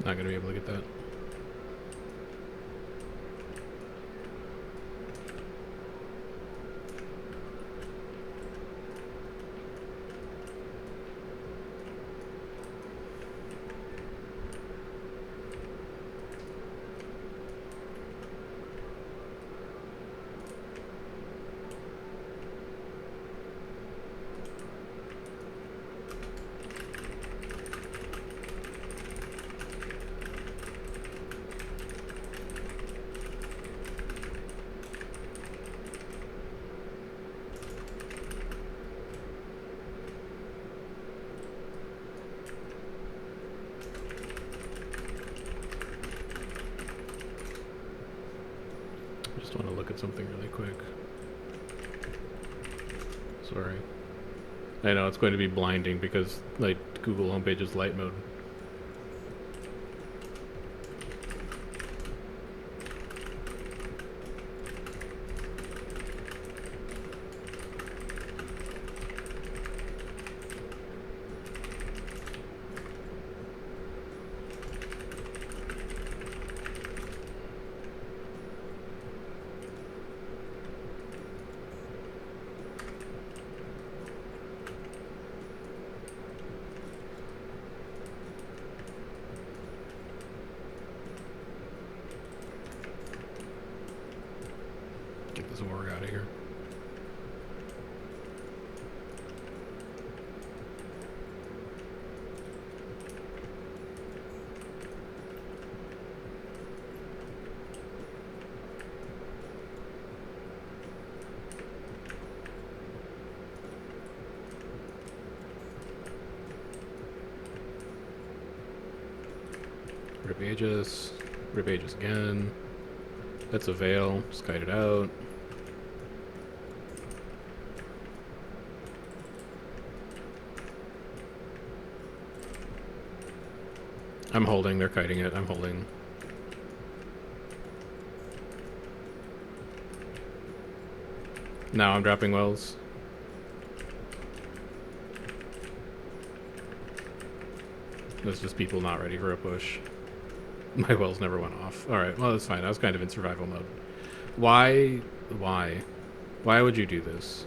Not gonna be able to get that. I just want to look at something really quick. Sorry. I know it's going to be blinding because like Google homepage is light mode. Get this org out of here. Rip Aegis. Rip Aegis again. That's a veil. Skite it out. I'm holding. They're kiting it. I'm holding. Now I'm dropping wells. That's just people not ready for a push. My wells never went off. Alright, well that's fine. I was kind of in survival mode. Why? Why? Why would you do this?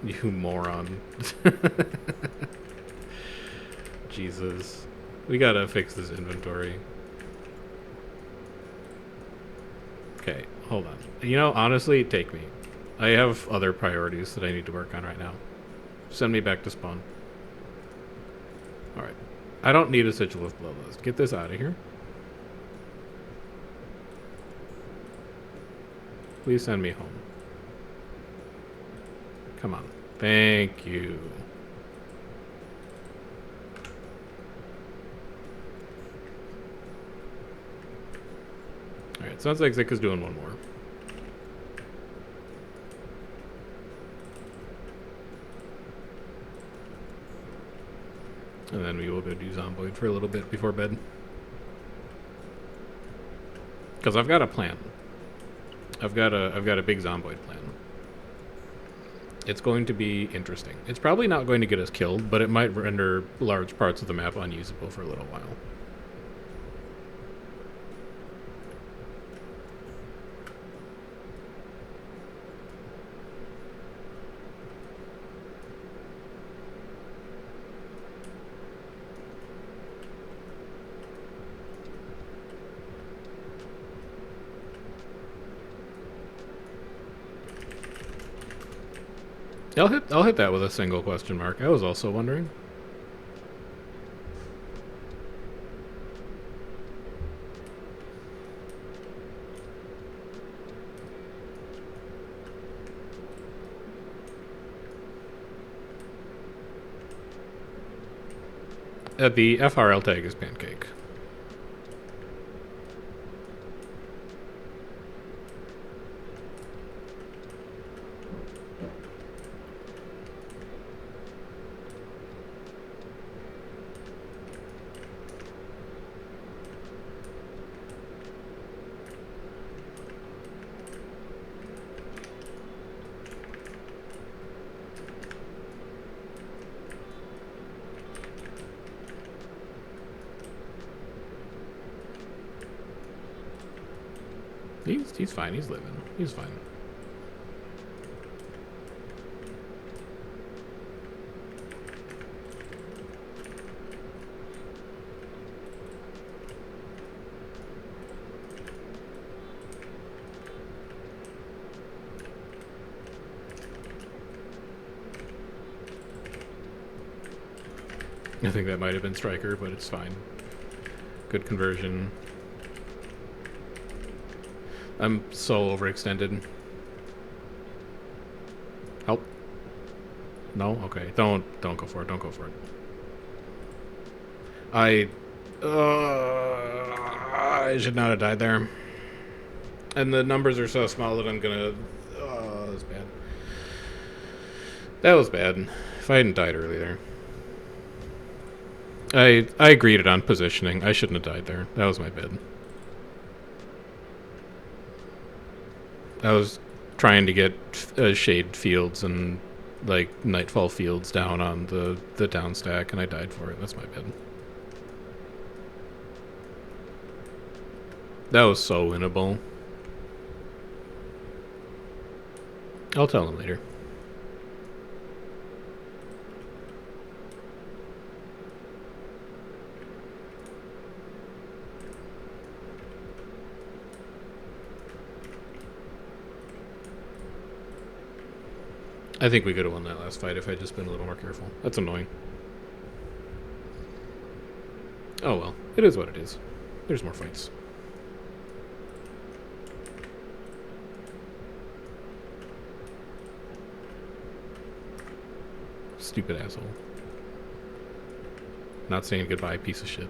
You moron. Jesus. We gotta fix this inventory. Okay, hold on. You know, honestly, take me. I have other priorities that I need to work on right now. Send me back to spawn. Alright. I don't need a sigil of bloodlust. Get this out of here. Please send me home. Come on. Thank you. Alright, sounds like Zik is doing one more. And then we will go do Zomboid for a little bit before bed. Because I've got a plan. I've got a big Zomboid plan. It's going to be interesting. It's probably not going to get us killed, but it might render large parts of the map unusable for a little while. I'll hit that with a single question mark. I was also wondering. The FRL tag is pancake. He's fine. He's living. He's fine. I think that might have been Striker, but it's fine. Good conversion. I'm so overextended. Help. No? Okay. Don't go for it. Don't go for it. I should not have died there. And the numbers are so small that I'm gonna... that was bad. That was bad. If I hadn't died earlier. I agreed it on positioning. I shouldn't have died there. That was my bad. I was trying to get shade fields and like nightfall fields down on the down stack, and I died for it. That's my bad. That was so winnable. I'll tell him later. I think we could have won that last fight if I'd just been a little more careful. That's annoying. Oh well, it is what it is. There's more fights. Stupid asshole. Not saying goodbye, piece of shit.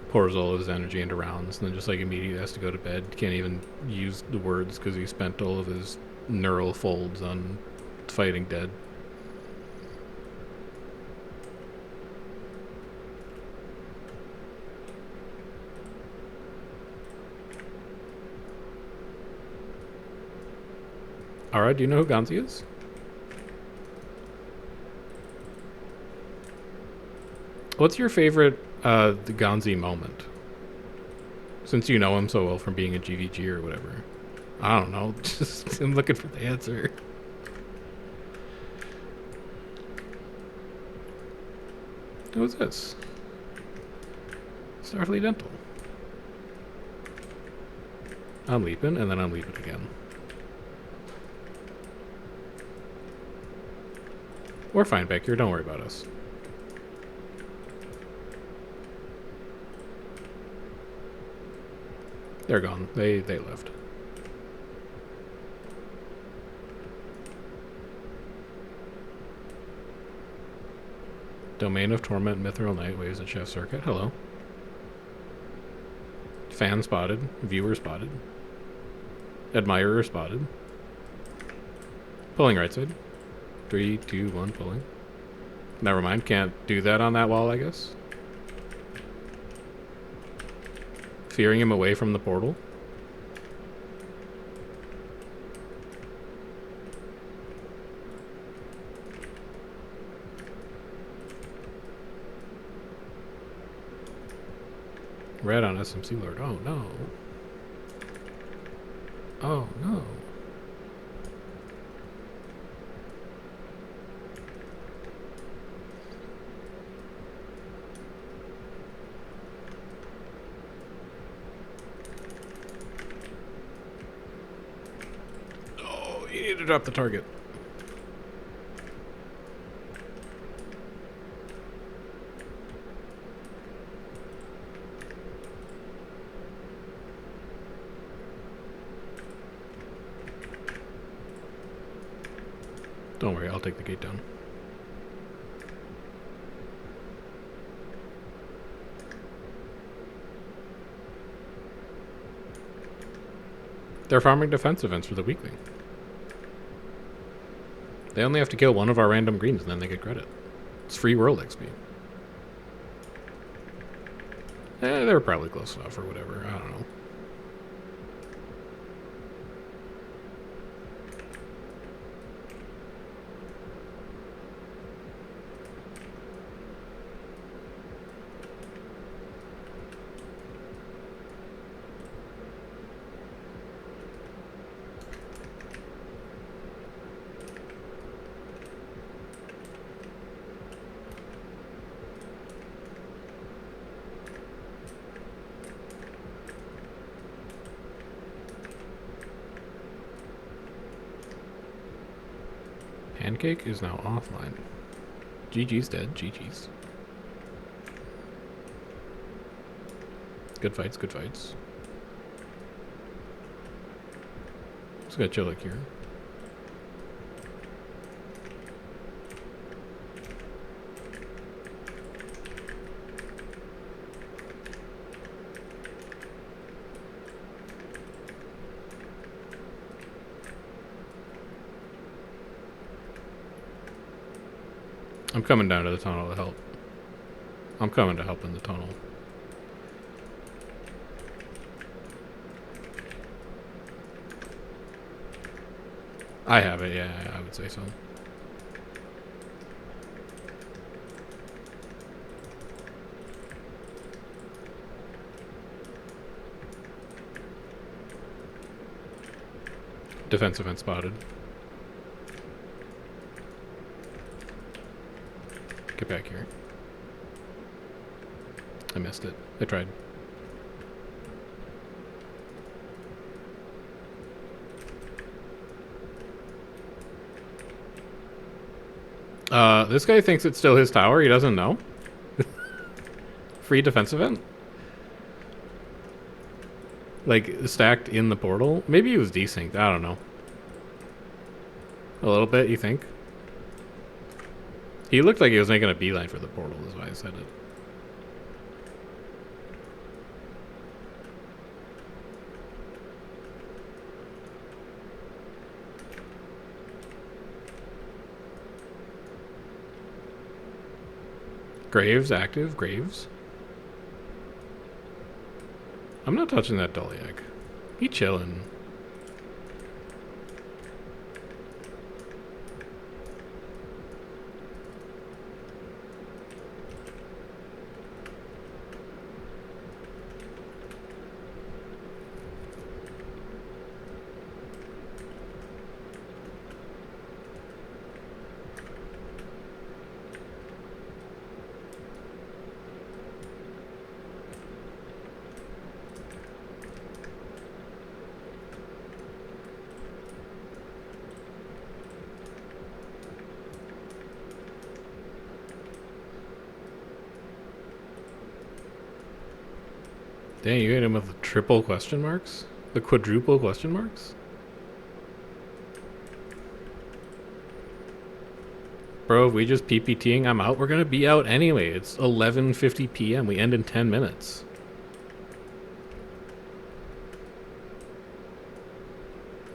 Pours all of his energy into rounds, and then just like immediately has to go to bed. Can't even use the words because he spent all of his neural folds on fighting dead. Alright, do you know who Ganzi is? What's your favorite the Ganzi moment? Since you know him so well from being a GVG or whatever. I don't know. Just I'm looking for the answer. Who is this? Starfleet Dental. I'm leaping, and then I'm leaping again. We're fine back here. Don't worry about us. They're gone. They left. Domain of Torment, Mithril Night waves at Chef Circuit. Hello. Fan spotted. Viewer spotted. Admirer spotted. Pulling right side. 3, 2, 1, pulling. Never mind. Can't do that on that wall, I guess. Fearing him away from the portal. Red on SMC Lord. Oh no. Oh no. need to drop the target. Don't worry, I'll take the gate down. They're farming defense events for the weekly. They only have to kill one of our random greens and then they get credit. It's free world XP. They were probably close enough or whatever. I don't know. Pancake is now offline. GG's dead. GG's. Good fights, good fights. Just gotta chill like here. I'm coming down to the tunnel to help. I'm coming to help in the tunnel. I have it, yeah, I would say so. Defensive event spotted. Get back here. I missed it. I tried. This guy thinks it's still his tower. He doesn't know. Free defense event? Like, stacked in the portal? Maybe he was desynced. I don't know. A little bit, you think? He looked like he was making a beeline for the portal, is why I said it. Graves active? Graves? I'm not touching that Doliac. He chillin'. Dang, you hit him with the triple question marks? The quadruple question marks? Bro, if we just PPTing, I'm out. We're gonna be out anyway. It's 11:50 p.m. We end in 10 minutes.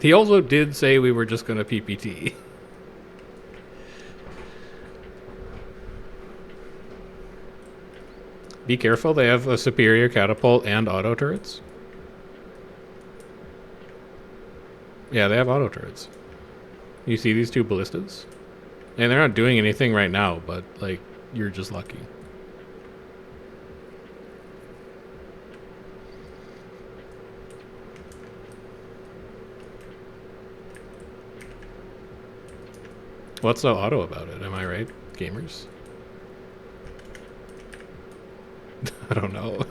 He also did say we were just gonna PPT. Be careful, they have a superior catapult and auto turrets. Yeah, they have auto turrets. You see these two ballistas? And they're not doing anything right now, but, like, you're just lucky. What's so auto about it? Am I right, gamers? I don't know.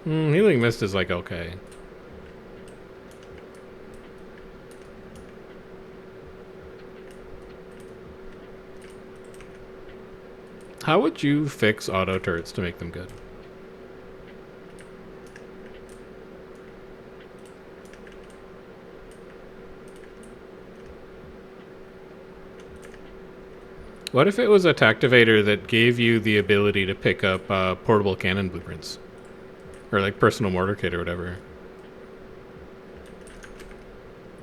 Healing Mist is like okay. How would you fix auto turrets to make them good? What if it was a Tactivator that gave you the ability to pick up portable cannon blueprints? Or like personal mortar kit or whatever.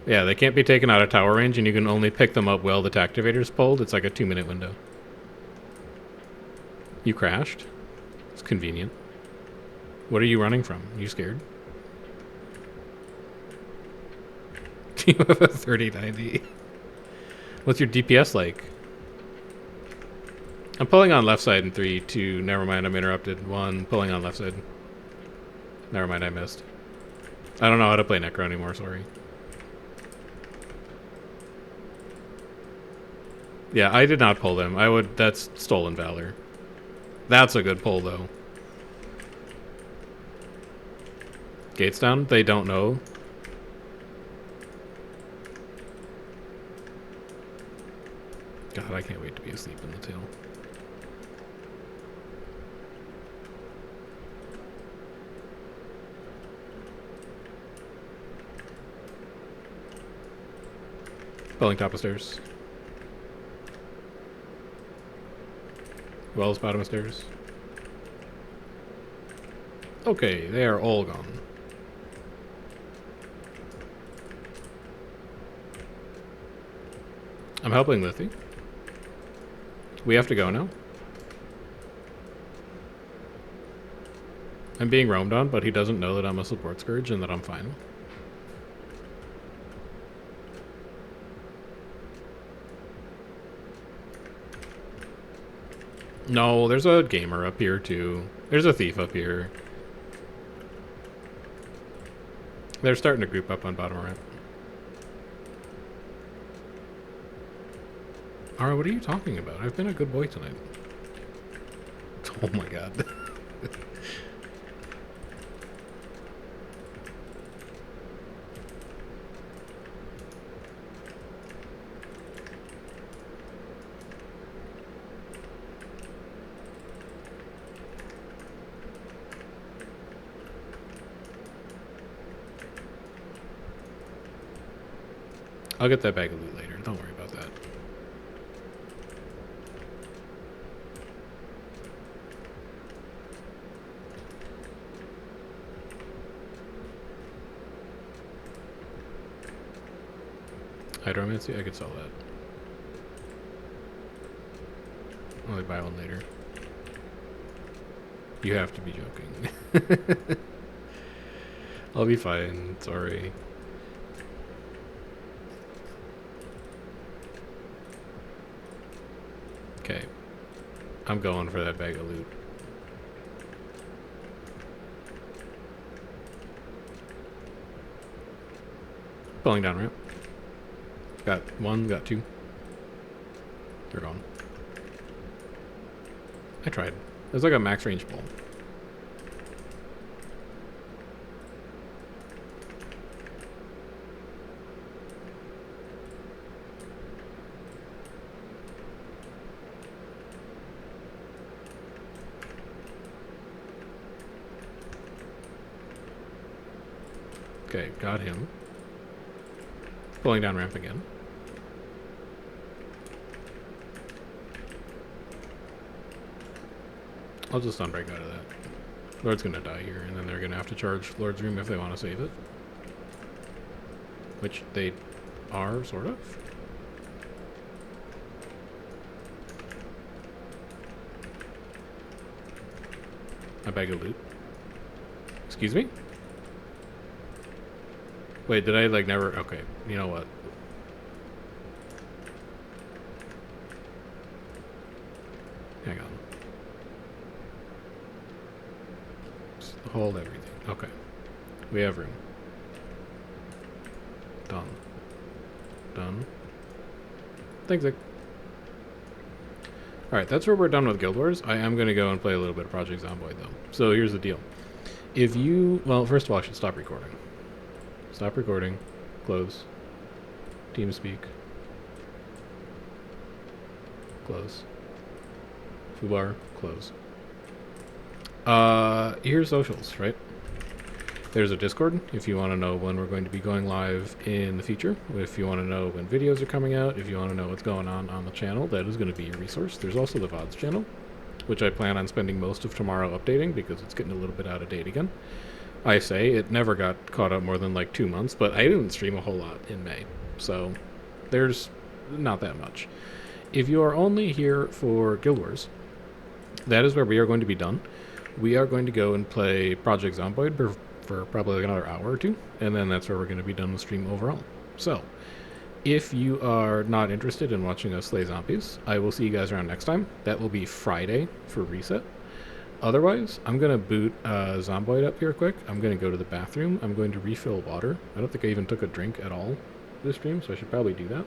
Yeah, they can't be taken out of tower range and you can only pick them up while the Tactivator's pulled. It's like a 2-minute window. You crashed? It's convenient. What are you running from? Are you scared? Do you have a 3090? What's your DPS like? I'm pulling on left side in 3, 2, never mind, I'm interrupted. 1, pulling on left side. Never mind, I missed. I don't know how to play Necro anymore, sorry. Yeah, I did not pull them. That's stolen valor. That's a good pull, though. Gates down? They don't know. God, I can't wait to be asleep in the tail. Pulling top of stairs. Wells bottom of stairs. Okay, they are all gone. I'm helping Lithy. We have to go now. I'm being roamed on, but he doesn't know that I'm a support scourge and that I'm fine. No, there's a gamer up here too. There's a thief up here. They're starting to group up on bottom right. Ara, what are you talking about? I've been a good boy tonight. Oh my god. I'll get that bag of loot later. Don't worry about that. Hydromancy? I could sell that. I'll buy one later. You have to be joking. I'll be fine. Sorry. Okay. I'm going for that bag of loot. Pulling down ramp. Got 1, got 2. They're gone. I tried. There's like a max range pull. Okay, got him. Pulling down ramp again. I'll just unbreak out of that. Lord's gonna die here, and then they're gonna have to charge Lord's Room if they want to save it. Which they are, sort of. A bag of loot. Excuse me? Wait, did I like never? Okay, you know what? Hang on. Just hold everything. Okay. We have room. Done. Done. Thanks, Zach. Alright, that's where we're done with Guild Wars. I am going to go and play a little bit of Project Zomboid, though. So here's the deal. If you, well, first of all, I should stop recording. Stop recording. Close. TeamSpeak. Close. Foobar. Close. Here's socials, right? There's a Discord if you want to know when we're going to be going live in the future. If you want to know when videos are coming out, if you want to know what's going on the channel, that is going to be a resource. There's also the VODs channel, which I plan on spending most of tomorrow updating because it's getting a little bit out of date again. I say it never got caught up more than like 2 months, but I didn't stream a whole lot in May, so there's not that much. If you are only here for Guild Wars, that is where we are going to be done. We are going to go and play Project Zomboid for probably like another hour or two, and then that's where we're going to be done with stream overall. So, if you are not interested in watching us slay zombies, I will see you guys around next time. That will be Friday for reset. Otherwise, I'm going to boot Zomboid up here quick. I'm going to go to the bathroom. I'm going to refill water. I don't think I even took a drink at all this stream, so I should probably do that.